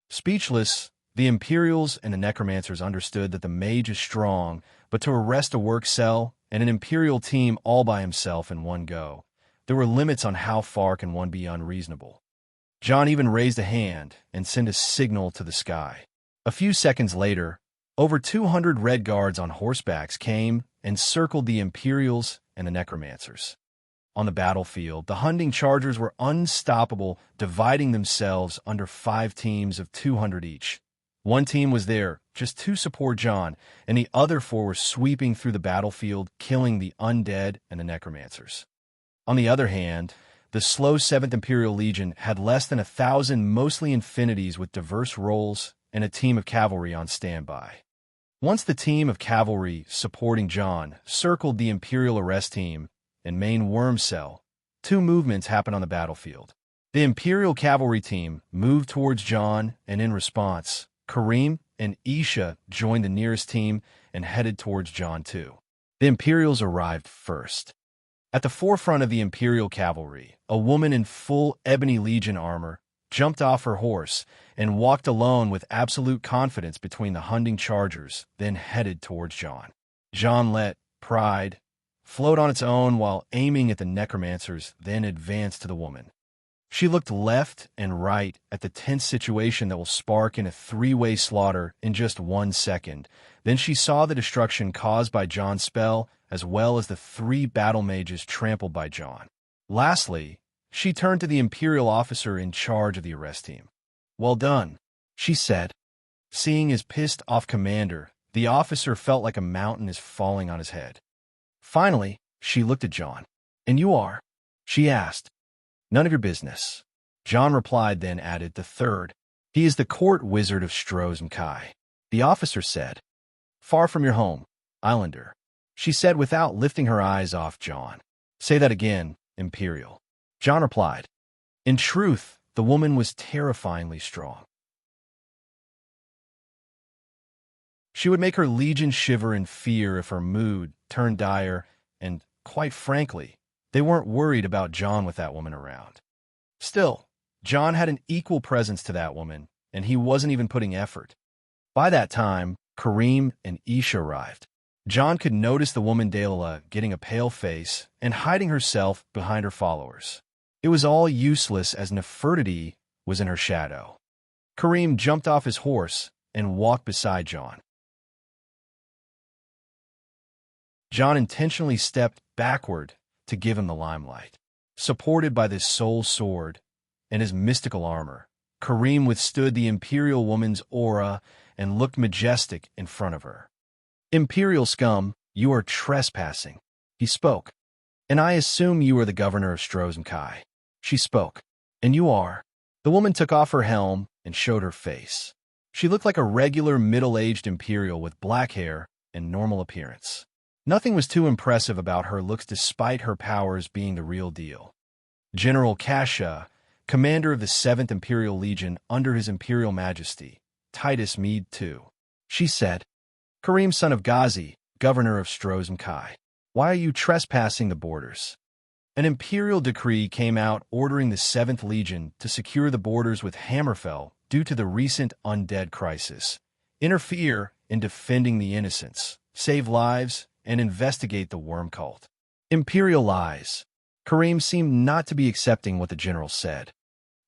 Speechless, the Imperials and the necromancers understood that the mage is strong, but to arrest a work cell and an Imperial team all by himself in one go, there were limits on how far can one be unreasonable. John even raised a hand and sent a signal to the sky. A few seconds later, over 200 red guards on horsebacks came and circled the Imperials and the necromancers. On the battlefield, the hunting chargers were unstoppable, dividing themselves under 5 teams of 200 each. One team was there just to support John, and the other 4 were sweeping through the battlefield, killing the undead and the necromancers. On the other hand, the slow 7th Imperial Legion had less than 1,000 mostly infinities with diverse roles and a team of cavalry on standby. Once the team of cavalry supporting John circled the Imperial arrest team and main worm cell, 2 movements happened on the battlefield. The Imperial cavalry team moved towards John, and in response, Kareem and Isha joined the nearest team and headed towards John too. The Imperials arrived first. At the forefront of the Imperial cavalry, a woman in full ebony legion armor jumped off her horse and walked alone with absolute confidence between the hunting chargers, then headed towards John. John let pride float on its own while aiming at the necromancers, then advanced to the woman. She looked left and right at the tense situation that will spark in a 3-way slaughter in just 1 second. Then she saw the destruction caused by John's spell, as well as the 3 battle mages trampled by John. Lastly, she turned to the Imperial officer in charge of the arrest team. Well done, she said. Seeing his pissed-off commander, the officer felt like a mountain is falling on his head. Finally, she looked at John. And you are? She asked. None of your business. John replied, then added the 3rd. He is the court wizard of Strozmkai. The officer said. Far from your home, Islander, she said without lifting her eyes off John. Say that again, Imperial. John replied. In truth, the woman was terrifyingly strong. She would make her legion shiver in fear if her mood turned dire, and, quite frankly, they weren't worried about John with that woman around. Still, John had an equal presence to that woman, and he wasn't even putting effort. By that time, Kareem and Isha arrived. John could notice the woman Dalila getting a pale face and hiding herself behind her followers. It was all useless as Nefertiti was in her shadow. Kareem jumped off his horse and walked beside John. John intentionally stepped backward to give him the limelight. Supported by this soul sword and his mystical armor, Kareem withstood the Imperial woman's aura and looked majestic in front of her. Imperial scum, you are trespassing, he spoke. And I assume you are the governor of Strozmkai. She spoke. And you are. The woman took off her helm and showed her face. She looked like a regular middle-aged Imperial with black hair and normal appearance. Nothing was too impressive about her looks despite her powers being the real deal. General Kasha, commander of the 7th Imperial Legion under His Imperial Majesty, Titus Meade II. She said, Kareem, son of Ghazi, governor of Strozmkai, why are you trespassing the borders? An imperial decree came out ordering the 7th Legion to secure the borders with Hammerfell due to the recent undead crisis, interfere in defending the innocents, save lives, and investigate the worm cult. Imperial lies. Kareem seemed not to be accepting what the general said.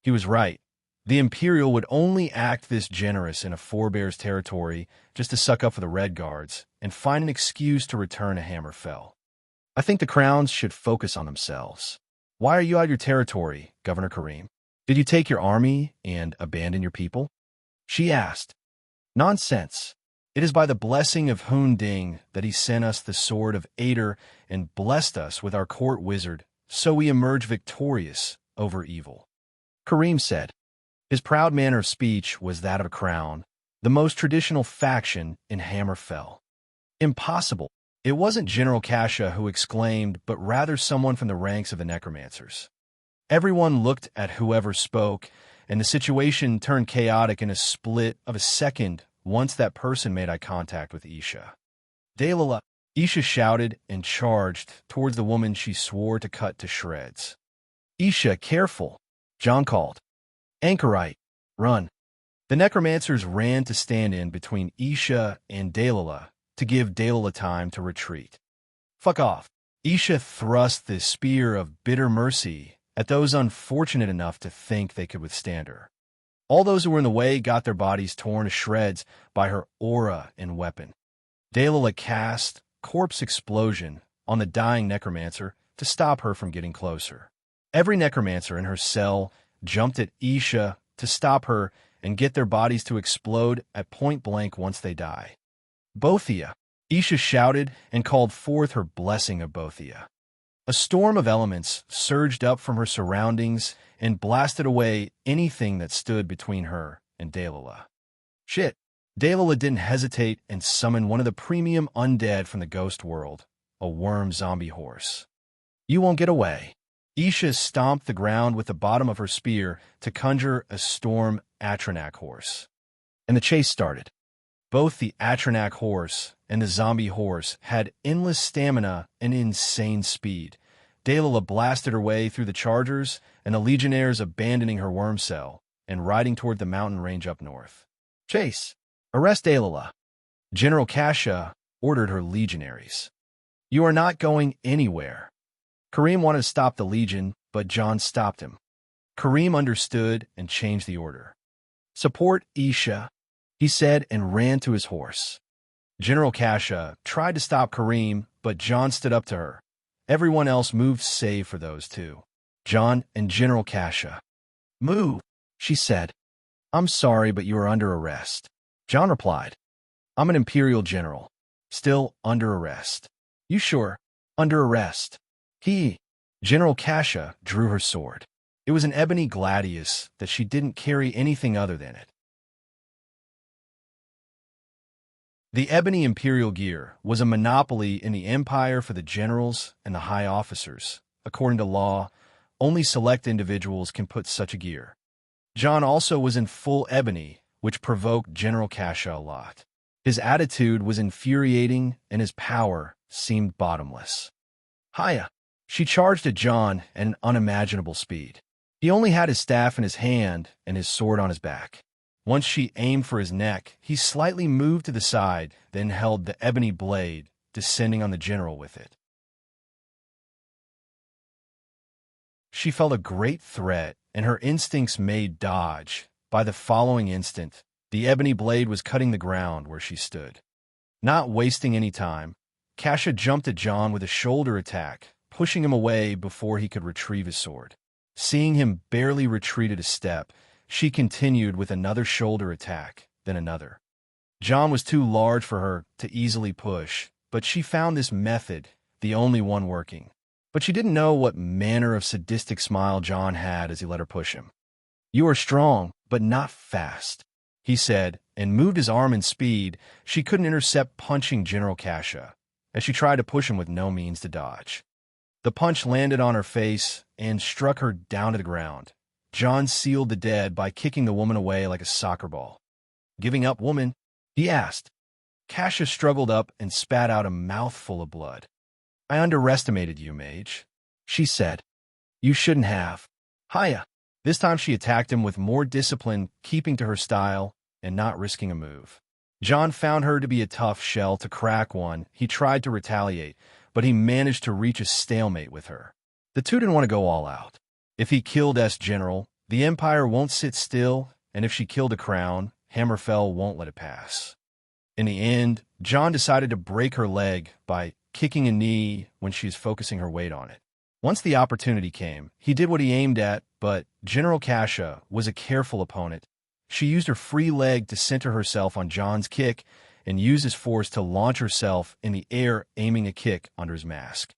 He was right. The Imperial would only act this generous in a forebear's territory just to suck up for the Red Guards and find an excuse to return to Hammerfell. I think the Crowns should focus on themselves. Why are you out of your territory, Governor Kareem? Did you take your army and abandon your people? She asked. Nonsense. It is by the blessing of Hunding that he sent us the sword of Ader and blessed us with our court wizard, so we emerge victorious over evil. Kareem said. His proud manner of speech was that of a crown, the most traditional faction in Hammerfell. Impossible. It wasn't General Kasha who exclaimed, but rather someone from the ranks of the necromancers. Everyone looked at whoever spoke, and the situation turned chaotic in a split of a second once that person made eye contact with Isha. Dalila, Isha shouted and charged towards the woman she swore to cut to shreds. Isha, careful, John called. Anchorite, run. The necromancers ran to stand in between Isha and Dalila to give Dalila time to retreat. Fuck off. Isha thrust the spear of bitter mercy at those unfortunate enough to think they could withstand her. All those who were in the way got their bodies torn to shreds by her aura and weapon. Dalila cast corpse explosion on the dying necromancer to stop her from getting closer. Every necromancer in her cell jumped at Isha to stop her and get their bodies to explode at point blank once they die. Bothia, Isha shouted and called forth her blessing of Bothia. A storm of elements surged up from her surroundings and blasted away anything that stood between her and Dalila. Shit. Dalila didn't hesitate and summoned one of the premium undead from the ghost world, a worm zombie horse. You won't get away. Isha stomped the ground with the bottom of her spear to conjure a storm Atronak horse. And the chase started. Both the Atronak horse and the zombie horse had endless stamina and insane speed. Dalila blasted her way through the chargers and the legionnaires abandoning her worm cell and riding toward the mountain range up north. Chase! Arrest Dalila! General Kasha ordered her legionaries. You are not going anywhere. Kareem wanted to stop the legion, but John stopped him. Kareem understood and changed the order. Support Isha, he said and ran to his horse. General Kasha tried to stop Kareem, but John stood up to her. Everyone else moved save for those two. John and General Kasha. Move, she said. I'm sorry, but you are under arrest. John replied. I'm an Imperial General. Still under arrest. You sure? Under arrest. General Kasha drew her sword. It was an ebony gladius that she didn't carry anything other than it. The ebony imperial gear was a monopoly in the empire for the generals and the high officers. According to law, only select individuals can put such a gear. John also was in full ebony, which provoked General Kasha a lot. His attitude was infuriating and his power seemed bottomless. Hiya! She charged at John at an unimaginable speed. He only had his staff in his hand and his sword on his back. Once she aimed for his neck, he slightly moved to the side, then held the ebony blade, descending on the general with it. She felt a great threat, and her instincts made dodge. By the following instant, the ebony blade was cutting the ground where she stood. Not wasting any time, Kasha jumped at John with a shoulder attack, pushing him away before he could retrieve his sword. Seeing him barely retreated a step, she continued with another shoulder attack, then another. John was too large for her to easily push, but she found this method the only one working. But she didn't know what manner of sadistic smile John had as he let her push him. You are strong, but not fast, he said, and moved his arm in speed. She couldn't intercept punching General Kasha. as she tried to push him with no means to dodge. The punch landed on her face and struck her down to the ground. John sealed the dead by kicking the woman away like a soccer ball. "Giving up, woman?" he asked. Kasia struggled up and spat out a mouthful of blood. "I underestimated you, mage," she said. "You shouldn't have." "Hiya." This time she attacked him with more discipline, keeping to her style and not risking a move. John found her to be a tough shell to crack one. He tried to retaliate, but he managed to reach a stalemate with her. The two didn't want to go all out. If he killed S-General, the Empire won't sit still, and if she killed a crown, Hammerfell won't let it pass. In the end, John decided to break her leg by kicking a knee when she was focusing her weight on it. Once the opportunity came, he did what he aimed at, but General Kasia was a careful opponent. She used her free leg to center herself on John's kick and used his force to launch herself in the air, aiming a kick under his mask.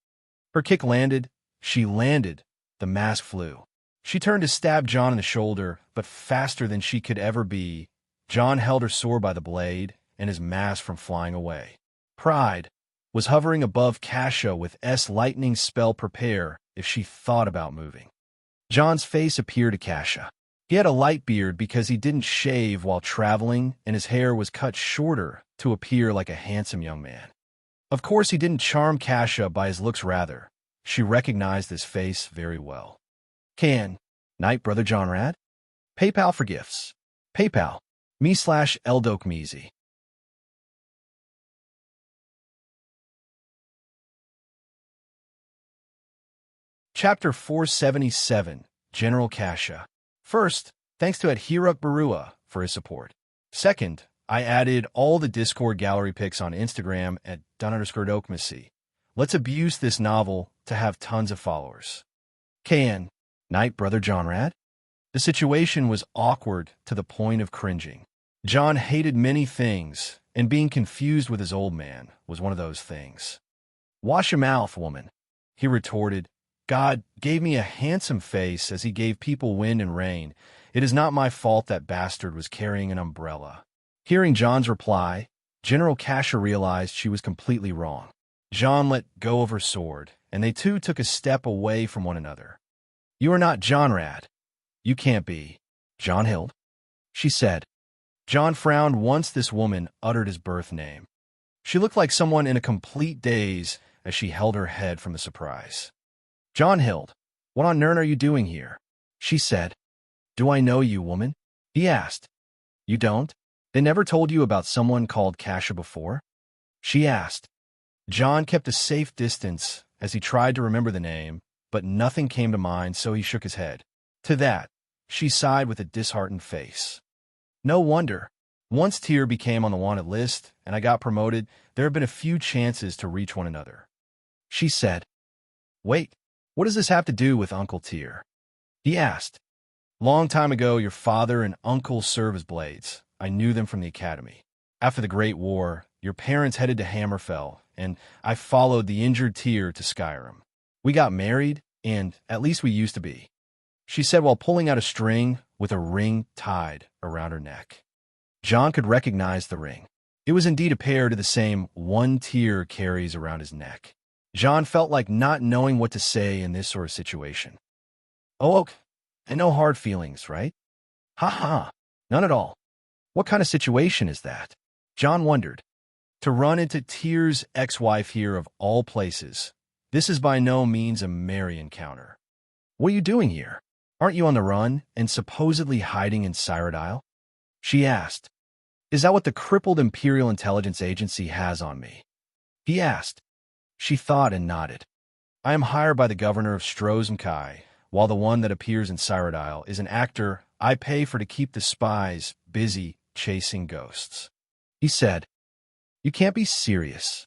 Her kick landed. She landed. The mask flew. She turned to stab John in the shoulder, but faster than she could ever be, John held her sore by the blade and his mask from flying away. Pride was hovering above Kasia with S lightning spell prepare if she thought about moving. John's face appeared to Kasia. He had a light beard because he didn't shave while traveling, and his hair was cut shorter to appear like a handsome young man. Of course, he didn't charm Kasia by his looks, rather. She recognized his face very well. Can, Knight Brother John Rad? PayPal for gifts. PayPal, me/Eldokmeezy. Chapter 477, General Kasia. First, thanks to Adhiruk Barua for his support. Second, I added all the Discord gallery pics on Instagram at @dun_dokmeezy. Let's abuse this novel to have tons of followers. KN, Knight Brother John Rad? The situation was awkward to the point of cringing. John hated many things, and being confused with his old man was one of those things. "Wash your mouth, woman," he retorted. "God gave me a handsome face as he gave people wind and rain. It is not my fault that bastard was carrying an umbrella." Hearing John's reply, General Kasia realized she was completely wrong. John let go of her sword, and they two took a step away from one another. "You are not John Rad. You can't be John Hild," she said. John frowned once this woman uttered his birth name. She looked like someone in a complete daze as she held her head from the surprise. "John Hild, what on earth are you doing here?" she said. "Do I know you, woman?" he asked. "You don't? They never told you about someone called Kasia before?" she asked. John kept a safe distance as he tried to remember the name, but nothing came to mind, so he shook his head. To that, she sighed with a disheartened face. "No wonder. Once Tyr became on the wanted list and I got promoted, there have been a few chances to reach one another," she said. "Wait, what does this have to do with Uncle Tyr?" he asked. "Long time ago, your father and uncle served as blades. I knew them from the academy. After the Great War, your parents headed to Hammerfell, and I followed the injured Tyr to Skyrim. We got married, and at least we used to be," she said while pulling out a string with a ring tied around her neck. John could recognize the ring. It was indeed a pair to the same one Tyr carries around his neck. John felt like not knowing what to say in this sort of situation. "Oh, okay. And no hard feelings, right?" "Ha ha, none at all. What kind of situation is that?" John wondered. To run into Tyr's ex-wife here of all places. This is by no means a merry encounter. "What are you doing here? Aren't you on the run and supposedly hiding in Cyrodiil?" she asked. "Is that what the crippled Imperial Intelligence Agency has on me?" he asked. She thought and nodded. "I am hired by the governor of Strozmkai, while the one that appears in Cyrodiil is an actor I pay for to keep the spies busy chasing ghosts," he said. "You can't be serious."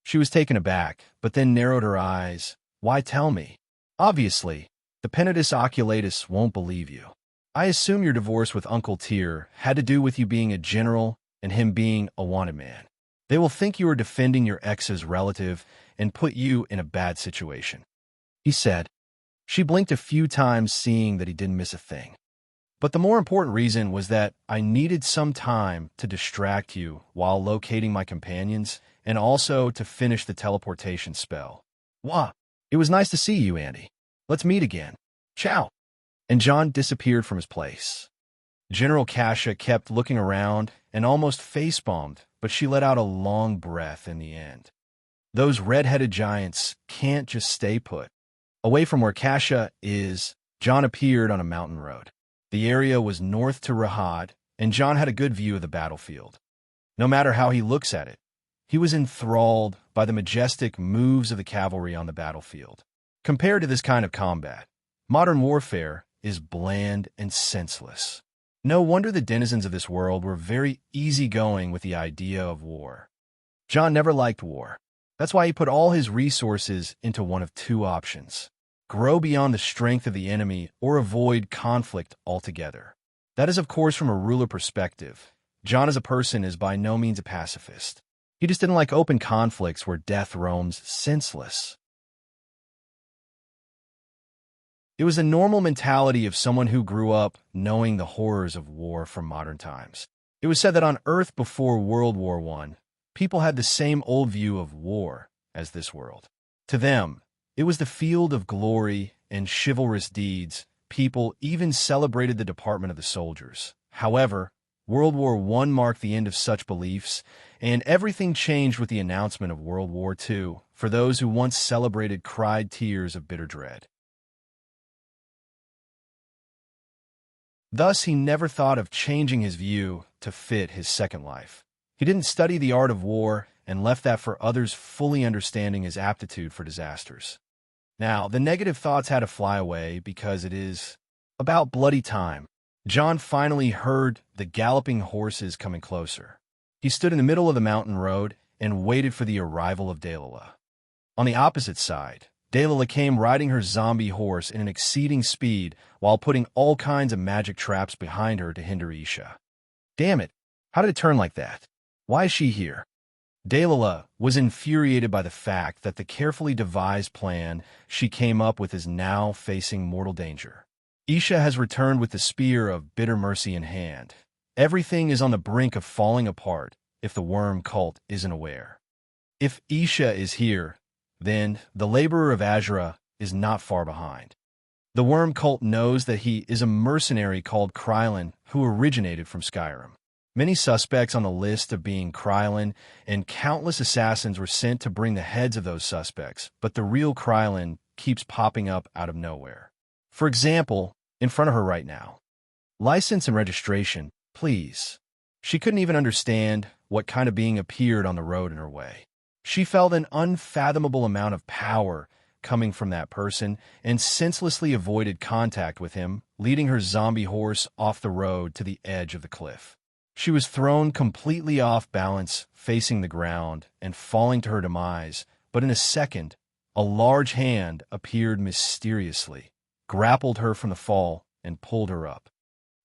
She was taken aback, but then narrowed her eyes. "Why tell me? Obviously, the Penitus Oculatus won't believe you. I assume your divorce with Uncle Tyr had to do with you being a general and him being a wanted man. They will think you are defending your ex's relative and put you in a bad situation," he said. She blinked a few times, seeing that he didn't miss a thing. But the more important reason was that I needed some time to distract you while locating my companions and also to finish the teleportation spell. Wah! It was nice to see you, Andy. Let's meet again. Ciao. And John disappeared from his place. General Kasha kept looking around and almost facepalmed, but she let out a long breath in the end. Those red-headed giants can't just stay put. Away from where Kasha is, John appeared on a mountain road. The area was north to Rahad, and John had a good view of the battlefield. No matter how he looks at it, he was enthralled by the majestic moves of the cavalry on the battlefield. Compared to this kind of combat, modern warfare is bland and senseless. No wonder the denizens of this world were very easygoing with the idea of war. John never liked war. That's why he put all his resources into one of two options: grow beyond the strength of the enemy or avoid conflict altogether. That is, of course, from a ruler perspective. John as a person is by no means a pacifist. He just didn't like open conflicts where death roams senseless. It was a normal mentality of someone who grew up knowing the horrors of war from modern times. It was said that on Earth before World War I, people had the same old view of war as this world. To them, it was the field of glory and chivalrous deeds. People even celebrated the department of the soldiers. However, World War I marked the end of such beliefs, and everything changed with the announcement of World War II for those who once celebrated cried tears of bitter dread. Thus, he never thought of changing his view to fit his second life. He didn't study the art of war and left that for others, fully understanding his aptitude for disasters. Now, the negative thoughts had to fly away because it is about bloody time. John finally heard the galloping horses coming closer. He stood in the middle of the mountain road and waited for the arrival of Delilah. On the opposite side, Delilah came riding her zombie horse in an exceeding speed while putting all kinds of magic traps behind her to hinder Isha. Damn it, how did it turn like that? Why is she here? Delilah was infuriated by the fact that the carefully devised plan she came up with is now facing mortal danger. Isha has returned with the spear of bitter mercy in hand. Everything is on the brink of falling apart if the worm cult isn't aware. If Isha is here, then the laborer of Azura is not far behind. The worm cult knows that he is a mercenary called Krylin who originated from Skyrim. Many suspects on the list of being Krylin, and countless assassins were sent to bring the heads of those suspects, but the real Krylin keeps popping up out of nowhere. For example, in front of her right now. License and registration, please. She couldn't even understand what kind of being appeared on the road in her way. She felt an unfathomable amount of power coming from that person and senselessly avoided contact with him, leading her zombie horse off the road to the edge of the cliff. She was thrown completely off balance, facing the ground and falling to her demise, but in a second, a large hand appeared mysteriously, grappled her from the fall, and pulled her up.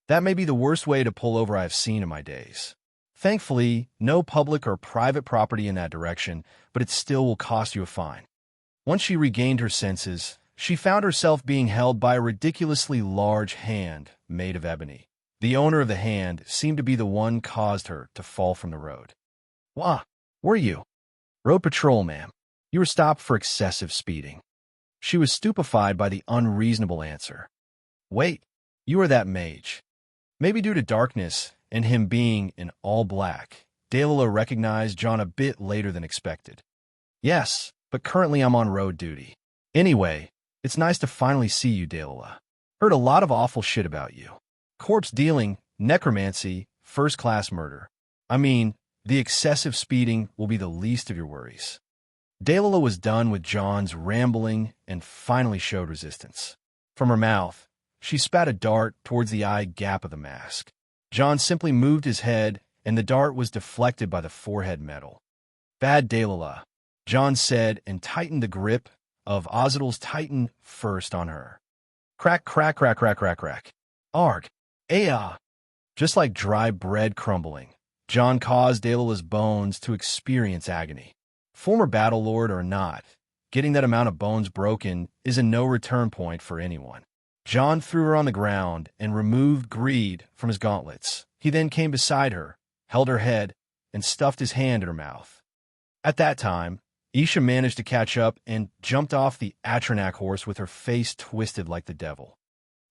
That may be the worst way to pull over I have seen in my days. Thankfully, no public or private property in that direction, but it still will cost you a fine. Once she regained her senses, she found herself being held by a ridiculously large hand made of ebony. The owner of the hand seemed to be the one caused her to fall from the road. Wah, were you? Road patrol, ma'am. You were stopped for excessive speeding. She was stupefied by the unreasonable answer. Wait, you are that mage. Maybe due to darkness and him being in all black, Delilah recognized John a bit later than expected. Yes, but currently I'm on road duty. Anyway, it's nice to finally see you, Delilah. Heard a lot of awful shit about you. Corpse dealing, necromancy, first-class murder. I mean, the excessive speeding will be the least of your worries. Delilah was done with John's rambling and finally showed resistance. From her mouth, she spat a dart towards the eye gap of the mask. John simply moved his head, and the dart was deflected by the forehead metal. Bad Delilah, John said, and tightened the grip of Ozidal's Titan first on her. Crack, crack, crack, crack, crack, crack. Arg. Aya. Just like dry bread crumbling, John caused Delilah's bones to experience agony. Former battle lord or not, getting that amount of bones broken is a no-return point for anyone. John threw her on the ground and removed greed from his gauntlets. He then came beside her, held her head, and stuffed his hand in her mouth. At that time, Isha managed to catch up and jumped off the Atronak horse with her face twisted like the devil.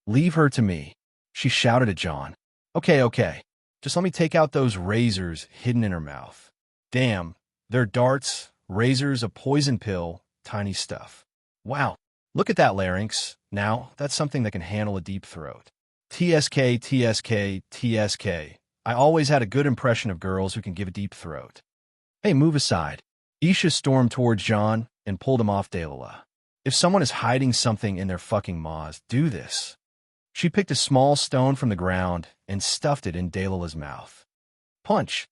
"Leave her to me," she shouted at John. Okay. Just let me take out those razors hidden in her mouth. Damn, they're darts, razors, a poison pill, tiny stuff. Wow, look at that larynx. Now, that's something that can handle a deep throat. TSK. I always had a good impression of girls who can give a deep throat. Hey, move aside. Isha stormed towards John and pulled him off Delilah. If someone is hiding something in their fucking maws, do this. She picked a small stone from the ground and stuffed it in Delilah's mouth. Punch.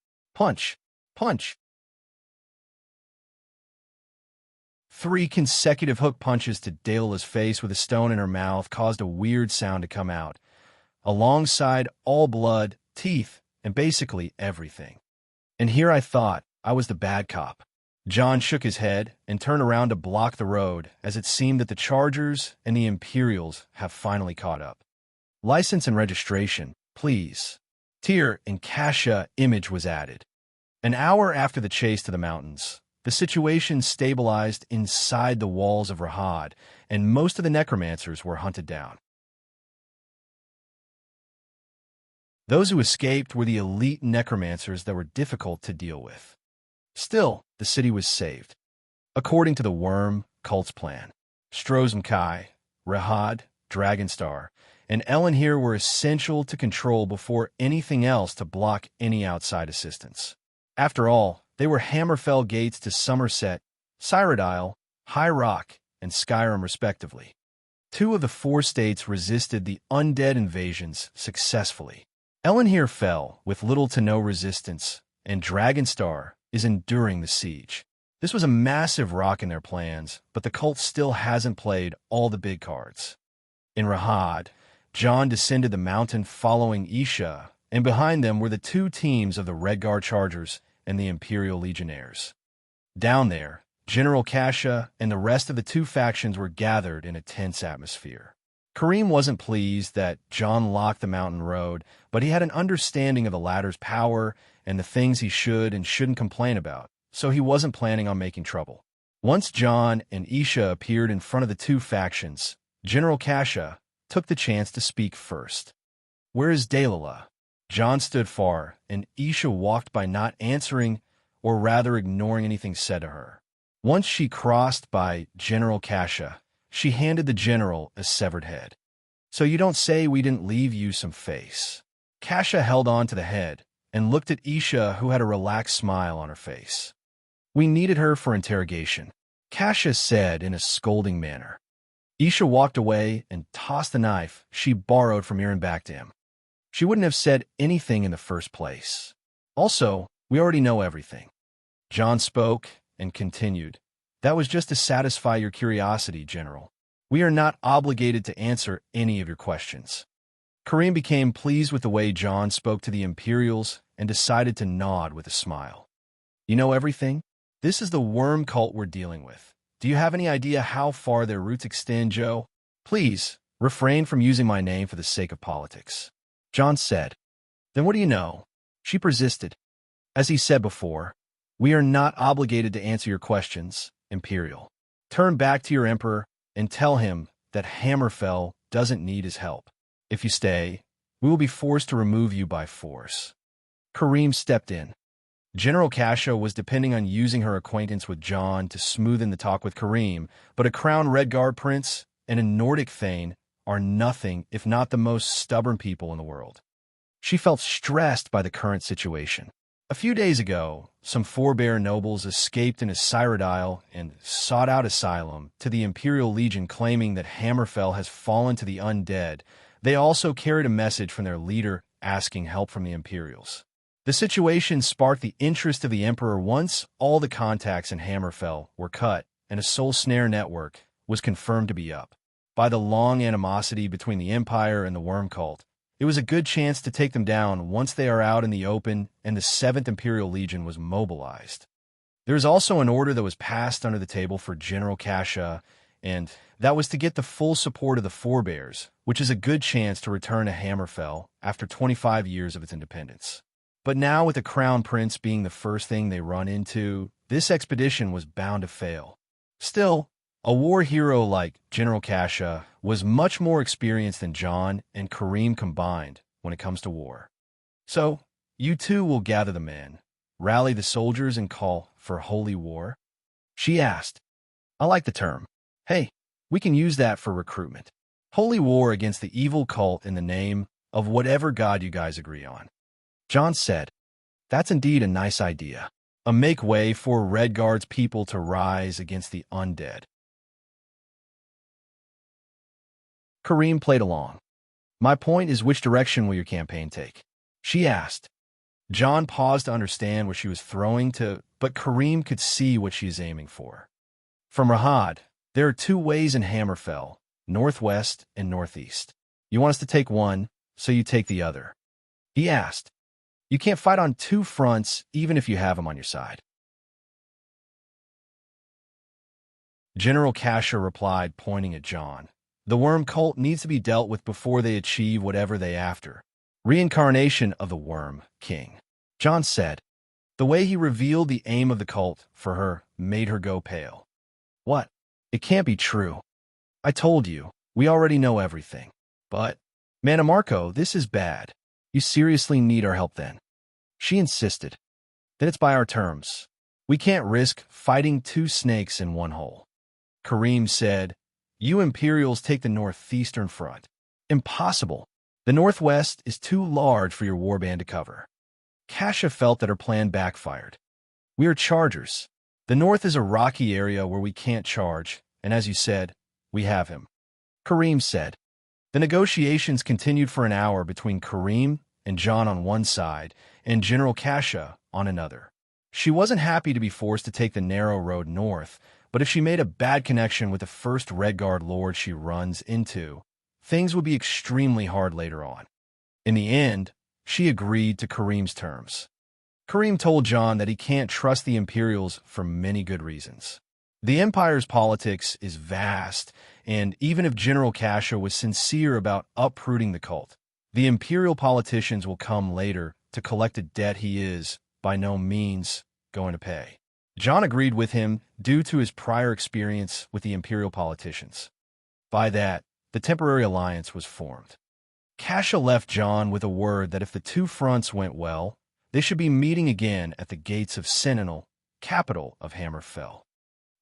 3 consecutive hook punches to Delilah's face with a stone in her mouth caused a weird sound to come out, alongside all blood, teeth, and basically everything. And here I thought I was the bad cop. John shook his head and turned around to block the road as it seemed that the Chargers and the Imperials have finally caught up. License and registration, please. Tyr and Kasha image was added. An hour after the chase to the mountains, the situation stabilized inside the walls of Rahad, and most of the necromancers were hunted down. Those who escaped were the elite necromancers that were difficult to deal with. Still, the city was saved. According to the Worm cult's plan, Strozmkai, Rahad, Dragonstar, and Elenhir were essential to control before anything else to block any outside assistance. After all, they were Hammerfell gates to Somerset, Cyrodiil, High Rock, and Skyrim respectively. 2 of the 4 states resisted the undead invasions successfully. Elenhir fell with little to no resistance, and Dragonstar is enduring the siege. This was a massive rock in their plans, but the cult still hasn't played all the big cards. In Rahad, John descended the mountain following Isha, and behind them were the 2 teams of the Redguard Chargers and the Imperial Legionnaires. Down there, General Kasha and the rest of the 2 factions were gathered in a tense atmosphere. Kareem wasn't pleased that John locked the mountain road, but he had an understanding of the latter's power and the things he should and shouldn't complain about, so he wasn't planning on making trouble. Once John and Isha appeared in front of the 2 factions, General Kasha took the chance to speak first. "Where is Delilah?" John stood far, and Isha walked by not answering, or rather ignoring anything said to her. Once she crossed by General Kasha, she handed the general a severed head. "So you don't say we didn't leave you some face." Kasha held on to the head and looked at Isha, who had a relaxed smile on her face. "We needed her for interrogation," Kasha said in a scolding manner. Isha walked away and tossed the knife she borrowed from Irin back to him. She wouldn't have said anything in the first place. "Also, we already know everything." John spoke and continued. "That was just to satisfy your curiosity, General. We are not obligated to answer any of your questions." Kareem became pleased with the way John spoke to the Imperials and decided to nod with a smile. "You know everything? This is the Worm cult we're dealing with. Do you have any idea how far their roots extend, Joe? Please, refrain from using my name for the sake of politics." John said. "Then what do you know?" She persisted. "As he said before, we are not obligated to answer your questions, Imperial. Turn back to your Emperor and tell him that Hammerfell doesn't need his help. If you stay, we will be forced to remove you by force." Kareem stepped in. General Kasha was depending on using her acquaintance with John to smoothen the talk with Kareem, but a crowned Redguard prince and a Nordic thane are nothing if not the most stubborn people in the world. She felt stressed by the current situation. A few days ago, some forebear nobles escaped into Cyrodiil and sought out asylum to the Imperial Legion, claiming that Hammerfell has fallen to the undead. They also carried a message from their leader asking help from the Imperials. The situation sparked the interest of the Emperor once all the contacts in Hammerfell were cut and a soul snare network was confirmed to be up. By the long animosity between the Empire and the Worm cult, it was a good chance to take them down once they are out in the open and the 7th Imperial Legion was mobilized. There is also an order that was passed under the table for General Kasha and that was to get the full support of the forebears, which is a good chance to return to Hammerfell after 25 years of its independence. But now, with the Crown Prince being the first thing they run into, this expedition was bound to fail. Still, a war hero like General Kasha was much more experienced than Jon and Kareem combined when it comes to war. So, you two will gather the men, rally the soldiers, and call for holy war? She asked. I like the term. Hey, we can use that for recruitment. Holy war against the evil cult in the name of whatever god you guys agree on. Jon said, That's indeed a nice idea. A make way for Redguard's people to rise against the undead. Kareem played along. My point is, which direction will your campaign take? She asked. Jon paused to understand where she was throwing to, but Kareem could see what she is aiming for. From Rahad, there are two ways in Hammerfell, northwest and northeast. You want us to take one, so you take the other. He asked. You can't fight on two fronts, even if you have them on your side. General Kasha replied, pointing at Jon. The worm cult needs to be dealt with before they achieve whatever they after. Reincarnation of the Worm King. Jon said. The way he revealed the aim of the cult for her made her go pale. What? It can't be true. I told you, we already know everything. But, Mannimarco, this is bad. You seriously need our help then. She insisted. Then it's by our terms. We can't risk fighting two snakes in one hole. Kareem said, You Imperials take the northeastern front. Impossible. The northwest is too large for your warband to cover. Kasha felt that her plan backfired. We are chargers. The north is a rocky area where we can't charge, and as you said, we have him. Kareem said. The negotiations continued for an hour between Kareem and Jon on one side and General Kasha on another. She wasn't happy to be forced to take the narrow road north, but if she made a bad connection with the first Redguard lord she runs into, things would be extremely hard later on. In the end, she agreed to Kareem's terms. Kareem told Jon that he can't trust the Imperials for many good reasons. The Empire's politics is vast, and even if General Kasha was sincere about uprooting the cult, the Imperial politicians will come later to collect a debt he is, by no means, going to pay. Jon agreed with him due to his prior experience with the Imperial politicians. By that, the temporary alliance was formed. Kasha left Jon with a word that if the two fronts went well, they should be meeting again at the gates of Sentinel, capital of Hammerfell.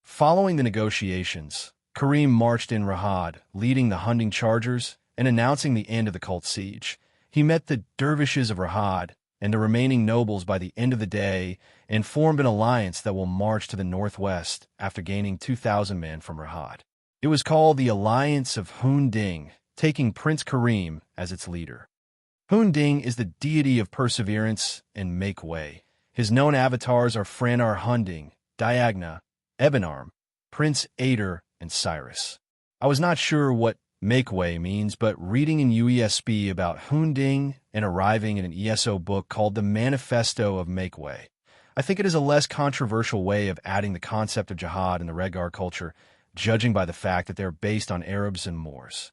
Following the negotiations, Kareem marched in Rahad, leading the hunting chargers and announcing the end of the cult siege. He met the dervishes of Rahad and the remaining nobles by the end of the day and formed an alliance that will march to the northwest after gaining 2,000 men from Rahad. It was called the Alliance of Hunding, taking Prince Kareem as its leader. Hunding is the deity of perseverance and make way. His known avatars are Franar Hunding, Diagna, Ebenarm, Prince Ader, and Cyrus. I was not sure what make way means, but reading in UESB about Hunding and arriving in an ESO book called The Manifesto of Make Way, I think it is a less controversial way of adding the concept of jihad in the Redguard culture, judging by the fact that they're based on Arabs and Moors.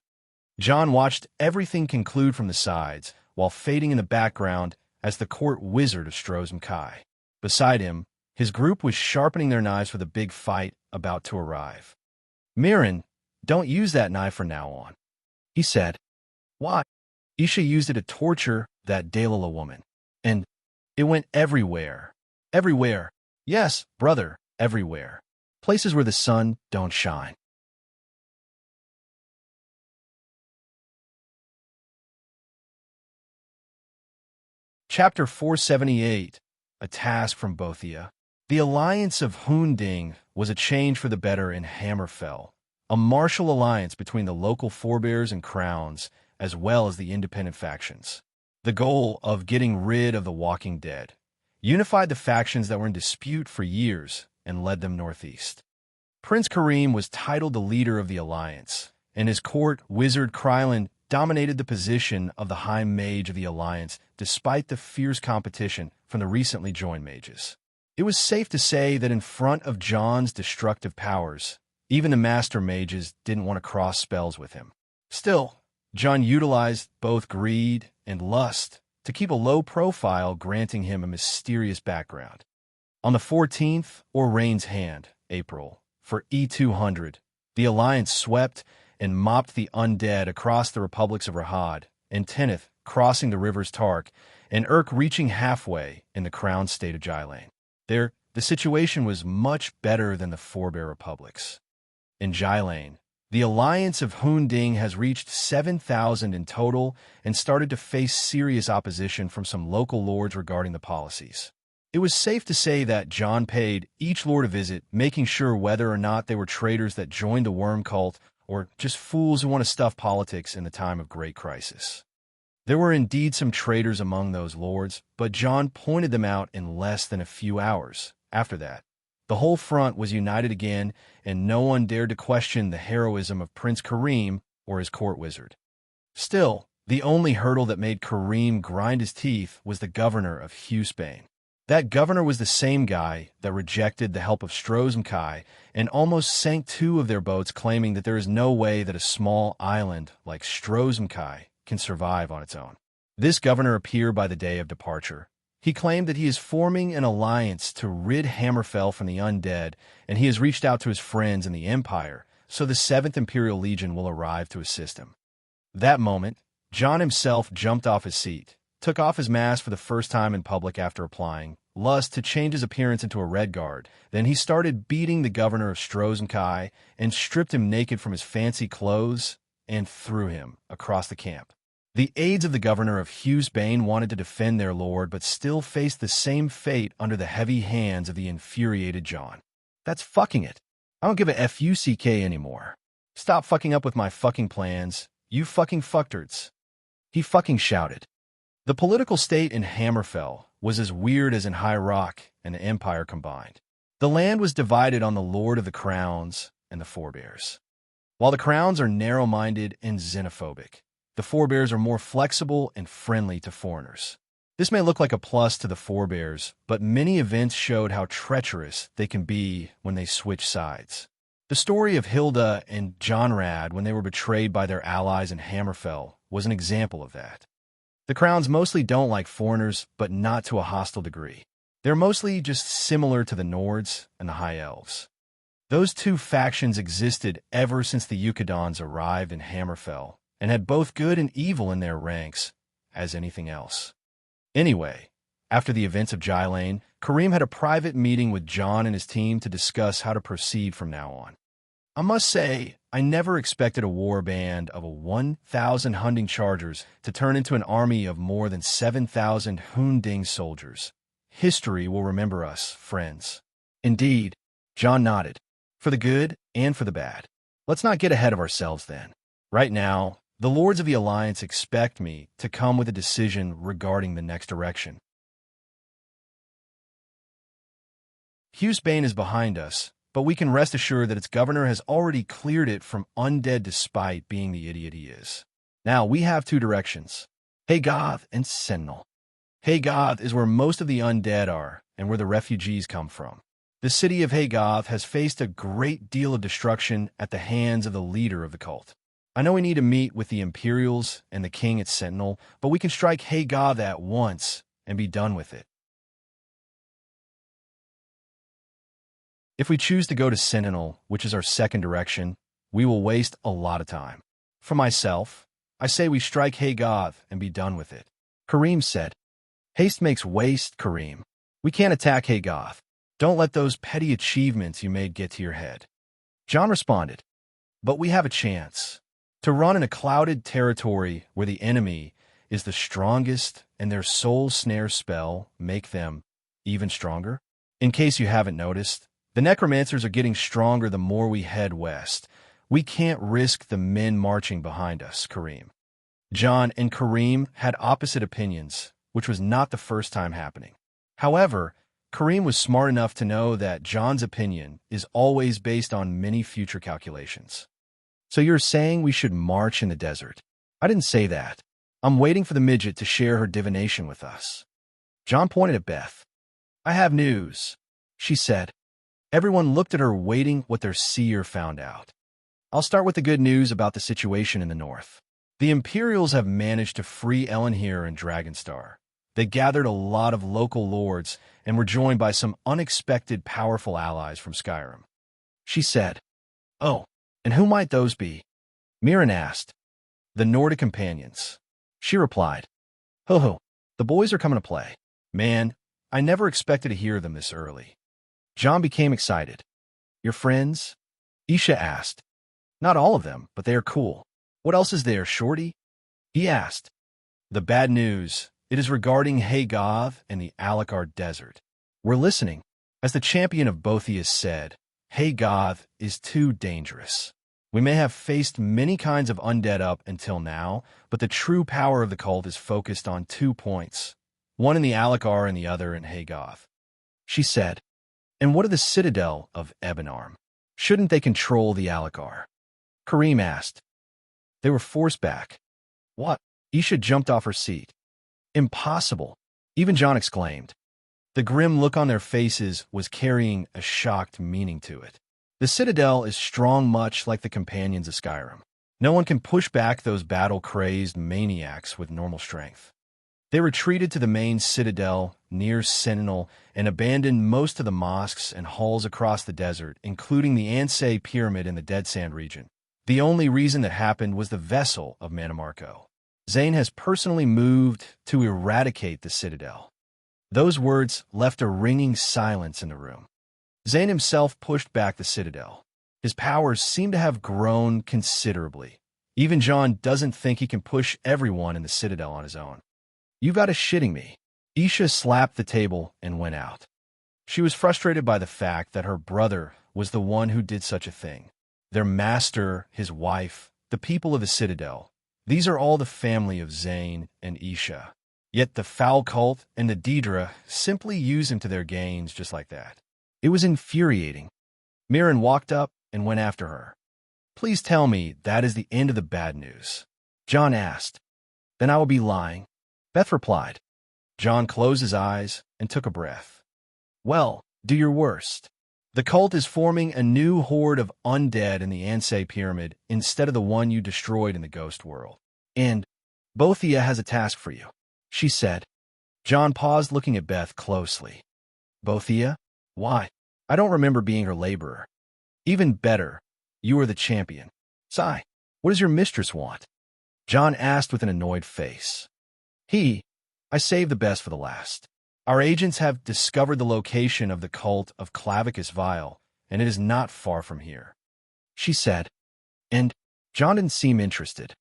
Jon watched everything conclude from the sides, while fading in the background as the court wizard of Strozm Kai. Beside him, his group was sharpening their knives for the big fight about to arrive. Mirren, don't use that knife from now on, he said. Why? Isha used it to torture that Dalila woman. And it went everywhere. Everywhere. Yes, brother, everywhere. Places where the sun don't shine. Chapter 478, A Task from Bothia. The alliance of Hunding was a change for the better in Hammerfell, a martial alliance between the local forebears and crowns, as well as the independent factions. The goal of getting rid of the Walking Dead unified the factions that were in dispute for years and led them northeast. Prince Kareem was titled the leader of the alliance, and his court wizard Krylin dominated the position of the High Mage of the alliance despite the fierce competition from the recently joined mages. It was safe to say that in front of Jon's destructive powers, Even the master mages didn't want to cross spells with him. Still, John utilized both greed and lust to keep a low profile, granting him a mysterious background. On the 14th, or Rain's Hand, April, for E200, the Alliance swept and mopped the undead across the republics of Rahad and Teneth, crossing the rivers Tark, and Urk reaching halfway in the crown state of Gylane. There, the situation was much better than the forebear republics. In Gylane, the Alliance of Hunding has reached 7,000 in total and started to face serious opposition from some local lords regarding the policies. It was safe to say that John paid each lord a visit, making sure whether or not they were traitors that joined the worm cult or just fools who want to stuff politics in the time of great crisis. There were indeed some traitors among those lords, but John pointed them out in less than a few hours. After that, the whole front was united again, and no one dared to question the heroism of Prince Kareem or his court wizard. Still, the only hurdle that made Kareem grind his teeth was the governor of Hughesbane. That governor was the same guy that rejected the help of Strozmkai and almost sank 2 of their boats, claiming that there is no way that a small island like Strozmkai can survive on its own. This governor appeared by the day of departure. He claimed that he is forming an alliance to rid Hammerfell from the undead, and he has reached out to his friends in the Empire, so the 7th Imperial Legion will arrive to assist him. That moment, John himself jumped off his seat, took off his mask for the first time in public after applying lust to change his appearance into a red guard. Then he started beating the governor of Strozmkai and stripped him naked from his fancy clothes and threw him across the camp. The aides of the governor of Hughesbane wanted to defend their lord, but still faced the same fate under the heavy hands of the infuriated John. That's fucking it. I don't give a fuck anymore. Stop fucking up with my fucking plans, you fucking fucktards. He fucking shouted. The political state in Hammerfell was as weird as in High Rock and the Empire combined. The land was divided on the Lord of the Crowns and the Forebears. While the Crowns are narrow-minded and xenophobic, the Forebears are more flexible and friendly to foreigners. This may look like a plus to the Forebears, but many events showed how treacherous they can be when they switch sides. The story of Hilda and Jonrad when they were betrayed by their allies in Hammerfell was an example of that. The Crowns mostly don't like foreigners, but not to a hostile degree. They're mostly just similar to the Nords and the High Elves. Those 2 factions existed ever since the Yukadons arrived in Hammerfell, and had both good and evil in their ranks, as anything else. Anyway, after the events of Gylane, Kareem had a private meeting with John and his team to discuss how to proceed from now on. I must say, I never expected a war band of 1,000 hunting chargers to turn into an army of more than 7,000 Hunding soldiers. History will remember us, friends. Indeed, John nodded. For the good and for the bad. Let's not get ahead of ourselves then. Right now, the Lords of the Alliance expect me to come with a decision regarding the next direction. Hughesbane is behind us, but we can rest assured that its governor has already cleared it from undead despite being the idiot he is. Now, we have 2 directions, Haygoth and Sentinel. Haygoth is where most of the undead are and where the refugees come from. The city of Haygoth has faced a great deal of destruction at the hands of the leader of the cult. I know we need to meet with the Imperials and the king at Sentinel, but we can strike Haygoth at once and be done with it. If we choose to go to Sentinel, which is our second direction, we will waste a lot of time. For myself, I say we strike Haygoth and be done with it. Kareem said, Haste makes waste, Kareem. We can't attack Haygoth. Don't let those petty achievements you made get to your head. John responded, But we have a chance to run in a clouded territory where the enemy is the strongest and their soul snare spell make them even stronger. In case you haven't noticed, the necromancers are getting stronger the more we head west. We can't risk the men marching behind us, Kareem. John and Kareem had opposite opinions, which was not the first time happening. However, Kareem was smart enough to know that John's opinion is always based on many future calculations. So you're saying we should march in the desert? I didn't say that. I'm waiting for the midget to share her divination with us. John pointed at Beth. I have news, she said. Everyone looked at her, waiting what their seer found out. I'll start with the good news about the situation in the north. The Imperials have managed to free Elenhir and Dragonstar. They gathered a lot of local lords and were joined by some unexpected powerful allies from Skyrim. She said, "Oh, and who might those be?" Mirren asked. "The Nordic companions." She replied, "Ho ho, the boys are coming to play. Man, I never expected to hear them this early." John became excited. "Your friends?" Isha asked. "Not all of them, but they are cool. What else is there, Shorty?" He asked. "The bad news. It is regarding Haygoth and the Alakar Desert. We're listening." As the champion of Bothia said, "Haygoth is too dangerous. We may have faced many kinds of undead up until now, but the true power of the cult is focused on 2 points, one in the Alakar and the other in Haygoth." She said, "And what of the Citadel of Ebonarm? Shouldn't they control the Alakar?" Kareem asked. "They were forced back." "What?" Isha jumped off her seat. "Impossible," even John exclaimed. The grim look on their faces was carrying a shocked meaning to it. The Citadel is strong, much like the companions of Skyrim. No one can push back those battle-crazed maniacs with normal strength. They retreated to the main Citadel near Sentinel and abandoned most of the mosques and halls across the desert, including the Ansei Pyramid in the Dead Sand region. The only reason that happened was the vessel of Manamarco. Zane has personally moved to eradicate the Citadel. Those words left a ringing silence in the room. Zane himself pushed back the Citadel. His powers seem to have grown considerably. Even John doesn't think he can push everyone in the Citadel on his own. "You've got to shitting me." Isha slapped the table and went out. She was frustrated by the fact that her brother was the one who did such a thing. Their master, his wife, the people of the Citadel. These are all the family of Zane and Isha. Yet the foul cult and the Daedra simply use him to their gains just like that. It was infuriating. Mirren walked up and went after her. "Please tell me that is the end of the bad news." John asked. "Then I will be lying." Beth replied. John closed his eyes and took a breath. "Well, do your worst. The cult is forming a new horde of undead in the Ansei Pyramid instead of the one you destroyed in the Ghost World. And Bothia has a task for you," she said. John paused, looking at Beth closely. "Bothia? Why? I don't remember being her laborer." "Even better, you are the champion." "Sigh, what does your mistress want?" John asked with an annoyed face. I saved the best for the last. Our agents have discovered the location of the cult of Clavicus Vile, and it is not far from here," she said. And John didn't seem interested.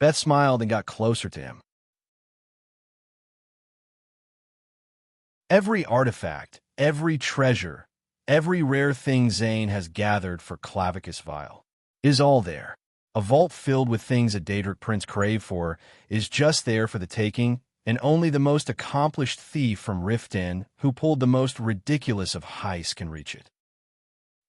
Beth smiled and got closer to him. Every artifact, every treasure, every rare thing Zane has gathered for Clavicus Vile is all there. A vault filled with things a Daedric prince crave for is just there for the taking, and only the most accomplished thief from Rift Inn who pulled the most ridiculous of heists can reach it.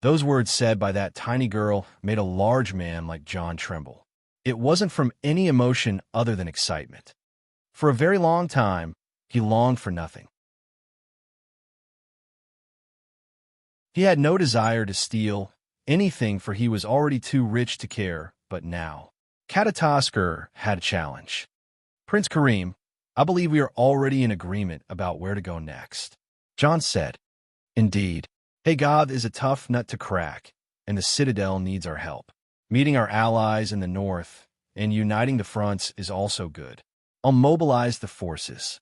Those words said by that tiny girl made a large man like John tremble. It wasn't from any emotion other than excitement. For a very long time, he longed for nothing. He had no desire to steal anything, for he was already too rich to care, but now Katatosker had a challenge. "Prince Kareem, I believe we are already in agreement about where to go next," John said. "Indeed. Haygoth is a tough nut to crack, and the Citadel needs our help. Meeting our allies in the north and uniting the fronts is also good. I'll mobilize the forces."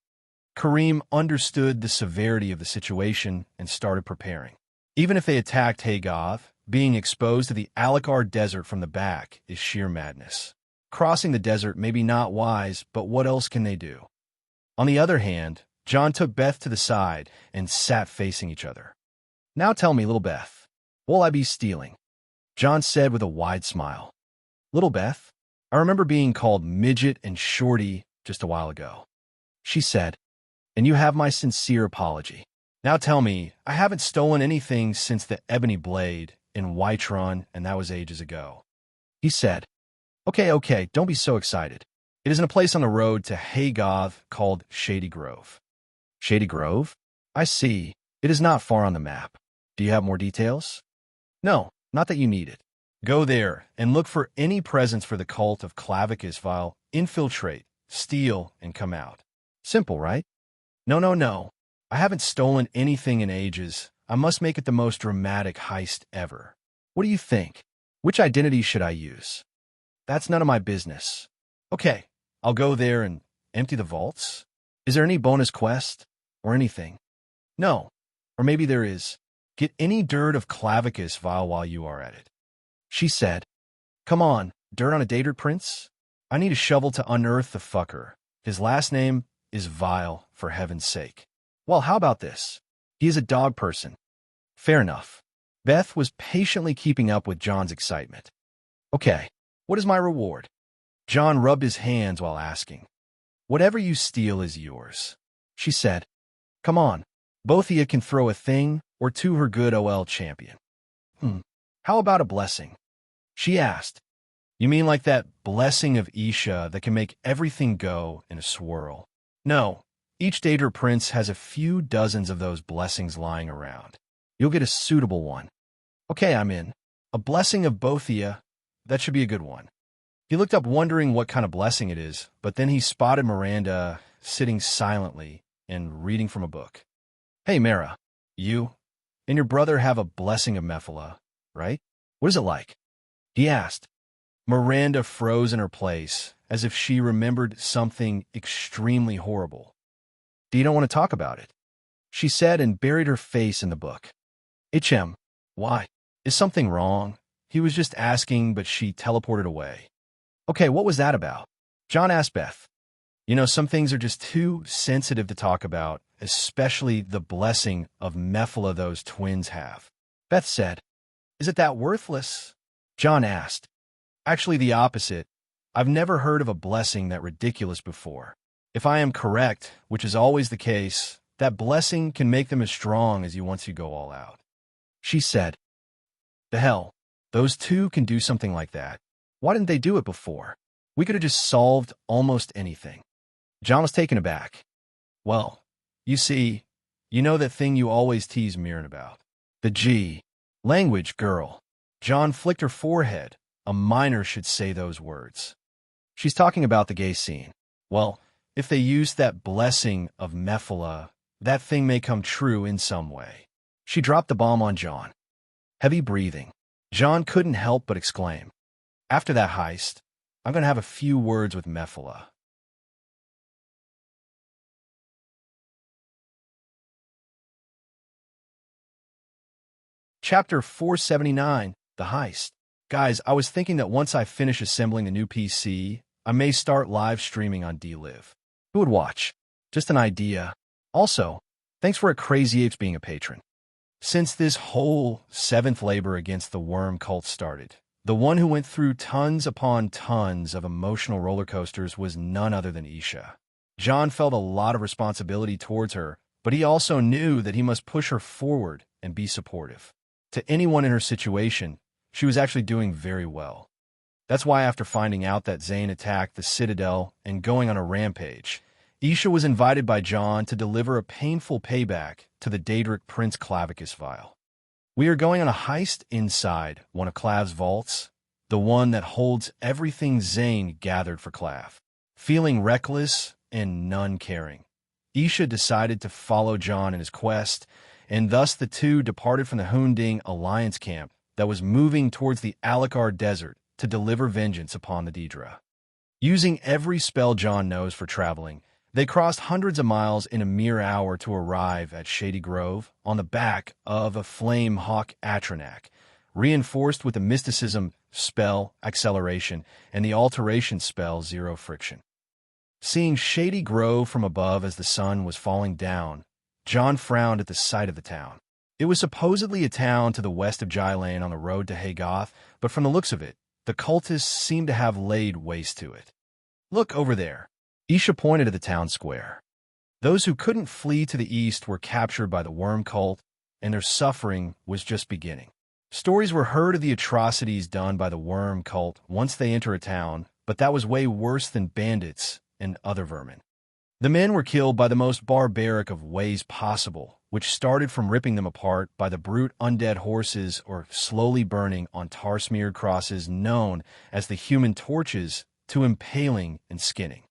Kareem understood the severity of the situation and started preparing. Even if they attacked Haygoth, being exposed to the Alakar Desert from the back is sheer madness. Crossing the desert may be not wise, but what else can they do? On the other hand, John took Beth to the side and sat facing each other. "Now tell me, little Beth, will I be stealing?" John said with a wide smile. "Little Beth? I remember being called midget and shorty just a while ago," she said, "and you have my sincere apology. Now tell me, I haven't stolen anything since the Ebony Blade in Whiterun, and that was ages ago." He said, Okay, don't be so excited. It is in a place on the road to Haygoth called Shady Grove." "Shady Grove? I see. It is not far on the map." Do you have more details? No, not that you need it. Go there and look for any presence for the cult of Clavicus Vile, infiltrate, steal, and come out. Simple, right? No, no, no. I haven't stolen anything in ages. I must make it the most dramatic heist ever. What do you think? Which identity should I use? That's none of my business. Okay, I'll go there and empty the vaults. Is there any bonus quest? Or anything? No. Or maybe there is. Get any dirt of Clavicus Vile while you are at it. She said, Come on, dirt on a Daedric prince? I need a shovel to unearth the fucker. His last name is Vile, for heaven's sake. Well, how about this? He is a dog person. Fair enough. Beth was patiently keeping up with John's excitement. Okay, what is my reward? John rubbed his hands while asking. Whatever you steal is yours. She said, Come on, both of you can throw a thing or two her good OL champion. How about a blessing? She asked. You mean like that blessing of Isha that can make everything go in a swirl? No, each Daedra prince has a few dozens of those blessings lying around. You'll get a suitable one. Okay, I'm in. A blessing of both of you. That should be a good one. He looked up wondering what kind of blessing it is, but then he spotted Miranda sitting silently and reading from a book. Hey, Mara, you and your brother have a blessing of Mephala, right? What is it like? He asked. Miranda froze in her place, as if she remembered something extremely horrible. You don't want to talk about it? She said and buried her face in the book. HM, why? Is something wrong? He was just asking, but she teleported away. Okay, what was that about? John asked Beth. You know, some things are just too sensitive to talk about, especially the blessing of Mephala those twins have. Beth said, Is it that worthless? John asked. Actually, the opposite. I've never heard of a blessing that ridiculous before. If I am correct, which is always the case, that blessing can make them as strong as you once you go all out. She said, The hell, those two can do something like that. Why didn't they do it before? We could have just solved almost anything. John was taken aback. Well, you see, you know that thing you always tease Mirren about. The G. Language, girl. John flicked her forehead. A minor should say those words. She's talking about the gay scene. Well, if they use that blessing of Mephala, that thing may come true in some way. She dropped the bomb on John. Heavy breathing. John couldn't help but exclaim. After that heist, I'm going to have a few words with Mephala. Chapter 479, The Heist. Guys, I was thinking that once I finish assembling the new PC, I may start live streaming on DLive. Who would watch? Just an idea. Also, thanks for a Crazy Apes being a patron. Since this whole seventh labor against the worm cult started, the one who went through tons upon tons of emotional roller coasters was none other than Isha. John felt a lot of responsibility towards her, but he also knew that he must push her forward and be supportive. To anyone in her situation, she was actually doing very well. That's why after finding out that Zane attacked the Citadel and going on a rampage, Isha was invited by John to deliver a painful payback to the Daedric Prince Clavicus Vile. We are going on a heist inside one of Clav's vaults, the one that holds everything Zane gathered for Clav. Feeling reckless and none caring, Isha decided to follow John in his quest, and thus the two departed from the Hunding Alliance camp that was moving towards the Alakar Desert to deliver vengeance upon the Daedra. Using every spell John knows for traveling, they crossed hundreds of miles in a mere hour to arrive at Shady Grove on the back of a flame hawk Atronak, reinforced with the mysticism spell acceleration and the alteration spell zero friction. Seeing Shady Grove from above as the sun was falling down, John frowned at the sight of the town. It was supposedly a town to the west of Jylane on the road to Haygoth, but from the looks of it, the cultists seemed to have laid waste to it. Look over there. Isha pointed to the town square. Those who couldn't flee to the east were captured by the worm cult, and their suffering was just beginning. Stories were heard of the atrocities done by the worm cult once they enter a town, but that was way worse than bandits and other vermin. The men were killed by the most barbaric of ways possible, which started from ripping them apart by the brute undead horses or slowly burning on tar-smeared crosses known as the human torches, to impaling and skinning.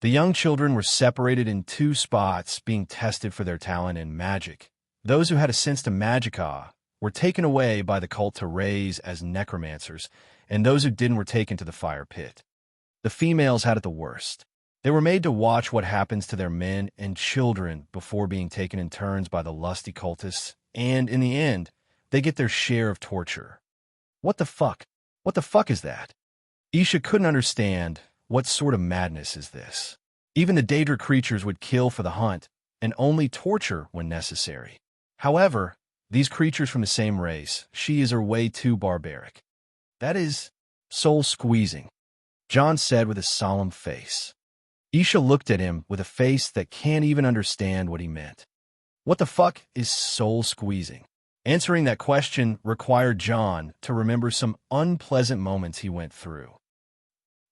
The young children were separated in two spots, being tested for their talent in magic. Those who had a sense to magicka were taken away by the cult to raise as necromancers, and those who didn't were taken to the fire pit. The females had it the worst. They were made to watch what happens to their men and children before being taken in turns by the lusty cultists, and in the end, they get their share of torture. What the fuck? What the fuck is that? Isha couldn't understand. What sort of madness is this? Even the Daedric creatures would kill for the hunt, and only torture when necessary. However, these creatures from the same race, she are way too barbaric. That is soul-squeezing, John said with a solemn face. Isha looked at him with a face that can't even understand what he meant. What the fuck is soul-squeezing? Answering that question required John to remember some unpleasant moments he went through.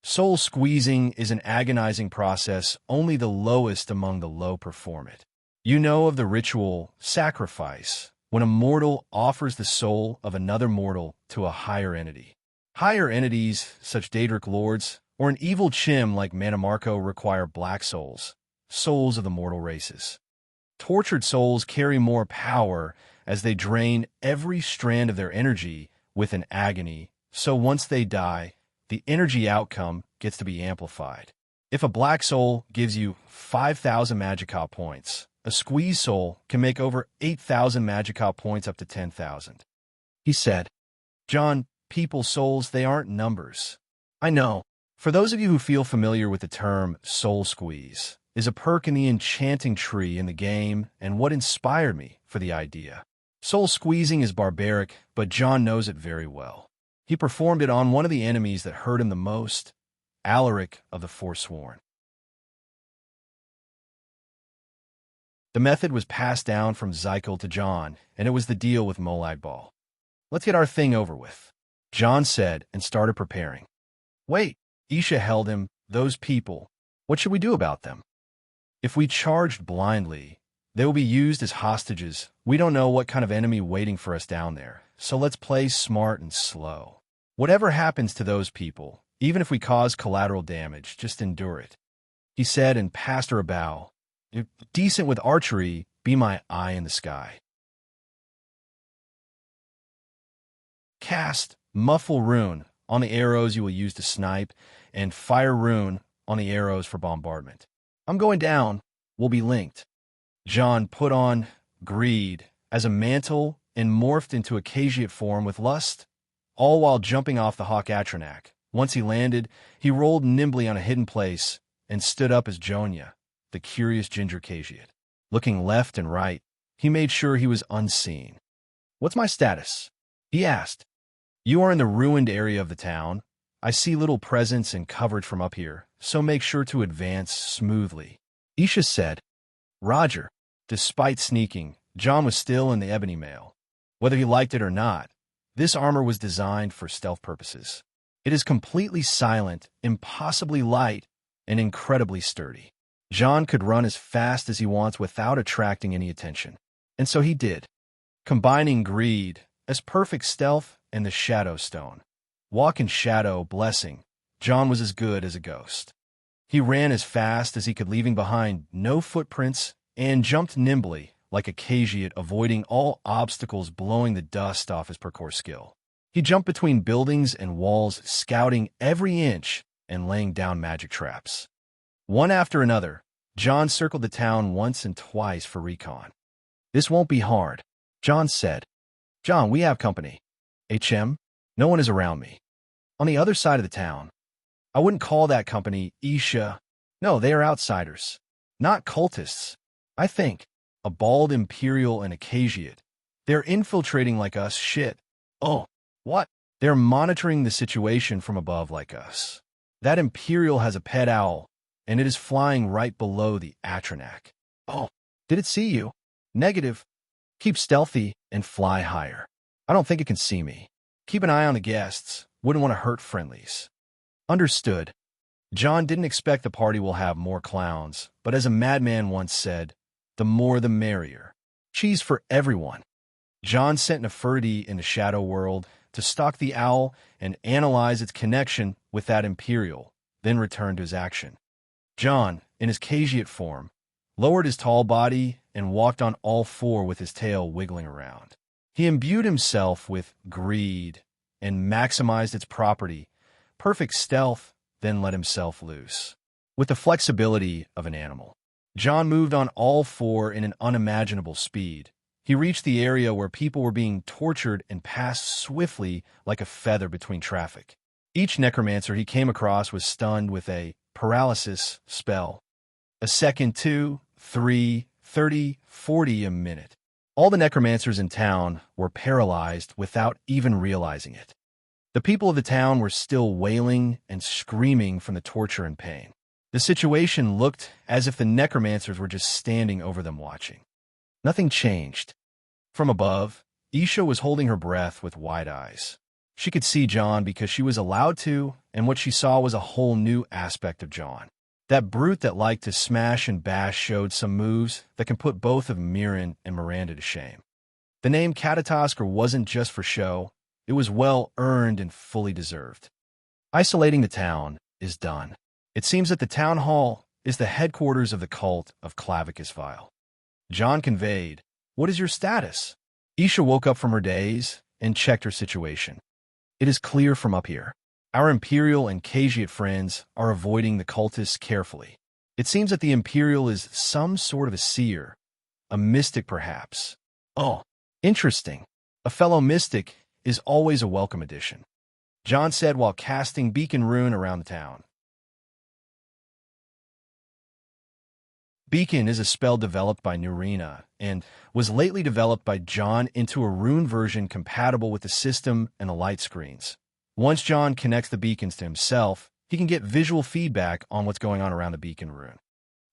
Soul-squeezing is an agonizing process only the lowest among the low perform it. You know of the ritual sacrifice, when a mortal offers the soul of another mortal to a higher entity. Higher entities, such Daedric lords, or an evil chim like Manamarco require black souls, souls of the mortal races. Tortured souls carry more power as they drain every strand of their energy with an agony, so once they die, the energy outcome gets to be amplified. If a black soul gives you 5,000 magicka points, a squeeze soul can make over 8,000 magicka points up to 10,000. He said, John, people's souls, they aren't numbers. I know. For those of you who feel familiar with the term soul squeeze, is a perk in the enchanting tree in the game and what inspired me for the idea. Soul squeezing is barbaric, but John knows it very well. He performed it on one of the enemies that hurt him the most, Alaric of the Forsworn. The method was passed down from Zykel to John, and it was the deal with Molag Bal. Let's get our thing over with, John said and started preparing. Wait, Isha held him. Those people, what should we do about them? If we charged blindly, they will be used as hostages. We don't know what kind of enemy waiting for us down there, so let's play smart and slow. Whatever happens to those people, even if we cause collateral damage, just endure it, he said and passed her a bow. If decent with archery, be my eye in the sky. Cast Muffle Rune on the arrows you will use to snipe, and Fire Rune on the arrows for bombardment. I'm going down. We'll be linked. John put on greed as a mantle and morphed into a Cagiate form with lust, all while jumping off the Hawk Atronak. Once he landed, he rolled nimbly on a hidden place and stood up as Jonia, the curious ginger Cagiate. Looking left and right, he made sure he was unseen. What's my status? He asked. You are in the ruined area of the town. I see little presence and coverage from up here, so make sure to advance smoothly. Isha said. Roger. Despite sneaking, John was still in the ebony mail. Whether he liked it or not, this armor was designed for stealth purposes. It is completely silent, impossibly light, and incredibly sturdy. John could run as fast as he wants without attracting any attention. And so he did, combining greed as perfect stealth and the Shadow Stone. Walk in shadow, blessing, John was as good as a ghost. He ran as fast as he could, leaving behind no footprints, and jumped nimbly, like a Cagiate, avoiding all obstacles, blowing the dust off his parkour skill. He jumped between buildings and walls, scouting every inch and laying down magic traps. One after another, John circled the town once and twice for recon. This won't be hard, John said. John, we have company. HM? No one is around me. On the other side of the town. I wouldn't call that company, Isha. No, they are outsiders. Not cultists. I think. A bald Imperial and a Cagiate. They're infiltrating like us. Shit. Oh, what? They're monitoring the situation from above like us. That Imperial has a pet owl, and it is flying right below the Atronak. Oh, did it see you? Negative. Keep stealthy and fly higher. I don't think it can see me. Keep an eye on the guests. Wouldn't want to hurt friendlies. Understood. John didn't expect the party will have more clowns, but as a madman once said, the more the merrier. Cheese for everyone. John sent Nefertiti in the Shadow World to stalk the owl and analyze its connection with that Imperial, then returned to his action. John, in his Cageate form, lowered his tall body and walked on all four with his tail wiggling around. He imbued himself with greed and maximized its property, perfect stealth, then let himself loose. With the flexibility of an animal, John moved on all four in an unimaginable speed. He reached the area where people were being tortured and passed swiftly like a feather between traffic. Each necromancer he came across was stunned with a paralysis spell. A second, 2, 3, 30, 40 a minute. All the necromancers in town were paralyzed without even realizing it. The people of the town were still wailing and screaming from the torture and pain. The situation looked as if the necromancers were just standing over them watching. Nothing changed. From above, Isha was holding her breath with wide eyes. She could see John because she was allowed to, and what she saw was a whole new aspect of John. That brute that liked to smash and bash showed some moves that can put both of Mirren and Miranda to shame. The name Catatasker wasn't just for show, it was well-earned and fully deserved. Isolating the town is done. It seems that the town hall is the headquarters of the cult of Clavicus Vile. John conveyed, "What is your status?" Isha woke up from her daze and checked her situation. "It is clear from up here. Our Imperial and Cageate friends are avoiding the cultists carefully. It seems that the Imperial is some sort of a seer, a mystic perhaps. Oh, interesting. A fellow mystic is always a welcome addition," John said while casting Beacon Rune around the town. Beacon is a spell developed by Nurina and was lately developed by John into a rune version compatible with the system and the light screens. Once John connects the beacons to himself, he can get visual feedback on what's going on around the beacon rune.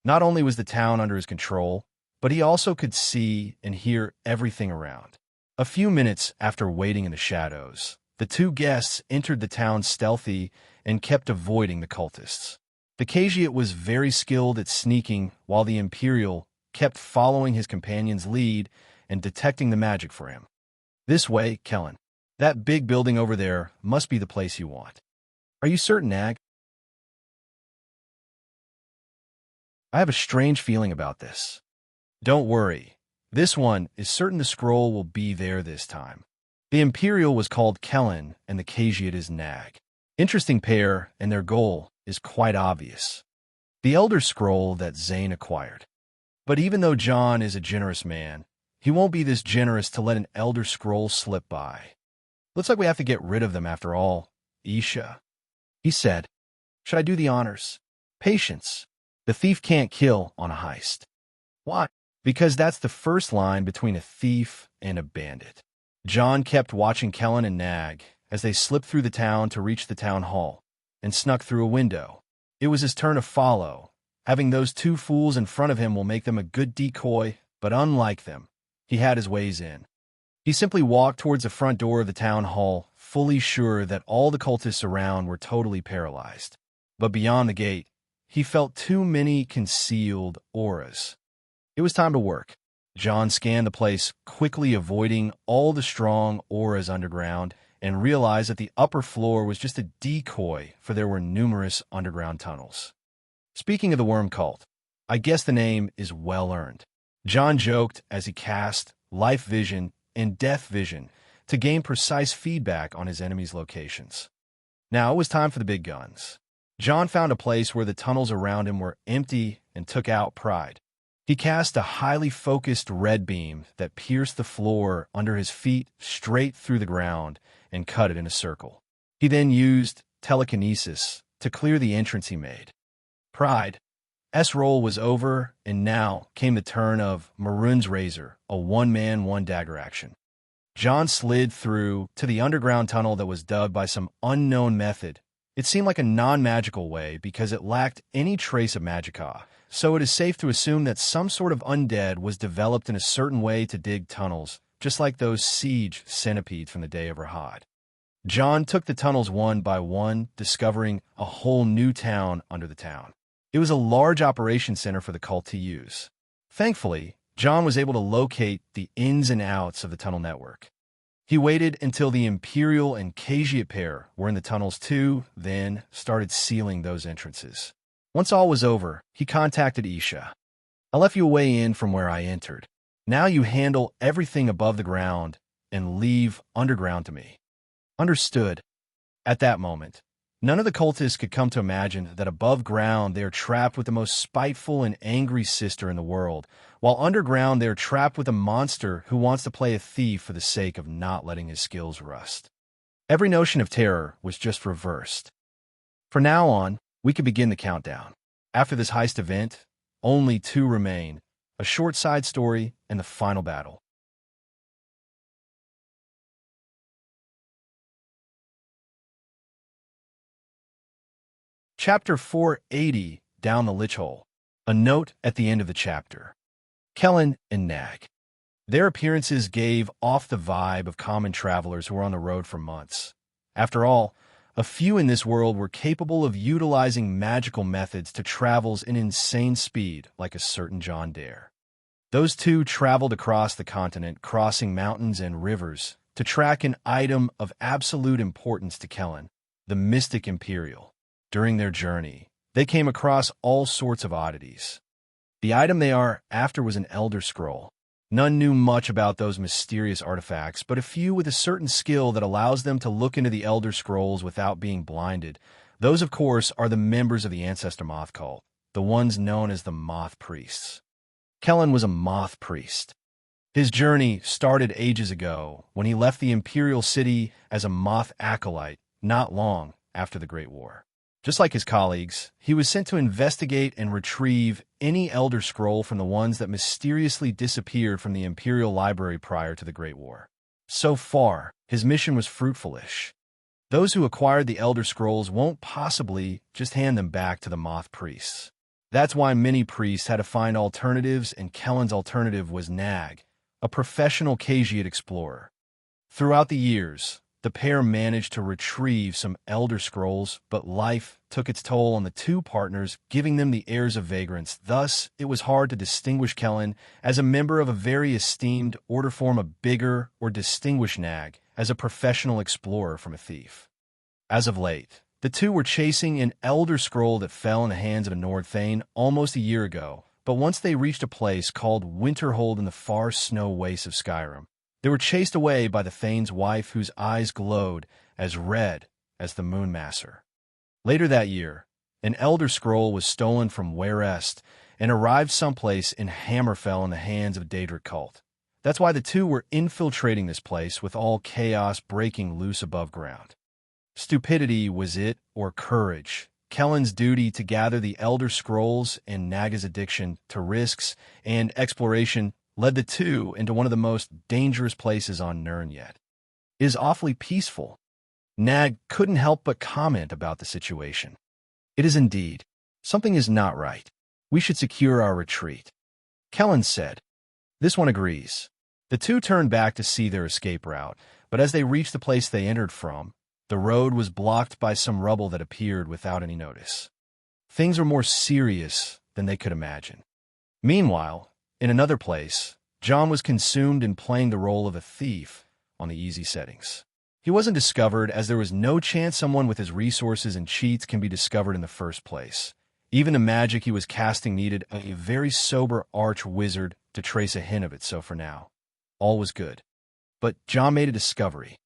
Not only was the town under his control, but he also could see and hear everything around. A few minutes after waiting in the shadows, the two guests entered the town stealthy and kept avoiding the cultists. The Cageate was very skilled at sneaking, while the Imperial kept following his companion's lead and detecting the magic for him. "This way, Kellen. That big building over there must be the place you want." "Are you certain, Nag?" "I have a strange feeling about this." "Don't worry. This one is certain the scroll will be there this time." The Imperial was called Kellen and the Cageate is Nag. Interesting pair, and their goal is quite obvious. The Elder Scroll that Zane acquired. But even though John is a generous man, he won't be this generous to let an Elder Scroll slip by. "Looks like we have to get rid of them after all, Isha," he said. "Should I do the honors?" "Patience. The thief can't kill on a heist." "Why?" "Because that's the first line between a thief and a bandit." John kept watching Kellen and Nag as they slipped through the town to reach the town hall and snuck through a window. It was his turn to follow. Having those two fools in front of him will make them a good decoy, but unlike them, he had his ways in. He simply walked towards the front door of the town hall, fully sure that all the cultists around were totally paralyzed. But beyond the gate, he felt too many concealed auras. It was time to work. John scanned the place, quickly avoiding all the strong auras underground, and realized that the upper floor was just a decoy, for there were numerous underground tunnels. Speaking of the worm cult, I guess the name is well-earned. John joked as he cast Life Vision and Death Vision to gain precise feedback on his enemies' locations. Now it was time for the big guns. John found a place where the tunnels around him were empty and took out Pride. He cast a highly focused red beam that pierced the floor under his feet straight through the ground and cut it in a circle. He then used telekinesis to clear the entrance he made. Pride's roll was over, and now came the turn of Maroon's Razor, a one-man, one-dagger action. John slid through to the underground tunnel that was dubbed by some unknown method. It seemed like a non-magical way because it lacked any trace of magicka, so it is safe to assume that some sort of undead was developed in a certain way to dig tunnels, just like those siege centipedes from the day of Rahad. John took the tunnels one by one, discovering a whole new town under the town. It was a large operation center for the cult to use. Thankfully, John was able to locate the ins and outs of the tunnel network. He waited until the Imperial and Khajiit pair were in the tunnels too, then started sealing those entrances. Once all was over, he contacted Isha. "I left you a way in from where I entered. Now you handle everything above the ground and leave underground to me." "Understood." At that moment, none of the cultists could come to imagine that above ground they are trapped with the most spiteful and angry sister in the world, while underground they are trapped with a monster who wants to play a thief for the sake of not letting his skills rust. Every notion of terror was just reversed. From now on, we could begin the countdown. After this heist event, only two remain, a short side story and the final battle. Chapter 480, Down the Lich Hole. A note at the end of the chapter. Kellen and Nag. Their appearances gave off the vibe of common travelers who were on the road for months. After all, a few in this world were capable of utilizing magical methods to travels in insane speed like a certain John Dare. Those two traveled across the continent, crossing mountains and rivers, to track an item of absolute importance to Kellen, the Mystic Imperial. During their journey, they came across all sorts of oddities. The item they are after was an Elder Scroll. None knew much about those mysterious artifacts, but a few with a certain skill that allows them to look into the Elder Scrolls without being blinded. Those, of course, are the members of the Ancestor Moth cult, the ones known as the Moth Priests. Kellen was a Moth Priest. His journey started ages ago when he left the Imperial City as a Moth Acolyte, not long after the Great War. Just like his colleagues, he was sent to investigate and retrieve any Elder Scroll from the ones that mysteriously disappeared from the Imperial Library prior to the Great War. So far, his mission was fruitful-ish. Those who acquired the Elder Scrolls won't possibly just hand them back to the Moth Priests. That's why many priests had to find alternatives, and Kellen's alternative was Nag, a professional Khajiit explorer. Throughout the years, the pair managed to retrieve some Elder Scrolls, but life took its toll on the two partners, giving them the airs of vagrants. Thus, it was hard to distinguish Kellen as a member of a very esteemed order form a bigger or distinguish Nag as a professional explorer from a thief. As of late, the two were chasing an Elder Scroll that fell in the hands of a Nord Thane almost a year ago, but once they reached a place called Winterhold in the far snow wastes of Skyrim, they were chased away by the Thane's wife, whose eyes glowed as red as the Moonmasser. Later that year, an Elder Scroll was stolen from Warest and arrived someplace in Hammerfell in the hands of a Daedric cult. That's why the two were infiltrating this place with all chaos breaking loose above ground. Stupidity was it, or courage? Kellen's duty to gather the Elder Scrolls and Naga's addiction to risks and exploration led the two into one of the most dangerous places on Nirn yet. It is awfully peaceful. Nag couldn't help but comment about the situation. "It is indeed. Something is not right. We should secure our retreat," Kellen said. This one agrees. The two turned back to see their escape route, but as they reached the place they entered from, the road was blocked by some rubble that appeared without any notice. Things were more serious than they could imagine. Meanwhile, in another place, John was consumed in playing the role of a thief on the easy settings. He wasn't discovered as there was no chance someone with his resources and cheats can be discovered in the first place. Even the magic he was casting needed a very sober arch-wizard to trace a hint of it, so for now, all was good. But John made a discovery.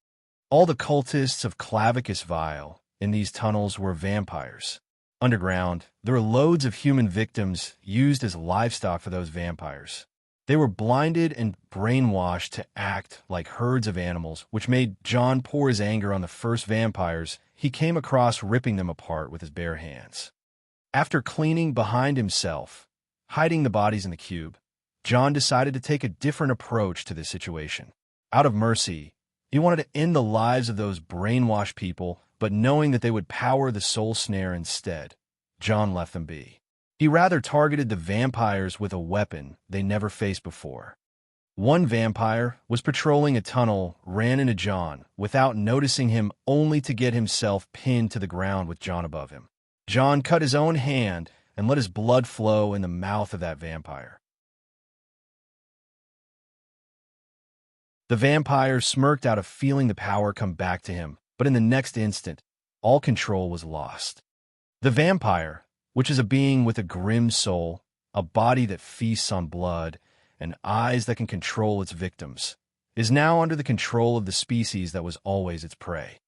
All the cultists of Clavicus Vile in these tunnels were vampires. Underground, there were loads of human victims used as livestock for those vampires. They were blinded and brainwashed to act like herds of animals, which made John pour his anger on the first vampires he came across, ripping them apart with his bare hands. After cleaning behind himself, hiding the bodies in the cube, John decided to take a different approach to this situation. Out of mercy, he wanted to end the lives of those brainwashed people, but knowing that they would power the soul snare instead, John left them be. He rather targeted the vampires with a weapon they never faced before. One vampire was patrolling a tunnel, ran into John without noticing him, only to get himself pinned to the ground with John above him. John cut his own hand and let his blood flow in the mouth of that vampire. The vampire smirked out of feeling the power come back to him, but in the next instant, all control was lost. The vampire, which is a being with a grim soul, a body that feasts on blood, and eyes that can control its victims, is now under the control of the species that was always its prey.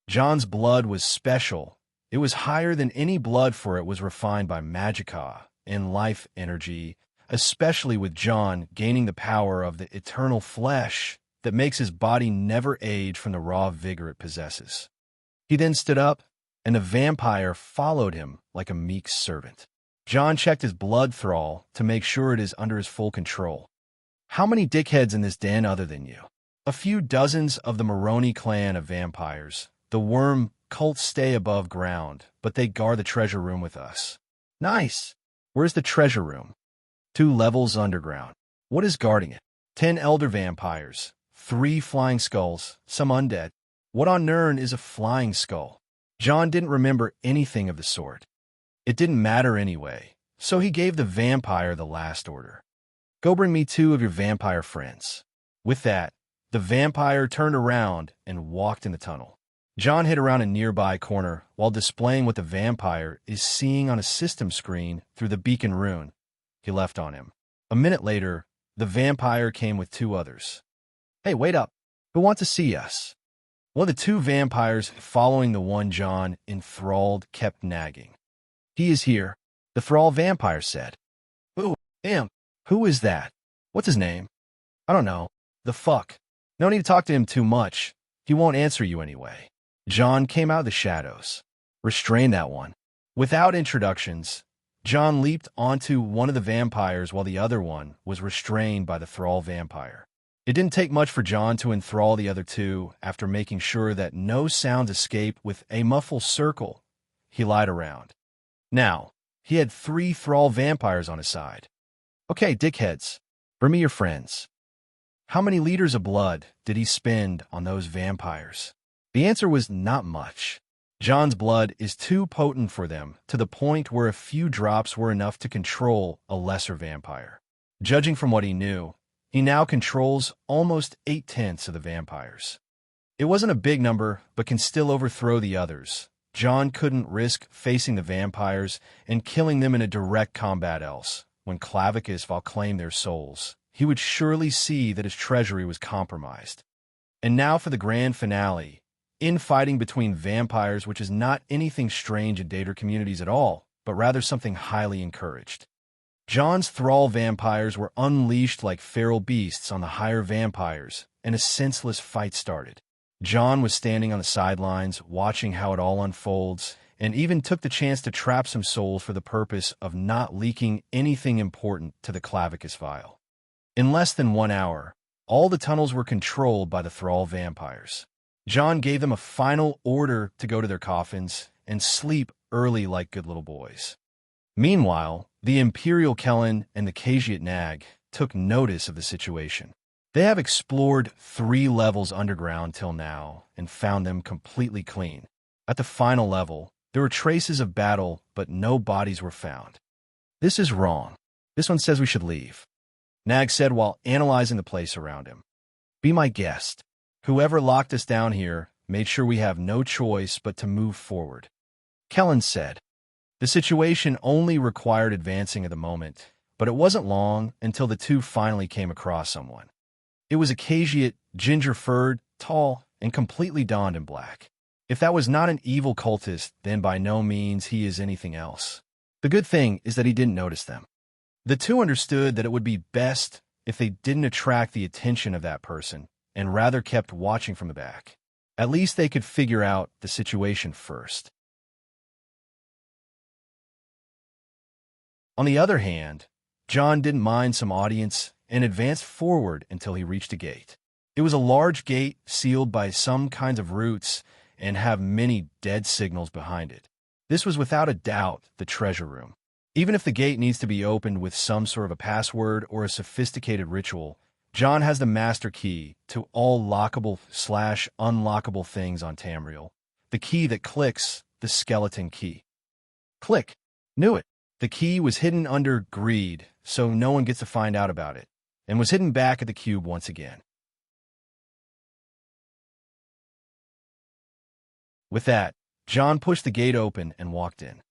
John's blood was special. It was higher than any blood, for it was refined by magicka and life energy, especially with John gaining the power of the eternal flesh that makes his body never age from the raw vigor it possesses. He then stood up, and the vampire followed him like a meek servant. John checked his blood thrall to make sure it is under his full control. How many dickheads in this den other than you? A few dozens of the Moroni clan of vampires. The worm cults stay above ground, but they guard the treasure room with us. Nice. Where's the treasure room? 2 levels underground. What is guarding it? 10 elder vampires, 3 flying skulls, some undead. What on earth is a flying skull? John didn't remember anything of the sort. It didn't matter anyway, so he gave the vampire the last order. Go bring me 2 of your vampire friends. With that, the vampire turned around and walked in the tunnel. John hid around a nearby corner while displaying what the vampire is seeing on a system screen through the beacon rune he left on him. A minute later, the vampire came with 2 others. Hey, wait up. Who wants to see us? One of the 2 vampires following the one John enthralled kept nagging. He is here, the thrall vampire said. Ooh, him. Who is that? What's his name? I don't know. The fuck? No need to talk to him too much. He won't answer you anyway. John came out of the shadows. Restrain that one. Without introductions, John leaped onto one of the vampires while the other one was restrained by the thrall vampire. It didn't take much for John to enthrall the other 2 after making sure that no sounds escaped with a muffled circle he lied around. Now, he had 3 thrall vampires on his side. Okay, dickheads, bring me your friends. How many liters of blood did he spend on those vampires? The answer was not much. John's blood is too potent for them, to the point where a few drops were enough to control a lesser vampire. Judging from what he knew, he now controls almost 8/10 of the vampires. It wasn't a big number, but can still overthrow the others. John couldn't risk facing the vampires and killing them in a direct combat, else, when Clavicus Val claimed their souls, he would surely see that his treasury was compromised. And now for the grand finale. Infighting between vampires, which is not anything strange in Dater communities at all, but rather something highly encouraged. John's thrall vampires were unleashed like feral beasts on the higher vampires, and a senseless fight started. John was standing on the sidelines, watching how it all unfolds, and even took the chance to trap some souls for the purpose of not leaking anything important to the Clavicus vial. In less than 1 hour, all the tunnels were controlled by the thrall vampires. John gave them a final order to go to their coffins and sleep early like good little boys. Meanwhile, the Imperial Kellen and the Khajiit Nag took notice of the situation. They have explored 3 levels underground till now and found them completely clean. At the final level, there were traces of battle, but no bodies were found. This is wrong. This one says we should leave, Nag said while analyzing the place around him. Be my guest. Whoever locked us down here made sure we have no choice but to move forward. Kellen said. The situation only required advancing at the moment, but it wasn't long until the 2 finally came across someone. It was a Khajiit, ginger-furred, tall, and completely donned in black. If that was not an evil cultist, then by no means he is anything else. The good thing is that he didn't notice them. The 2 understood that it would be best if they didn't attract the attention of that person, and rather kept watching from the back. At least they could figure out the situation first. On the other hand, John didn't mind some audience and advanced forward until he reached a gate. It was a large gate sealed by some kinds of roots and have many dead signals behind it. This was without a doubt the treasure room. Even if the gate needs to be opened with some sort of a password or a sophisticated ritual, John has the master key to all lockable/unlockable things on Tamriel. The key that clicks, the skeleton key. Click. Knew it. The key was hidden under greed, so no one gets to find out about it, and was hidden back at the cube once again. With that, John pushed the gate open and walked in.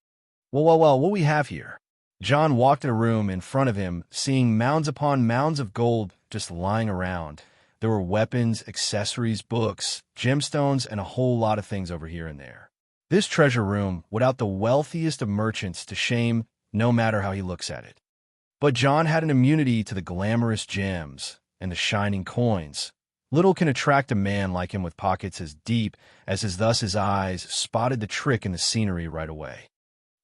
Well, what we have here? John walked in a room in front of him, seeing mounds upon mounds of gold just lying around. There were weapons, accessories, books, gemstones, and a whole lot of things over here and there. This treasure room would out the wealthiest of merchants to shame, no matter how he looks at it. But John had an immunity to the glamorous gems and the shining coins. Little can attract a man like him with pockets as deep as his eyes spotted the trick in the scenery right away.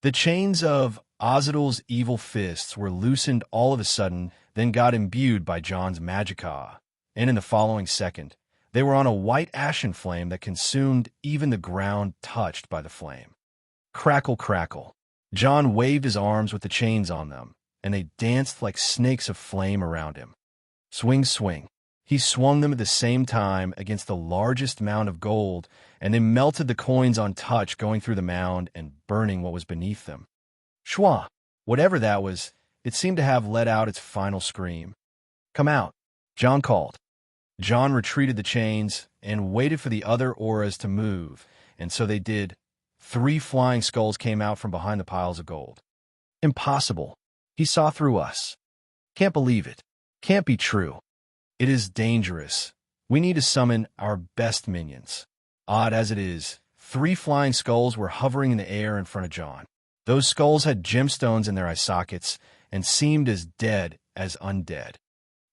The chains of Azadul's evil fists were loosened all of a sudden, then got imbued by John's magicka, and in the following second, they were on a white ashen flame that consumed even the ground touched by the flame. Crackle, crackle. John waved his arms with the chains on them, and they danced like snakes of flame around him. Swing, swing. He swung them at the same time against the largest mound of gold, and they melted the coins on touch, going through the mound and burning what was beneath them. Shwa! Whatever that was, it seemed to have let out its final scream. Come out, John called. John retreated the chains and waited for the other auras to move, and so they did. 3 flying skulls came out from behind the piles of gold. Impossible. He saw through us. Can't believe it. Can't be true. It is dangerous. We need to summon our best minions. Odd as it is, 3 flying skulls were hovering in the air in front of John. Those skulls had gemstones in their eye sockets and seemed as dead as undead.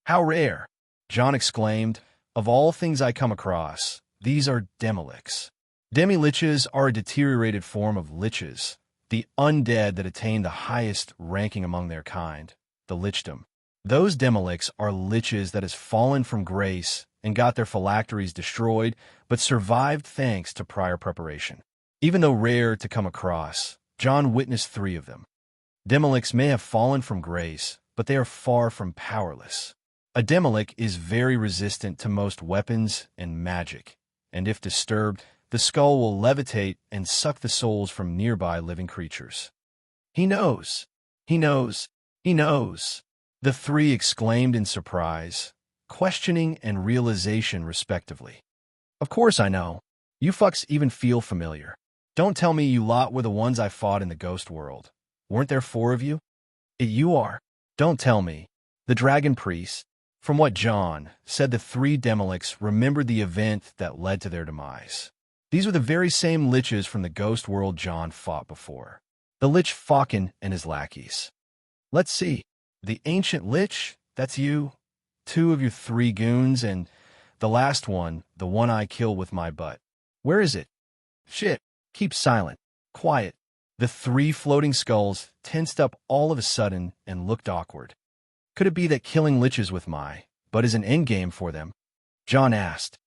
How rare! John exclaimed. Of all things I come across, these are demi-liches. Demi-liches are a deteriorated form of liches, the undead that attain the highest ranking among their kind, the lichdom. Those demi-liches are liches that has fallen from grace and got their phylacteries destroyed, but survived thanks to prior preparation. Even though rare to come across, John witnessed 3 of them. Demi-liches may have fallen from grace, but they are far from powerless. A demi-lich is very resistant to most weapons and magic, and if disturbed, the skull will levitate and suck the souls from nearby living creatures. He knows. He knows. He knows. The 3 exclaimed in surprise, questioning and realization respectively. Of course I know. You fucks even feel familiar. Don't tell me you lot were the ones I fought in the ghost world. Weren't there 4 of you? You are. Don't tell me. The dragon priest. From what John said, the 3 demi-liches remembered the event that led to their demise. These were the very same liches from the ghost world John fought before. The lich Falcon and his lackeys. Let's see. The ancient lich, that's you. 2 of your 3 goons, and the last one, the one I killed with my butt. Where is it? Shit. Keep silent. Quiet. The 3 floating skulls tensed up all of a sudden and looked awkward. Could it be that killing liches with my butt is an endgame for them? John asked.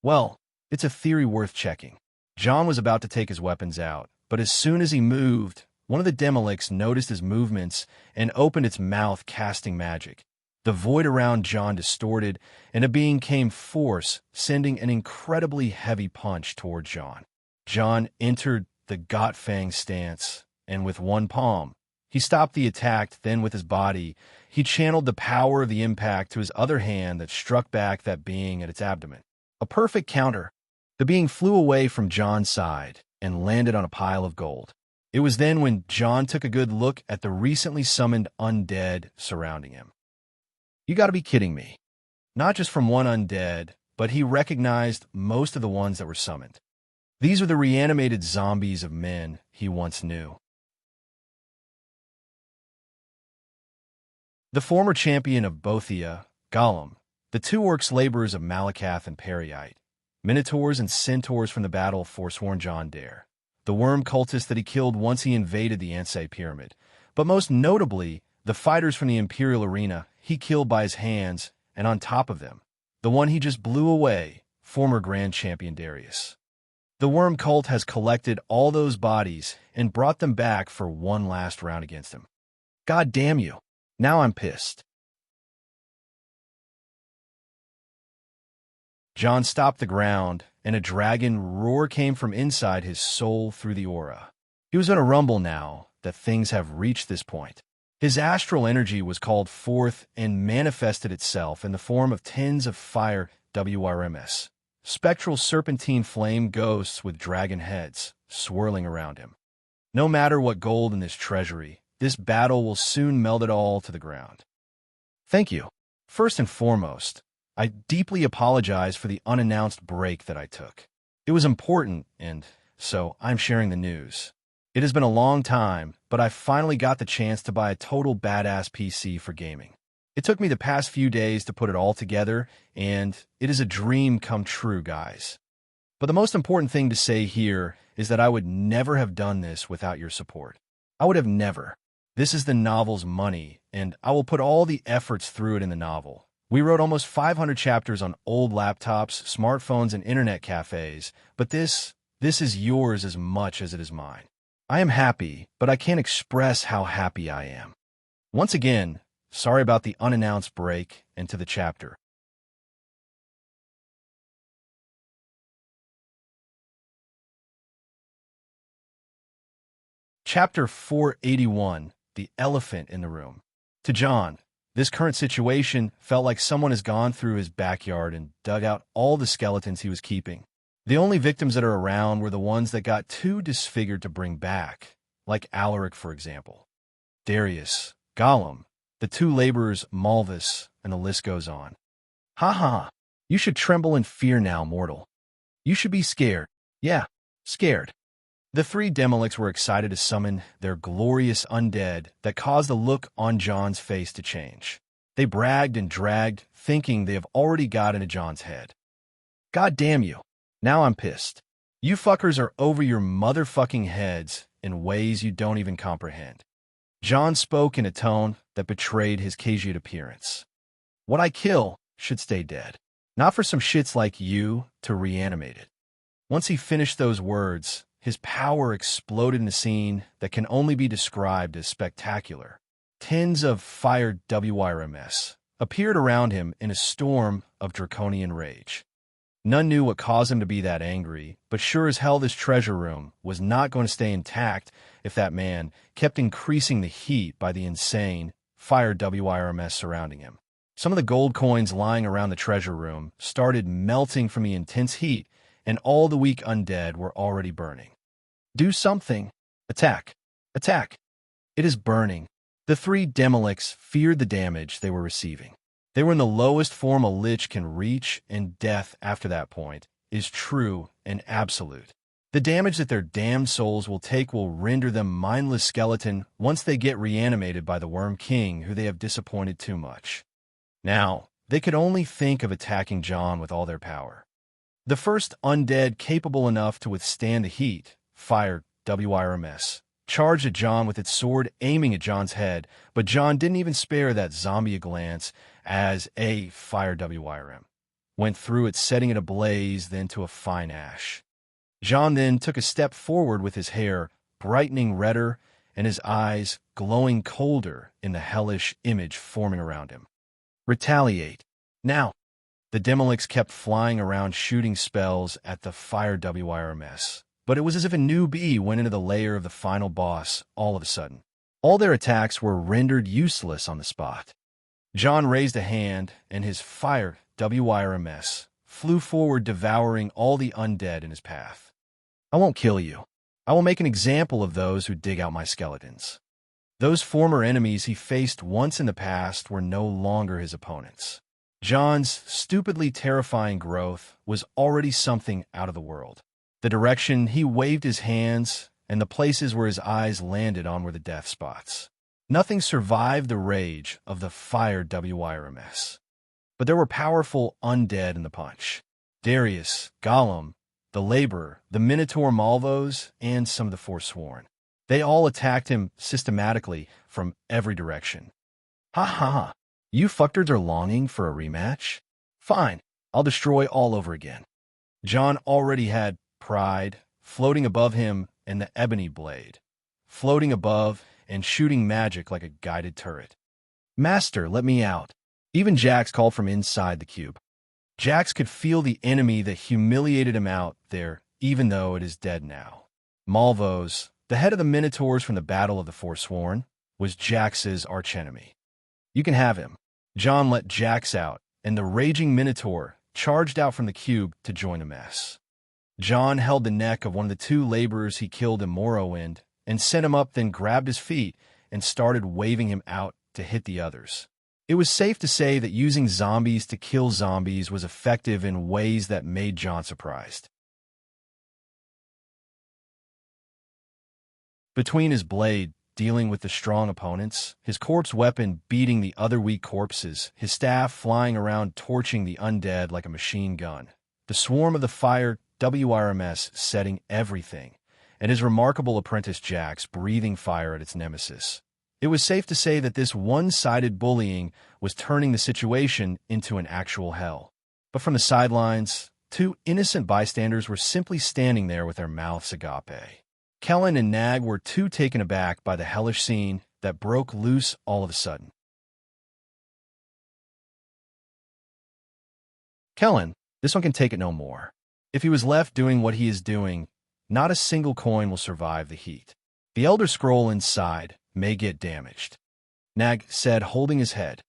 Well, it's a theory worth checking. John was about to take his weapons out, but as soon as he moved, one of the demi-liches noticed his movements and opened its mouth, casting magic. The void around John distorted, and a being came forth, sending an incredibly heavy punch toward John. John entered the Got-Fang stance, and with one palm, he stopped the attack. Then with his body, he channeled the power of the impact to his other hand that struck back that being at its abdomen. A perfect counter. The being flew away from John's side and landed on a pile of gold. It was then when John took a good look at the recently summoned undead surrounding him. You gotta be kidding me. Not just from one undead, but he recognized most of the ones that were summoned. These were the reanimated zombies of men he once knew. The former champion of Bothia, Gollum, the 2 orcs laborers of Malakath and Periite, minotaurs and centaurs from the battle forsworn John Dare, the worm cultist that he killed once he invaded the Ansei Pyramid, but most notably, the fighters from the Imperial Arena he killed by his hands, and on top of them, the one he just blew away, former Grand Champion Darius. The worm cult has collected all those bodies and brought them back for one last round against him. God damn you. Now I'm pissed. John stopped the ground, and a dragon roar came from inside his soul through the aura. He was in a rumble now that things have reached this point. His astral energy was called forth and manifested itself in the form of tens of fire WRMS, spectral serpentine flame ghosts with dragon heads swirling around him. No matter what gold in this treasury, this battle will soon melt it all to the ground. Thank you. First and foremost, I deeply apologize for the unannounced break that I took. It was important, and so I'm sharing the news. It has been a long time, but I finally got the chance to buy a total badass PC for gaming. It took me the past few days to put it all together, and it is a dream come true, guys. But the most important thing to say here is that I would never have done this without your support. I would have never. This is the novel's money, and I will put all the efforts through it in the novel. We wrote almost 500 chapters on old laptops, smartphones, and internet cafes, but this is yours as much as it is mine. I am happy, but I can't express how happy I am. Once again, sorry about the unannounced break, and to the chapter. Chapter 481, The Elephant in the Room. To John, this current situation felt like someone has gone through his backyard and dug out all the skeletons he was keeping. The only victims that are around were the ones that got too disfigured to bring back, like Alaric, for example. Darius, Gollum, the two laborers Malvis, and the list goes on. Ha ha, you should tremble in fear now, mortal. You should be scared. Yeah, scared. The three Demolics were excited to summon their glorious undead that caused the look on John's face to change. They bragged and dragged, thinking they have already got into John's head. God damn you. Now I'm pissed. You fuckers are over your motherfucking heads in ways you don't even comprehend. John spoke in a tone that betrayed his Khajiit appearance. What I kill should stay dead. Not for some shits like you to reanimate it. Once he finished those words, his power exploded in a scene that can only be described as spectacular. Tens of fired WRMS appeared around him in a storm of draconian rage. None knew what caused him to be that angry, but sure as hell this treasure room was not going to stay intact if that man kept increasing the heat by the insane, fired WRMS surrounding him. Some of the gold coins lying around the treasure room started melting from the intense heat, and all the weak undead were already burning. Do something. Attack. Attack. It is burning. The three Demolics feared the damage they were receiving. They were in the lowest form a lich can reach, and death after that point is true and absolute. The damage that their damned souls will take will render them mindless skeleton once they get reanimated by the Worm King who they have disappointed too much. Now, they could only think of attacking John with all their power. The first undead capable enough to withstand the heat, fired WRMS, charged at John with its sword aiming at John's head, but John didn't even spare that zombie a glance as a fired WRM went through it, setting it ablaze, then to a fine ash. John then took a step forward with his hair brightening redder and his eyes glowing colder in the hellish image forming around him. Retaliate. Now. The Demolics kept flying around shooting spells at the fired WRMS, but it was as if a new bee went into the lair of the final boss all of a sudden. All their attacks were rendered useless on the spot. John raised a hand, and his fire WRMS flew forward, devouring all the undead in his path. I won't kill you. I will make an example of those who dig out my skeletons. Those former enemies he faced once in the past were no longer his opponents. John's stupidly terrifying growth was already something out of the world. The direction he waved his hands and the places where his eyes landed on were the death spots. Nothing survived the rage of the fired WRMS. But there were powerful undead in the punch. Darius, Gollum, the Laborer, the Minotaur Malvos, and some of the Forsworn. They all attacked him systematically from every direction. Ha ha, you fucktards are longing for a rematch? Fine, I'll destroy all over again. John already had pride floating above him and the ebony blade, floating above and shooting magic like a guided turret. Master, let me out. Even Jax called from inside the cube. Jax could feel the enemy that humiliated him out there, even though it is dead now. Malvos, the head of the Minotaurs from the Battle of the Forsworn, was Jax's archenemy. You can have him. John let Jax out, and the raging Minotaur charged out from the cube to join the mess. John held the neck of one of the two laborers he killed in Morrowind and sent him up, then grabbed his feet and started waving him out to hit the others. It was safe to say that using zombies to kill zombies was effective in ways that made John surprised. Between his blade dealing with the strong opponents, his corpse weapon beating the other weak corpses, his staff flying around torching the undead like a machine gun, the swarm of the fire WRMS setting everything, and his remarkable apprentice Jax breathing fire at its nemesis. It was safe to say that this one-sided bullying was turning the situation into an actual hell. But from the sidelines, two innocent bystanders were simply standing there with their mouths agape. Kellen and Nag were too taken aback by the hellish scene that broke loose all of a sudden. Kellen, this one can take it no more. If he was left doing what he is doing, not a single coin will survive the heat. The Elder Scroll inside may get damaged. Nag said, holding his head.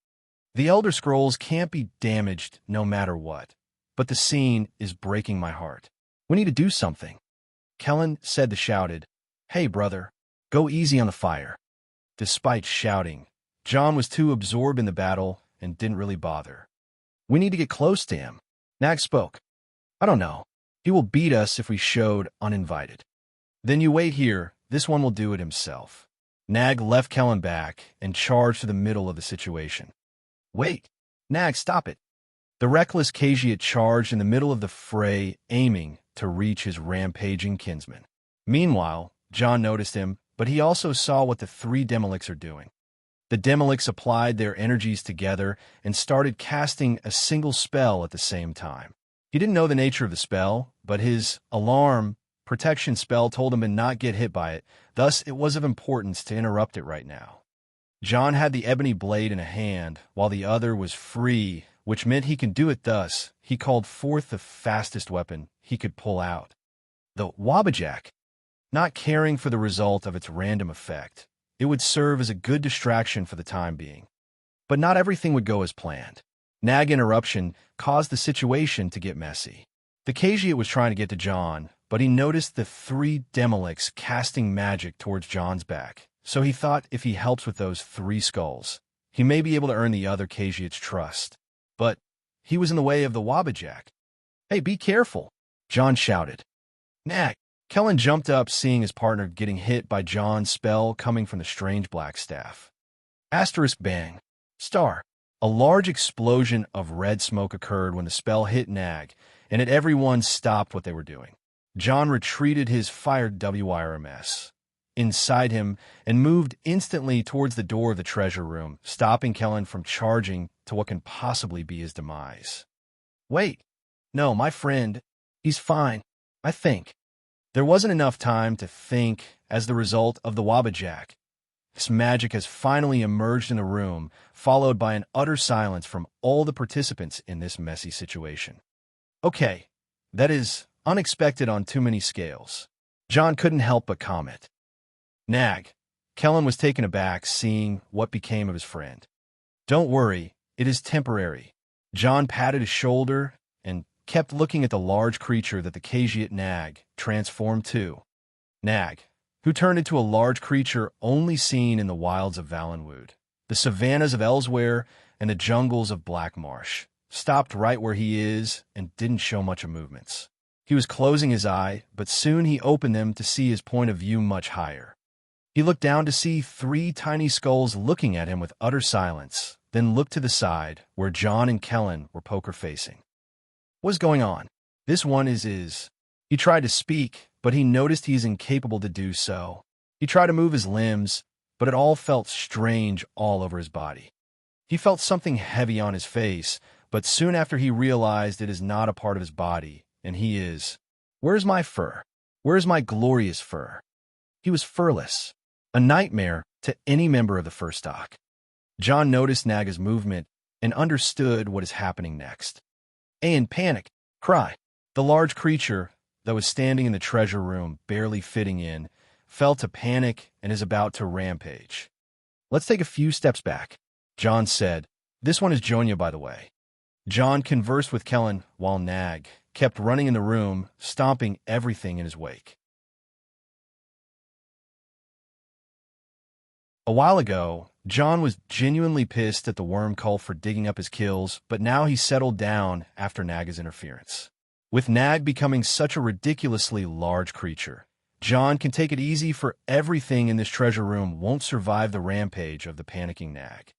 The Elder Scrolls can't be damaged no matter what, but the scene is breaking my heart. We need to do something. Kellen said to shouted, Hey, brother, go easy on the fire. Despite shouting, John was too absorbed in the battle and didn't really bother. We need to get close to him. Nag spoke. I don't know. He will beat us if we showed uninvited. Then you wait here. This one will do it himself. Nag left Kellen back and charged to the middle of the situation. Wait. Nag, stop it. The reckless Khajiit charged in the middle of the fray, aiming to reach his rampaging kinsman. Meanwhile, John noticed him, but he also saw what the three Demolics are doing. The Demolics applied their energies together and started casting a single spell at the same time. He didn't know the nature of the spell, but his alarm protection spell told him to not get hit by it, thus it was of importance to interrupt it right now. John had the ebony blade in a hand, while the other was free, which meant he could do it thus. He called forth the fastest weapon he could pull out. The Wabbajack. Not caring for the result of its random effect, it would serve as a good distraction for the time being. But not everything would go as planned. Nag interruption caused the situation to get messy. The Khajiit was trying to get to John, but he noticed the three Demolics casting magic towards John's back, so he thought if he helps with those three skulls, he may be able to earn the other Khajiit's trust. But he was in the way of the Wabbajack. Hey, be careful, John shouted. Nag. Kellen jumped up, seeing his partner getting hit by John's spell coming from the strange black staff. Asterisk bang. Star. A large explosion of red smoke occurred when the spell hit Nag, and everyone stopped what they were doing. John retreated his fired WRMS inside him and moved instantly towards the door of the treasure room, stopping Kellen from charging to what can possibly be his demise. Wait. No, my friend. He's fine, I think. There wasn't enough time to think as the result of the Wabbajack. This magic has finally emerged in the room, followed by an utter silence from all the participants in this messy situation. Okay, that is unexpected on too many scales. John couldn't help but comment. Nag. Kellen was taken aback, seeing what became of his friend. Don't worry, it is temporary. John patted his shoulder and kept looking at the large creature that the Khajiit Nag transformed to. Nag, who turned into a large creature only seen in the wilds of Valenwood, the savannas of Elsewhere, and the jungles of Black Marsh, stopped right where he is and didn't show much of movements. He was closing his eye, but soon he opened them to see his point of view much higher. He looked down to see three tiny skulls looking at him with utter silence, then looked to the side, where John and Kellen were poker-facing. What's going on? This one is. He tried to speak, but he noticed he's incapable to do so. He tried to move his limbs, but it all felt strange all over his body. He felt something heavy on his face, but soon after he realized it is not a part of his body, and he is. Where's my fur? Where's my glorious fur? He was furless, a nightmare to any member of the fur stock. John noticed Naga's movement and understood what is happening next. In panic, cry. The large creature that was standing in the treasure room, barely fitting in, felt a panic and is about to rampage. Let's take a few steps back, John said. This one is Jonya, by the way. John conversed with Kellen while Nag kept running in the room, stomping everything in his wake. A while ago, John was genuinely pissed at the worm cult for digging up his kills, but now he settled down after Nag's interference. With Nag becoming such a ridiculously large creature, John can take it easy, for everything in this treasure room won't survive the rampage of the panicking Nag.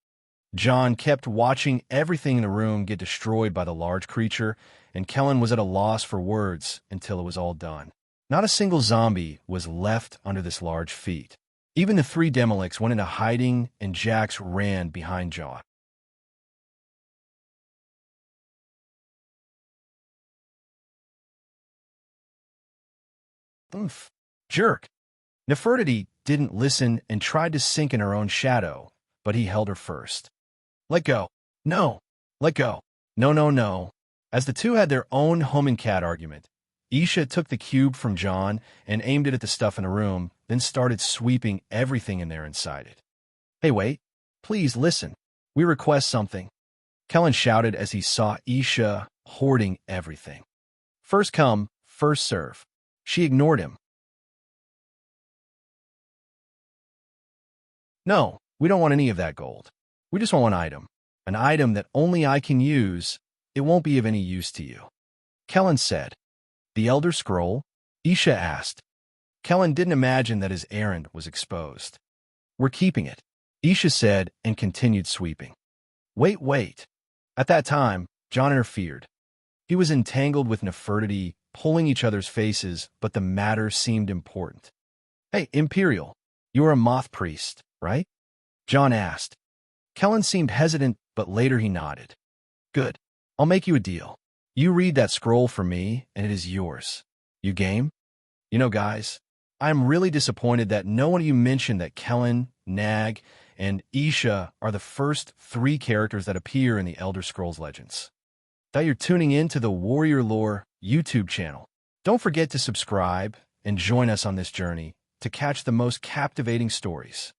John kept watching everything in the room get destroyed by the large creature, and Kellen was at a loss for words until it was all done. Not a single zombie was left under this large feat. Even the 3 Demolicks went into hiding, and Jax ran behind John. Oomph. Jerk. Nefertiti didn't listen and tried to sink in her own shadow, but he held her first. Let go. No. Let go. No, no, no. As the two had their own home and cat argument, Isha took the cube from John and aimed it at the stuff in the room, then started sweeping everything in there inside it. Hey, wait. Please listen. We request something. Kellen shouted as he saw Isha hoarding everything. First come, first serve. She ignored him. No, we don't want any of that gold. We just want an item that only I can use. It won't be of any use to you. Kellen said. The Elder Scroll? Isha asked. Kellen didn't imagine that his errand was exposed. We're keeping it, Isha said and continued sweeping. Wait. At that time, John interfered. He was entangled with Nefertiti, pulling each other's faces, but the matter seemed important. Hey, Imperial, you are a moth priest, right? John asked. Kellen seemed hesitant, but later he nodded. Good. I'll make you a deal. You read that scroll for me, and it is yours. You game? You know, guys, I'm really disappointed that no one of you mentioned that Kellen, Nag, and Isha are the first 3 characters that appear in the Elder Scrolls Legends. That you're tuning in to the Warrior Lore YouTube channel. Don't forget to subscribe and join us on this journey to catch the most captivating stories.